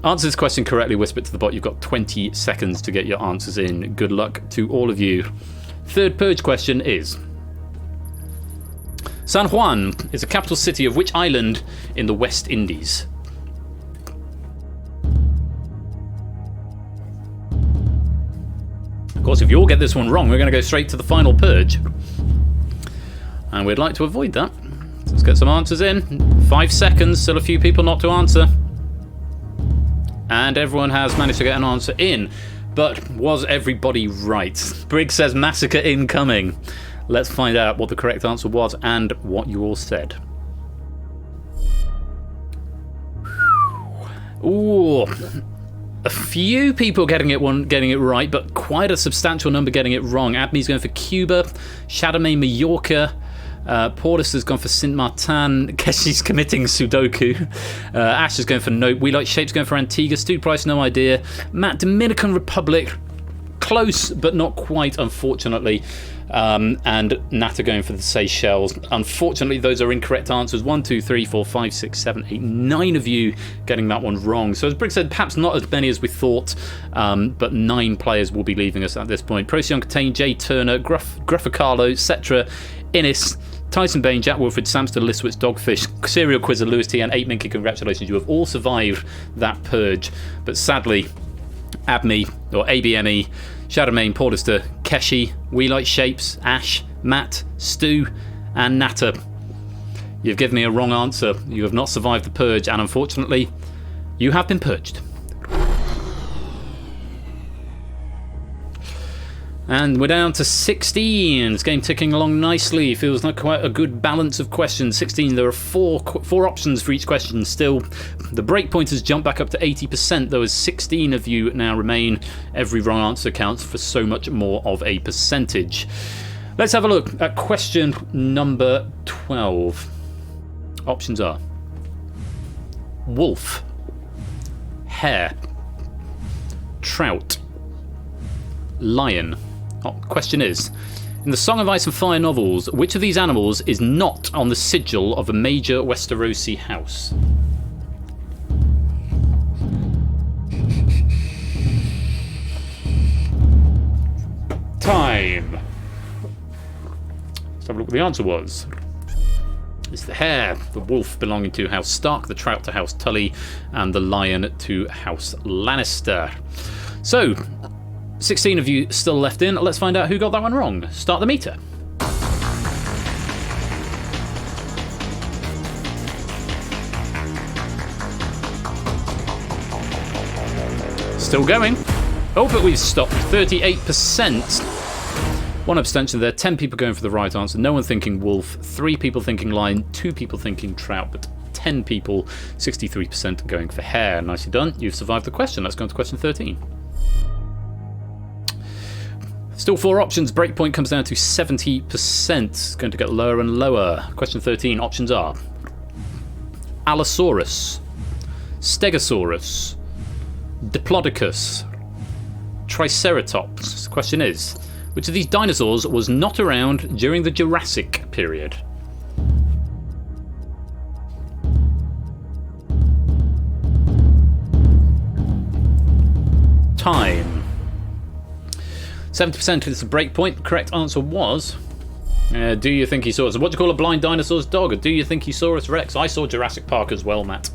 Answer this question correctly, whisper it to the bot. You've got 20 seconds to get your answers in. Good luck to all of you. Third purge question is, San Juan is the capital city of which island in the West Indies? Of course, if you all get this one wrong, we're going to go straight to the final purge. And we'd like to avoid that. So let's get some answers in. 5 seconds, still a few people not to answer. And everyone has managed to get an answer in. But was everybody right? Briggs says massacre incoming. Let's find out what the correct answer was and what you all said. Ooh. A few people getting it right, but quite a substantial number getting it wrong. Abmi's going for Cuba, Chardonnay Mallorca, Portis has gone for Saint Martin, Keshi's committing Sudoku, Ash is going for Nope, We Like Shapes going for Antigua, Stu Price, no idea, Matt, Dominican Republic, close but not quite, unfortunately. And Nata going for the Seychelles. Unfortunately, those are incorrect answers. 1, 2, 3, 4, 5, 6, 7, 8, 9 of you getting that one wrong. So as Briggs said, perhaps not as many as we thought, but 9 players will be leaving us at this point. Procyon Contain, Jay Turner, Gruffacarlo, Cetra, Innis, Tyson Bain, Jack Wilfred, Samster, Listwitz, Dogfish, Serial Quizzer, Lewis T, and 8 Minky, congratulations. You have all survived that purge. But sadly, Abmi, or ABME, Shadowmane, Portister, Keshi, We Like Shapes, Ash, Matt, Stu, and Nata. You've given me a wrong answer. You have not survived the purge, and unfortunately, you have been purged. And we're down to 16. This game ticking along nicely. Feels like quite a good balance of questions. 16. There are four options for each question still. The breakpoint has jumped back up to 80%, though as 16 of you now remain. Every wrong answer counts for so much more of a percentage. Let's have a look at question number 12. Options are wolf, hare, trout, lion. Question is, in the Song of Ice and Fire novels, which of these animals is not on the sigil of a major Westerosi house? Time. Let's have a look what the answer was. It's the hare, the wolf belonging to House Stark, the trout to House Tully, and the lion to House Lannister. So, 16 of you still left in. Let's find out who got that one wrong. Start the meter. Still going. Oh, but we've stopped. 38%. One abstention there. 10 people going for the right answer. No one thinking wolf. 3 people thinking lion. 2 people thinking trout. But 10 people, 63% going for hare. Nicely done. You've survived the question. Let's go on to question 13. Still 4 options. Breakpoint comes down to 70%. It's going to get lower and lower. Question 13. Options are Allosaurus, Stegosaurus, Diplodocus, Triceratops. The question is, which of these dinosaurs was not around during the Jurassic period? Time. 70% is the breakpoint. Correct answer was, do you think he saw us? What do you call a blind dinosaur's dog? Or do you think he saw us Rex? I saw Jurassic Park as well, Matt.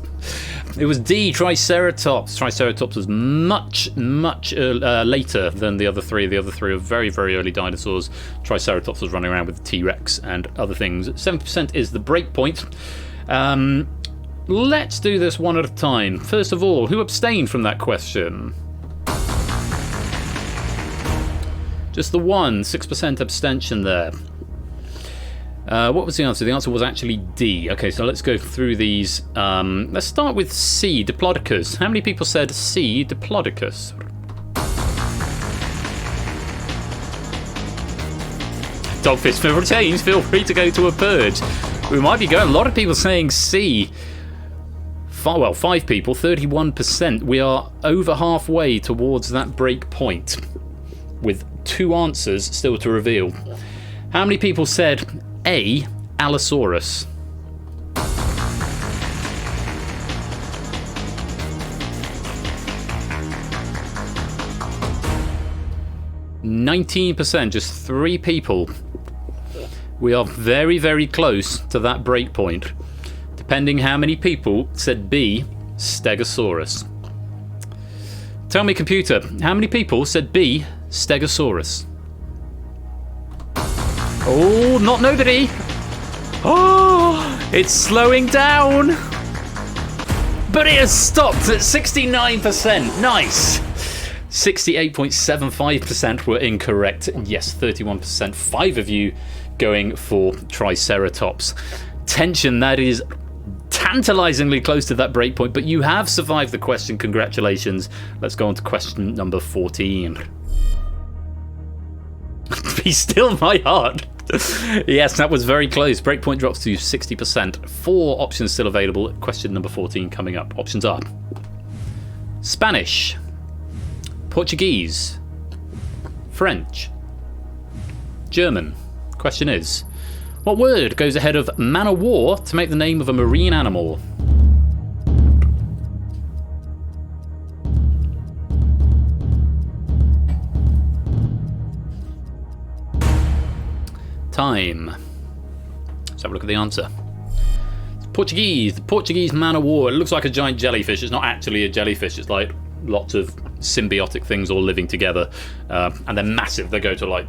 It was D, Triceratops. Triceratops was much later than the other three. The other three are very, very early dinosaurs. Triceratops was running around with the T-Rex and other things. 70% is the breakpoint. Let's do this one at a time. First of all, who abstained from that question? Just the one, 6% abstention there. What was the answer? The answer was actually D. Okay, so let's go through these. Let's start with C, Diplodocus. How many people said C, Diplodocus? Dogfish for retains, feel free to go to a purge. We might be going, a lot of people saying C. 5 people, 31%. We are over halfway towards that break point, with 2 answers still to reveal. How many people said A, Allosaurus? %, just 3 people. We are very, very close to that breakpoint, depending how many people said B, Stegosaurus. Tell me, computer, how many people said B, Stegosaurus? Oh, not nobody. Oh, it's slowing down. But it has stopped at 69%. Nice. 68.75% were incorrect. Yes, 31%. 5 of you going for Triceratops. Tension, that is tantalizingly close to that breakpoint, but you have survived the question. Congratulations. Let's go on to question number 14. Be still my heart. Yes, that was very close. Breakpoint drops to 60%. 4 options still available. Question number 14 coming up. Options are Spanish, Portuguese, French, German. Question is, what word goes ahead of man o' war to make the name of a marine animal? Time. Let's have a look at the answer. It's Portuguese. The Portuguese man o' war. It looks like a giant jellyfish. It's not actually a jellyfish. It's like lots of symbiotic things all living together, and they're massive. They go to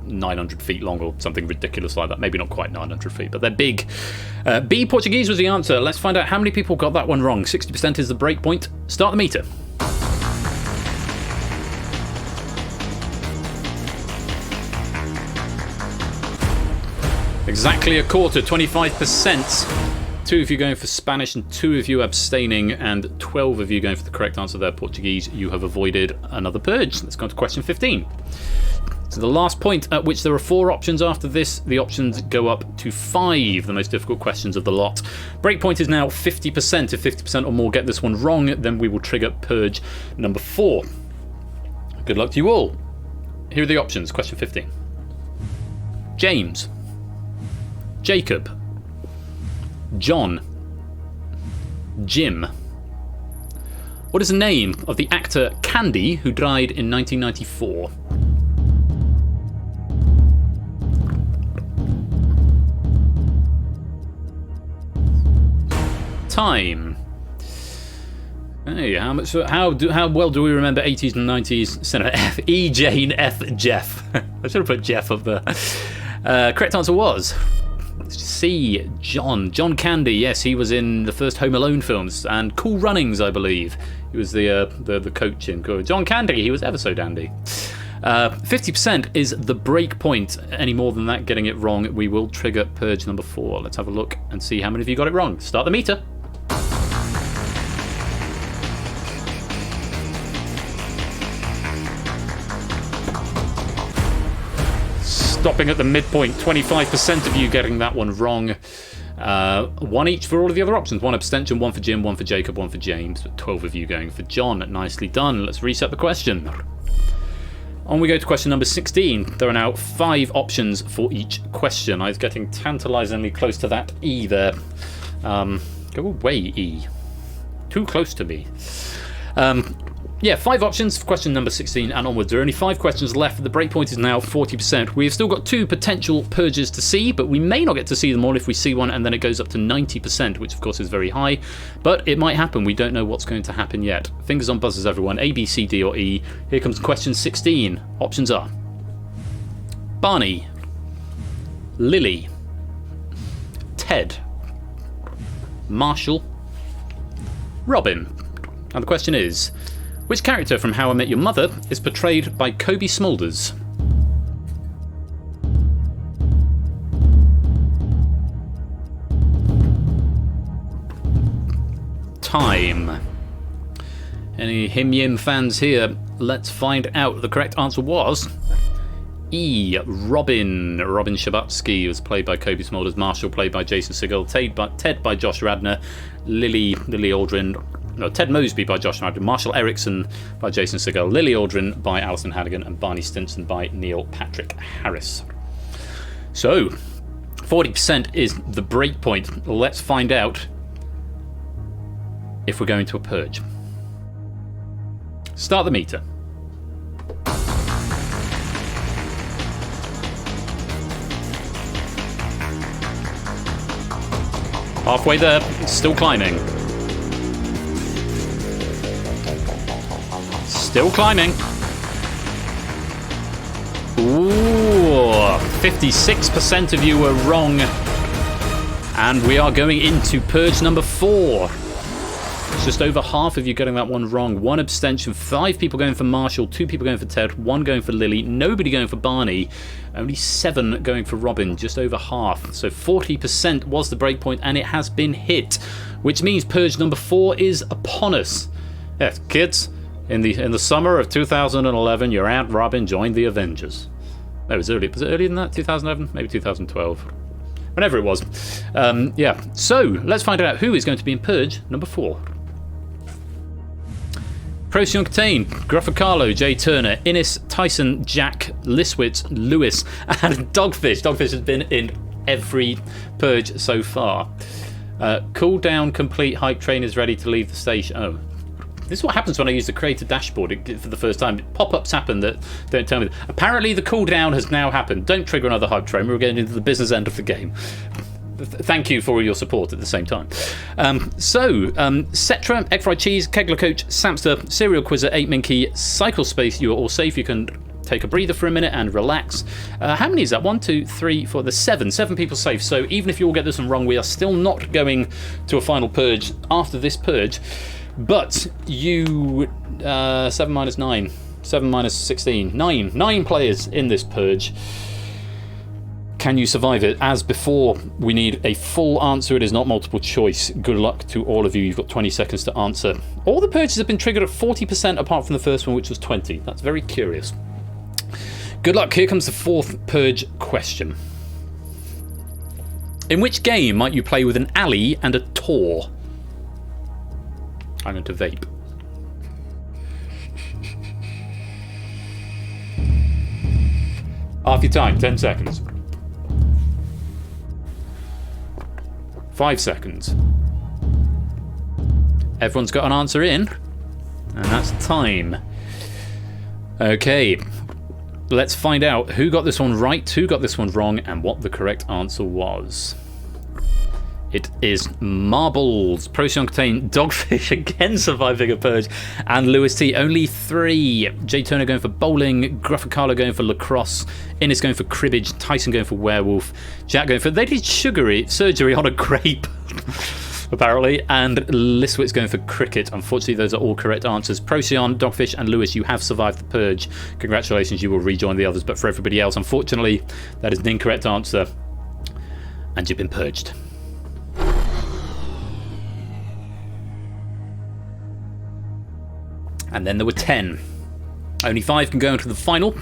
900 feet long or something ridiculous like that. Maybe not quite 900 feet, but they're big. B, Portuguese was the answer. Let's find out how many people got that one wrong. 60% is the break point. Start the meter. Exactly a quarter, 25%. 2 of you going for Spanish and 2 of you abstaining, and 12 of you going for the correct answer there, Portuguese. You have avoided another purge. Let's go on to question 15. So the last point at which there are 4 options after this, the options go up to 5, the most difficult questions of the lot. Breakpoint is now 50%. If 50% or more get this one wrong, then we will trigger purge number 4. Good luck to you all. Here are the options. Question 15. James, Jacob, John, Jim. What is the name of the actor Candy who died in 1994? Time. Hey, how well do we remember 80s and 90s cinema? F. E. Jane F. Jeff. I should have put Jeff up there. Correct answer was C. John Candy. Yes, he was in the first Home Alone films and Cool Runnings, I believe. He was the coach in John Candy. He was ever so dandy. 50% is the break point. Any more than that, getting it wrong, we will trigger purge number 4. Let's have a look and see how many of you got it wrong. Start the meter. Stopping at the midpoint, 25% of you getting that one wrong. 1 each for all of the other options. 1 abstention, 1 for Jim, 1 for Jacob, 1 for James. 12 of you going for John. Nicely done. Let's reset the question. On we go to question number 16. There are now 5 options for each question. I was getting tantalizingly close to that E there. Go away, E. Too close to me. 5 options for question number 16 and onwards. There are only 5 questions left. The breakpoint is now 40%. We've still got 2 potential purges to see, but we may not get to see them all if we see one, and then it goes up to 90%, which of course is very high. But it might happen. We don't know what's going to happen yet. Fingers on buzzers, everyone. A, B, C, D, or E. Here comes question 16. Options are Barney, Lily, Ted, Marshall, Robin. And the question is, which character from How I Met Your Mother is portrayed by Kobe Smulders? Time. Any Him Yim fans here? Let's find out. The correct answer was E. Robin. Robin Scherbatsky was played by Kobe Smulders. Marshall played by Jason Segel. Ted by Josh Radnor. Lily Aldrin. No, Ted Mosby by Josh Radnor. Marshall Erickson by Jason Segel. Lily Aldrin by Alison Hannigan. And Barney Stinson by Neil Patrick Harris. So, 40% is the break point. Let's find out if we're going to a purge. Start the meter. Halfway there, still climbing. Still climbing. Ooh, 56% of you were wrong. And we are going into Purge number 4. It's just over half of you getting that one wrong. 1 abstention, 5 people going for Marshall, 2 people going for Ted, 1 going for Lily, nobody going for Barney, only 7 going for Robin, just over half. So 40% was the breakpoint, and it has been hit, which means Purge number 4 is upon us. Yes, kids. In the summer of 2011, your Aunt Robin joined the Avengers. That was early. Was it earlier than that? 2011? Maybe 2012. Whenever it was. Yeah. So, let's find out who is going to be in Purge number 4. Procyon Catane, Gruffacarlo, Jay Turner, Innes, Tyson, Jack, Liswitz, Lewis, and Dogfish. Dogfish has been in every Purge so far. Cool down, complete, hype train is ready to leave the station. Oh. This is what happens when I use the creator dashboard for the first time. Pop-ups happen that don't tell me. Apparently the cooldown has now happened. Don't trigger another hype train. We're getting into the business end of the game. Thank you for your support at the same time. Cetra, Egg Fried Cheese, Kegler Coach, Samster, Serial Quizzer, 8 Minky, Cycle Space, you are all safe. You can take a breather for a minute and relax. How many is that? 1, 2, 3, 4, there's 7. 7 people safe. So even if you all get this one wrong, we are still not going to a final Purge after this Purge. But you, 7 minus 9, 7 minus 16, 9 players in this Purge. Can you survive it? As before, we need a full answer. It is not multiple choice. Good luck to all of you. You've got 20 seconds to answer. All the Purges have been triggered at 40% apart from the first one, which was 20. That's very curious. Good luck. Here comes the 4th Purge question. In which game might you play with an alley and a Tor? I'm going to vape. Half your time, 10 seconds. 5 seconds. Everyone's got an answer in, and that's time. Okay, let's find out who got this one right, who got this one wrong, and what the correct answer was. It is Marbles. Procyon Catane, Dogfish again surviving a Purge, and Lewis T. Only 3. Jay Turner going for bowling, Gruffacarlo going for lacrosse, Innes going for cribbage, Tyson going for werewolf, Jack going for... They did surgery on a grape, apparently, and Liswitz going for cricket. Unfortunately, those are all correct answers. Procyon, Dogfish, and Lewis, you have survived the Purge. Congratulations, you will rejoin the others, but for everybody else, unfortunately, that is an incorrect answer, and you've been purged. And then there were 10. Only 5 can go into the final.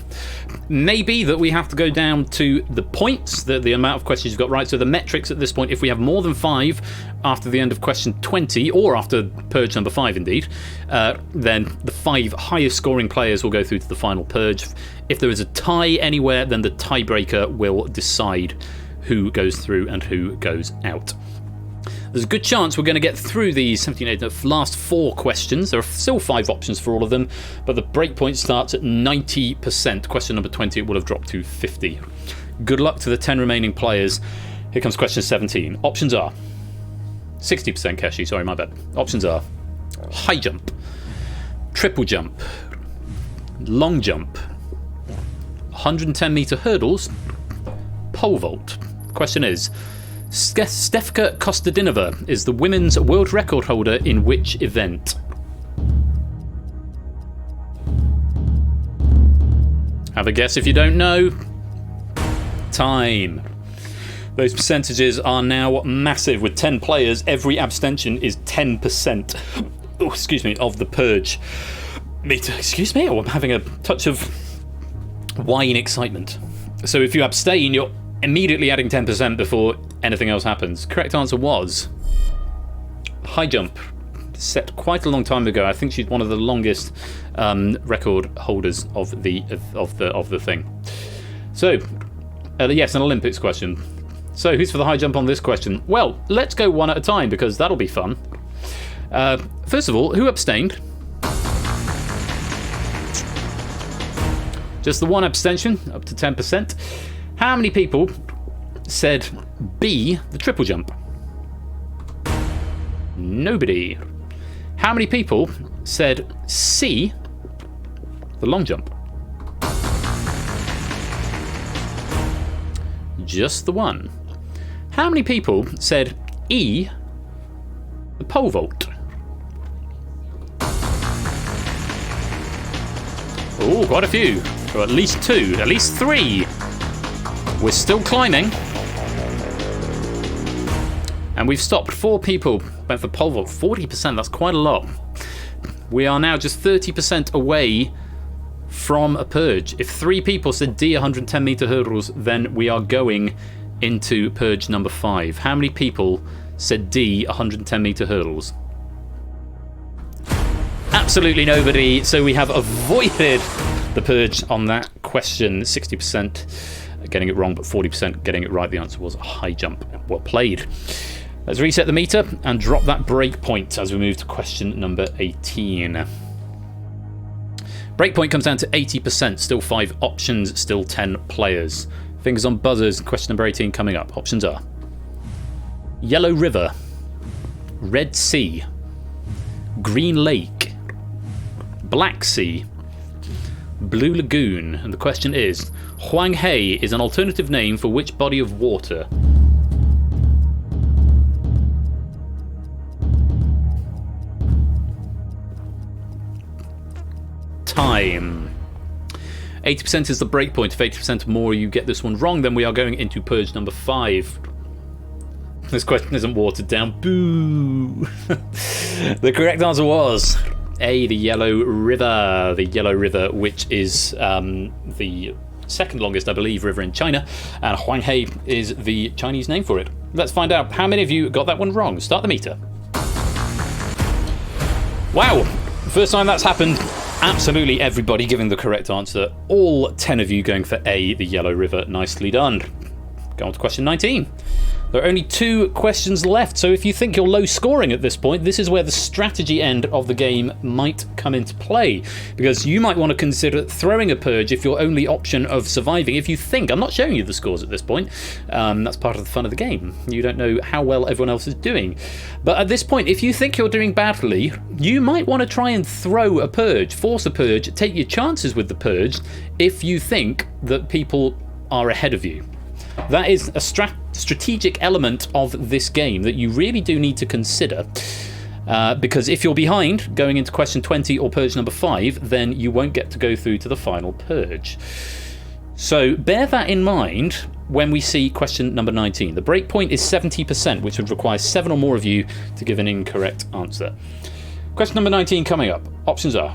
Maybe that we have to go down to the points, the amount of questions you've got right. So the metrics at this point, if we have more than 5 after the end of question 20, or after Purge number 5 indeed, then the 5 highest scoring players will go through to the final Purge. If there is a tie anywhere, then the tiebreaker will decide who goes through and who goes out. There's a good chance we're going to get through these last 4 questions. There are still 5 options for all of them, but the breakpoint starts at 90%. Question number 20 will have dropped to 50. Good luck to the 10 remaining players. Here comes question 17. Options are 60% Keshi, sorry, my bad. Options are high jump, triple jump, long jump, 110 meter hurdles, pole vault. Question is, Stefka Kostadinova is the women's world record holder in which event? Have a guess if you don't know. Time. Those percentages are now massive. With 10 players, every abstention is 10% of the Purge. Excuse me, I'm having a touch of wine excitement. So if you abstain, you're immediately adding 10% before anything else happens. Correct answer was high jump, set quite a long time ago. I think she's one of the longest record holders of the thing. So yes, an Olympics question. So who's for the high jump on this question? Well, let's go one at a time because that'll be fun. First of all, who abstained? Just the one abstention, up to 10%. How many people said B, the triple jump? Nobody. How many people said C, the long jump? Just the one. How many people said E, the pole vault? Oh, quite a few. Or at least 2, at least 3. We're still climbing. And we've stopped. 4 people went for pole vault. 40%, that's quite a lot. We are now just 30% away from a purge. If 3 people said D 110 meter hurdles, then we are going into purge number 5. How many people said D 110 meter hurdles? Absolutely nobody. So we have avoided the purge on that question. 60% getting it wrong, but 40% getting it right. The answer was a high jump. Well played. Let's reset the meter and drop that breakpoint as we move to question number 18. Breakpoint comes down to 80%, still 5 options, still 10 players. Fingers on buzzers, question number 18 coming up. Options are Yellow River, Red Sea, Green Lake, Black Sea, Blue Lagoon. And the question is, Huanghe is an alternative name for which body of water? Time. 80% is the breakpoint. If 80% or more you get this one wrong, then we are going into purge number 5. This question isn't watered down. Boo! The correct answer was A, the Yellow River. The Yellow River, which is the second longest, I believe, river in China. And Huanghe is the Chinese name for it. Let's find out how many of you got that one wrong. Start the meter. Wow! First time that's happened. Absolutely everybody giving the correct answer. All 10 of you going for A, the Yellow River. Nicely done. Go on to question 19. There are only 2 questions left, so if you think you're low scoring at this point, this is where the strategy end of the game might come into play, because you might want to consider throwing a purge if your only option of surviving, if you think, I'm not showing you the scores at this point, that's part of the fun of the game. You don't know how well everyone else is doing. But at this point, if you think you're doing badly, you might want to try and throw a purge, force a purge, take your chances with the purge if you think that people are ahead of you. That is a strategic element of this game that you really do need to consider. Because if you're behind going into question 20 or purge number 5, then you won't get to go through to the final purge. So bear that in mind when we see question number 19. The breakpoint is 70%, which would require 7 or more of you to give an incorrect answer. Question number 19 coming up. Options are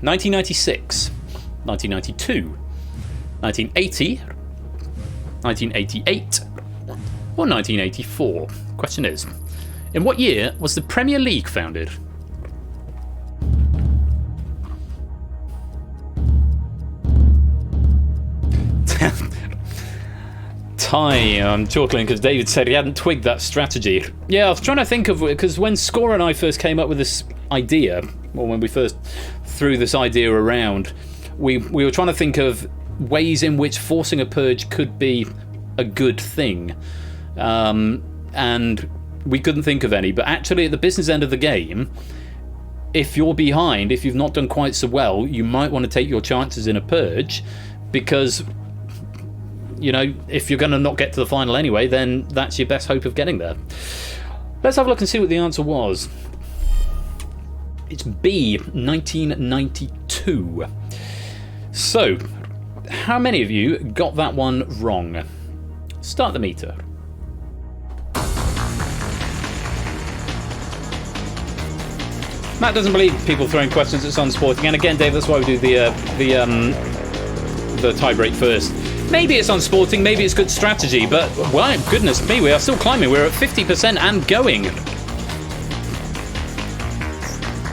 1996, 1992, 1980, 1988, or 1984. Question is, in what year was the Premier League founded? Time. I'm chuckling because David said he hadn't twigged that strategy. Yeah, I was trying to think of, because when Score and I first came up with this idea, or when we first threw this idea around, we were trying to think of ways in which forcing a purge could be a good thing, and we couldn't think of any. But actually, at the business end of the game, if you're behind, if you've not done quite so well, you might want to take your chances in a purge, because, you know, if you're going to not get to the final anyway, then that's your best hope of getting there. Let's have a look and see what the answer was. It's B, 1992. So, how many of you got that one wrong? Start the meter. Matt doesn't believe people throwing questions at unsporting, and again, Dave, that's why we do the tie break first. Maybe it's unsporting, maybe it's good strategy, but well, goodness me, we are still climbing. We're at 50% and going.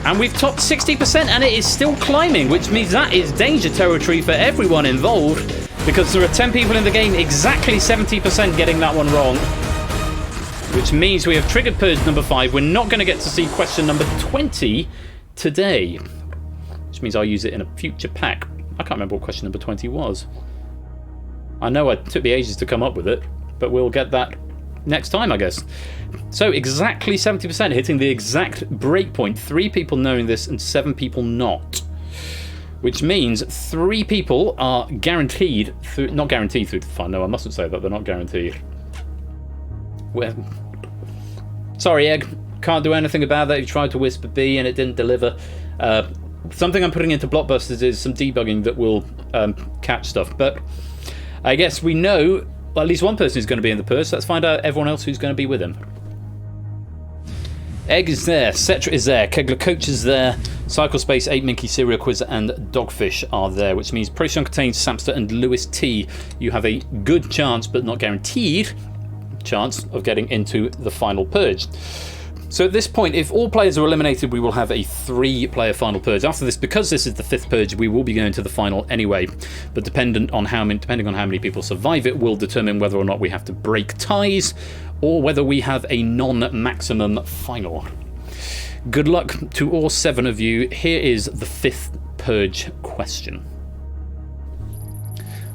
And we've topped 60% and it is still climbing, which means that is danger territory for everyone involved, because there are 10 people in the game, exactly 70% getting that one wrong, which means we have triggered purge number 5. We're not going to get to see question number 20 today, which means I'll use it in a future pack. I can't remember what question number 20 was. I know it took me ages to come up with it, but we'll get that next time, I guess. So exactly 70%, hitting the exact breakpoint. 3 people knowing this and 7 people not. Which means 3 people are guaranteed through, not guaranteed through the fun. No, I mustn't say that. They're not guaranteed. Well, sorry, Egg. Can't do anything about that. You tried to whisper B and it didn't deliver. Something I'm putting into Blockbusters is some debugging that will catch stuff. But I guess we know at least one person who's going to be in the purse. Let's find out everyone else who's going to be with him. Egg is there, Cetra is there, Kegler Coach is there, Cycle Space, 8 Minky, Serial Quiz and Dogfish are there, which means Procyon Contains, Samster and Lewis T. You have a good chance, but not guaranteed, chance of getting into the final purge. So at this point, if all players are eliminated, we will have a 3-player final purge. After this, because this is the 5th purge, we will be going to the final anyway. But depending on how many people survive it, will determine whether or not we have to break ties, or whether we have a non-maximum final. Good luck to all 7 of you. Here is the 5th purge question.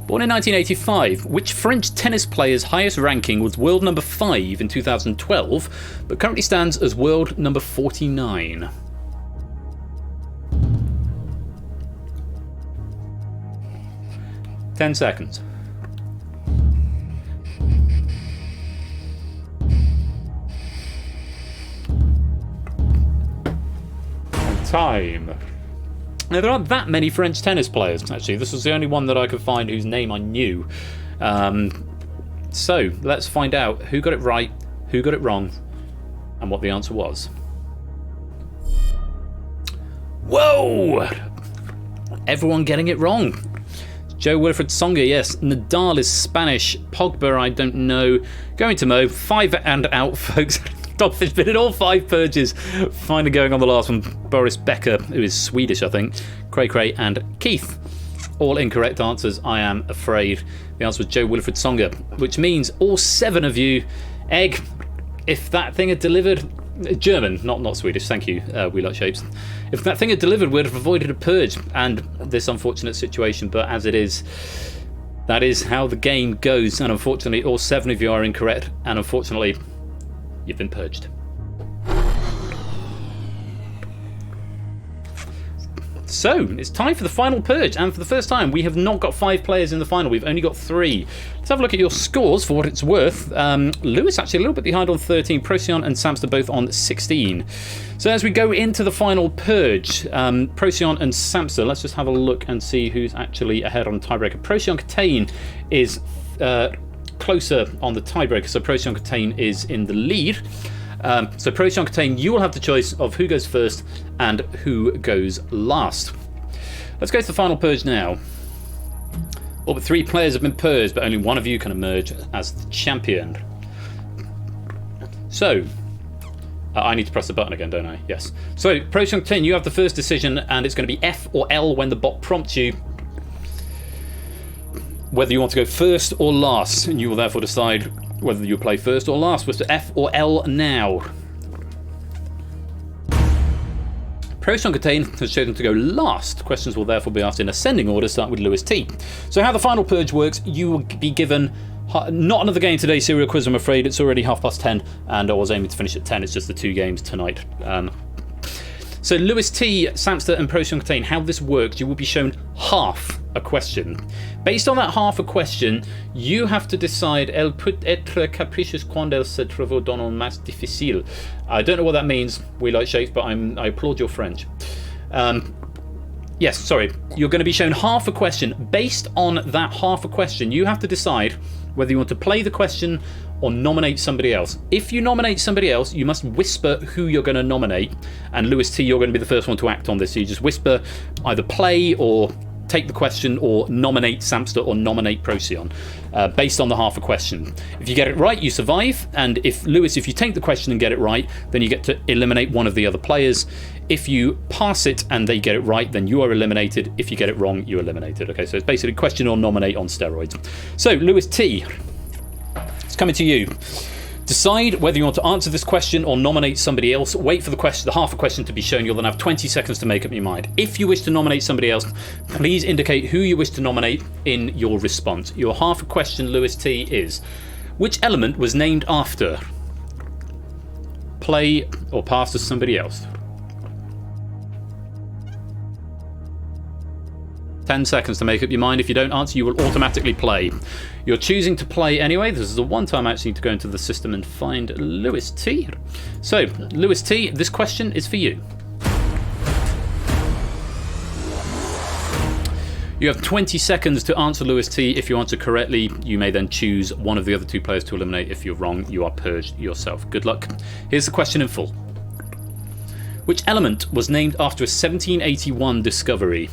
Born in 1985, which French tennis player's highest ranking was world number 5 in 2012, but currently stands as world number 49? Ten seconds. Time. Now, there aren't that many French tennis players, actually. This was the only one that I could find whose name I knew. So, let's find out who got it right, who got it wrong, and what the answer was. Whoa! Everyone getting it wrong. Joe Wilfred Tsonga, yes. Nadal is Spanish. Pogba, I don't know. Going to Mo. 5 and out, folks. Dogfish been in all 5 purges. Finally going on the last one. Boris Becker, who is Swedish, I think. Cray Cray and Keith. All incorrect answers, I am afraid. The answer was Joe Wilfred Tsonga, which means all 7 of you, Egg, if that thing had delivered... German, not Swedish, thank you, We Like Shapes. If that thing had delivered, we'd have avoided a purge and this unfortunate situation, but as it is, that is how the game goes, and unfortunately all 7 of you are incorrect, and unfortunately you've been purged. So, it's time for the final purge, and for the first time we have not got 5 players in the final, we've only got 3. Let's have a look at your scores for what it's worth. Lewis actually a little bit behind on 13, Procyon and Samster both on 16. So as we go into the final purge, Procyon and Samster, let's just have a look and see who's actually ahead on the tiebreaker. Procyon Contain is closer on the tiebreaker, so Procyon Contain is in the lead. So Procyon Contain, you will have the choice of who goes first and who goes last. Let's go to the final purge now. All but 3 players have been purged, but only one of you can emerge as the champion. So, I need to press the button again, don't I? Yes. So, Procyon Contain, you have the first decision, and it's going to be F or L when the bot prompts you. Whether you want to go first or last, and you will therefore decide whether you play first or last. Was to F or L now. Procyon Contain has chosen to go last. Questions will therefore be asked in ascending order, starting with Lewis T. So how the final purge works, you will be given not another game today, Serial Quiz, I'm afraid. It's already 10:30, and I was aiming to finish at 10. It's just the 2 games tonight. So Lewis T, Samster and Procyon Contain, how this works, you will be shown half a question. Based on that half a question, you have to decide elle peut être capricieuse quand elle se trouve dans un match difficile. I don't know what that means, We Like Shapes, but I applaud your French. Yes, sorry. You're going to be shown half a question. Based on that half a question, you have to decide whether you want to play the question or nominate somebody else. If you nominate somebody else, you must whisper who you're going to nominate. And Lewis T, you're going to be the first one to act on this. So you just whisper either play or take the question or nominate Samster or nominate Procyon based on the half a question. If you get it right, you survive. And if Lewis, if you take the question and get it right, then you get to eliminate one of the other players. If you pass it and they get it right, then you are eliminated. If you get it wrong, you're eliminated. Okay, so it's basically question or nominate on steroids. So, Lewis T, it's coming to you. Decide whether you want to answer this question or nominate somebody else. Wait for the half a question to be shown. You'll then have 20 seconds to make up your mind. If you wish to nominate somebody else, please indicate who you wish to nominate in your response. Your half a question, Lewis T, is: Which element was named after? Play or pass to somebody else. 10 seconds to make up your mind. If you don't answer, you will automatically play. You're choosing to play anyway. This is the one time I actually need to go into the system and find Lewis T. So, Lewis T, this question is for you. You have 20 seconds to answer Lewis T. If you answer correctly, you may then choose one of the other two players to eliminate. If you're wrong, you are purged yourself. Good luck. Here's the question in full. Which element was named after a 1781 discovery?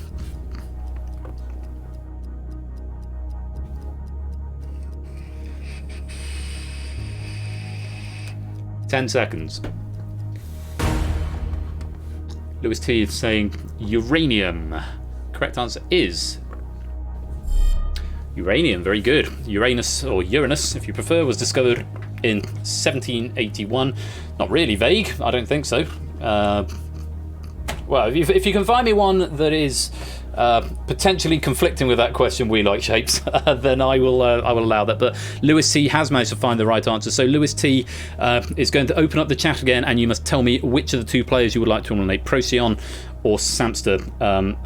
Ten seconds. Lewis T is saying uranium. Correct answer is uranium. Very good. Uranus, or Uranus if you prefer, was discovered in 1781. Not really vague, I don't think so. Well, if you can find me one that is potentially conflicting with that question, we like shapes, then I will allow that. But Lewis T has managed to find the right answer. So Lewis T is going to open up the chat again, and you must tell me which of the two players you would like to eliminate, Procyon or Samster.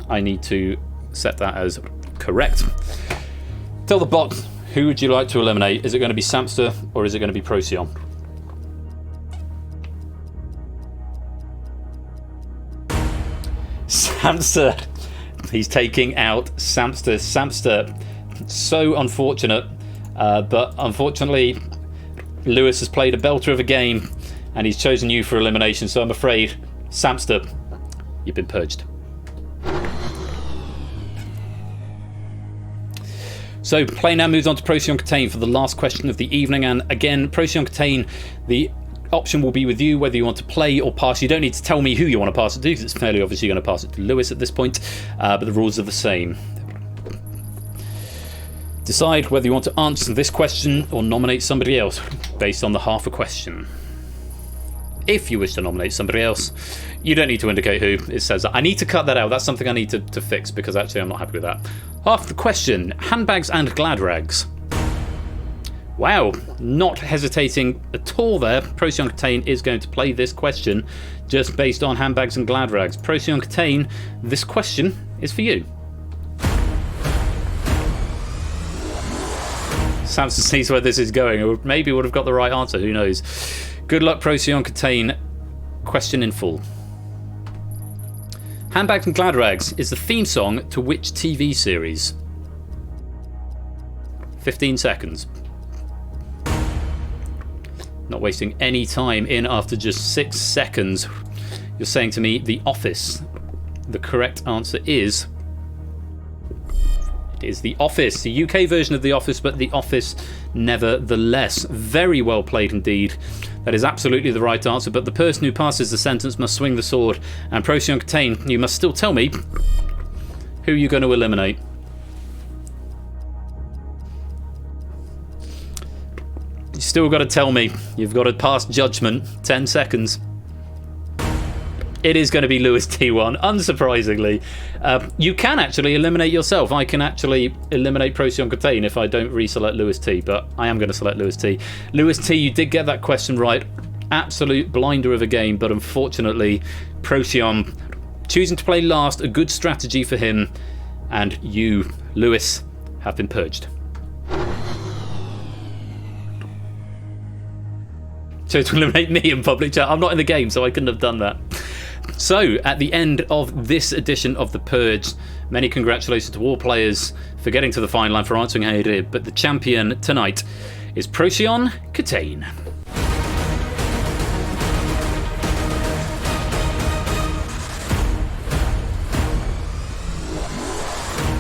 I need to set that as correct. Tell the bot, who would you like to eliminate? Is it going to be Samster or is it going to be Procyon? Samster. He's taking out Samster. Samster, so unfortunate, but unfortunately Lewis has played a belter of a game and he's chosen you for elimination, so I'm afraid, Samster, you've been purged. So play now moves on to Procyon Catane for the last question of the evening, and again, Procyon Catane, the option will be with you whether you want to play or pass. You don't need to tell me who you want to pass it to, because it's fairly obvious you're going to pass it to Lewis at this point, but the rules are the same. Decide whether you want to answer this question or nominate somebody else based on the half a question. If you wish to nominate somebody else, you don't need to indicate who. It says that. I need to cut that out. That's something I need to fix, because actually I'm not happy with that. Half the question, handbags and glad rags. Wow, not hesitating at all there. Procyon Catane is going to play this question just based on handbags and glad rags. Procyon Catane, this question is for you. Samson sees where this is going, or maybe would have got the right answer, who knows. Good luck, Procyon Catane. Question in full. Handbags and Glad Rags is the theme song to which TV series? 15 seconds. Not wasting any time in after just 6 seconds. You're saying to me The Office. The correct answer is... it is The Office. The UK version of The Office, but The Office nevertheless. Very well played indeed. That is absolutely the right answer, but the person who passes the sentence must swing the sword. And Procyon Catane, you must still tell me who you're going to eliminate. You still got to tell me. You've got to pass judgment. 10 seconds. It is going to be Lewis T1, unsurprisingly. You can actually eliminate yourself. I can actually eliminate Procyon Catane if I don't reselect Lewis T, but I am going to select Lewis T. Lewis T, you did get that question right. Absolute blinder of a game, but unfortunately, Procyon choosing to play last, a good strategy for him, and you, Lewis, have been purged. So to eliminate me in public chat, I'm not in the game, so I couldn't have done that. So, at the end of this edition of The Purge, many congratulations to all players for getting to the final and for answering how you did, but the champion tonight is Procyon Catane.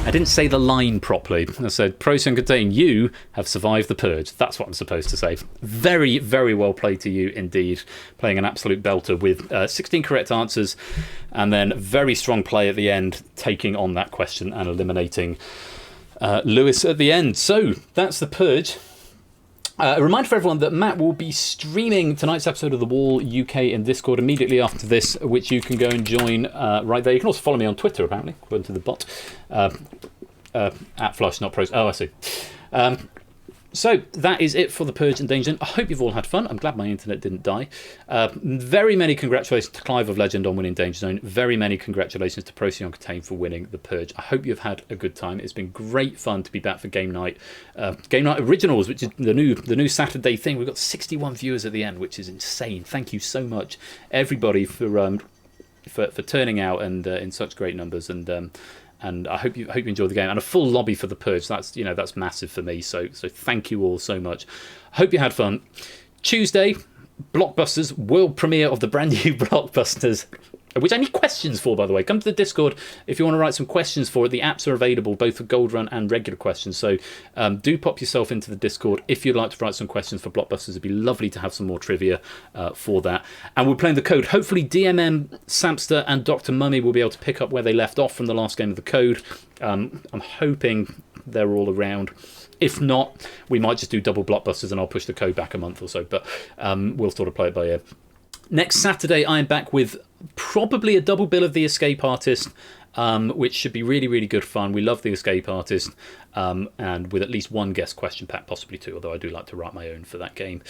I didn't say the line properly. I said, Procyon Catane, you have survived the purge. That's what I'm supposed to say. Very, very well played to you indeed. Playing an absolute belter with 16 correct answers, and then very strong play at the end, taking on that question and eliminating Lewis at the end. So that's the purge. A reminder for everyone that Matt will be streaming tonight's episode of The Wall UK in Discord immediately after this, which you can go and join right there. You can also follow me on Twitter, apparently, according to the bot. At Flush, not Pros. Oh, I see. So that is it for the Purge and DangerZone. I hope you've all had fun. I'm glad my internet didn't die. Very many congratulations to Clive of Legend on winning DangerZone. Very many congratulations to Procyon Contain for winning the Purge. I hope you've had a good time. It's been great fun to be back for Game Night. Game Night Originals, which is the new Saturday thing. We've got 61 viewers at the end, which is insane. Thank you so much, everybody, for turning out and in such great numbers. And I hope you enjoyed the game, and a full lobby for the Purge. That's massive for me. So thank you all so much. Hope you had fun. Tuesday, Blockbusters, world premiere of the brand new Blockbusters, which I need questions for, by the way. Come to the Discord if you want to write some questions for it. The apps are available both for Gold Run and regular questions. So do pop yourself into the Discord if you'd like to write some questions for Blockbusters. It'd be lovely to have some more trivia for that. And we're playing the code. Hopefully DMM, Samster and Dr. Mummy will be able to pick up where they left off from the last game of the code. I'm hoping they're all around. If not, we might just do double Blockbusters and I'll push the code back a month or so. But we'll sort of play it by ear. Next Saturday, I am back with probably a double bill of The Escape Artist, which should be really, really good fun. We love The Escape Artist, and with at least one guest question pack, possibly two, although I do like to write my own for that game.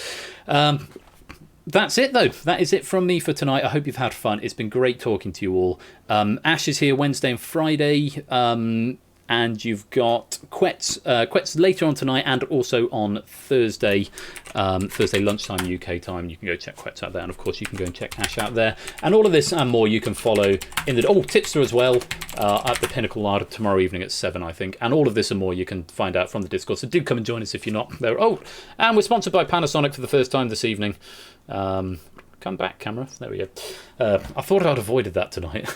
That's it, though. That is it from me for tonight. I hope you've had fun. It's been great talking to you all. Ash is here Wednesday and Friday. And you've got Quets later on tonight and also on Thursday, Thursday lunchtime UK time. You can go check Quets out there, and of course you can go and check Ash out there. And all of this and more you can follow in the Tipster as well at the Pinnacle Larder tomorrow evening at 7, I think. And all of this and more you can find out from the Discord. So do come and join us if you're not there. Oh, and we're sponsored by Panasonic for the first time this evening. Come back, camera. There we go. I thought I'd avoided that tonight.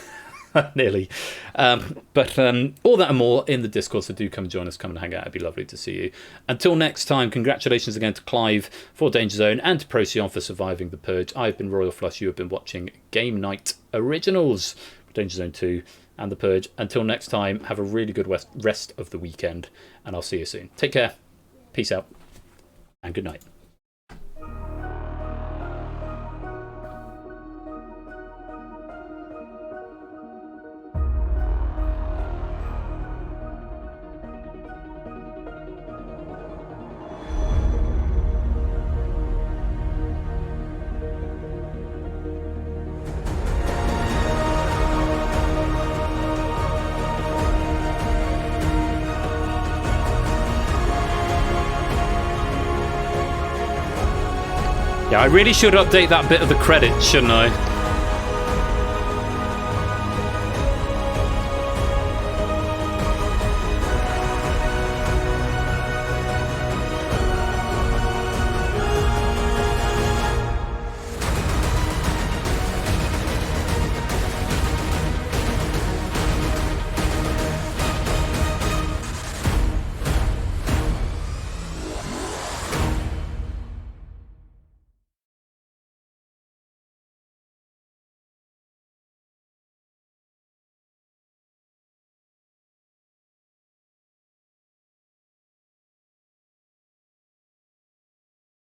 Nearly. But all that and more in the Discord, so do come join us, come and hang out. It'd be lovely to see you. Until next time, congratulations again to Clive for DangerZone and to Procyon for surviving the Purge. I've been Royal Flush. You have been watching Game Night Originals for DangerZone 2 and the Purge. Until next time, have a really good rest of the weekend, and I'll see you soon. Take care, peace out, and good night. Yeah, I really should update that bit of the credits, shouldn't I?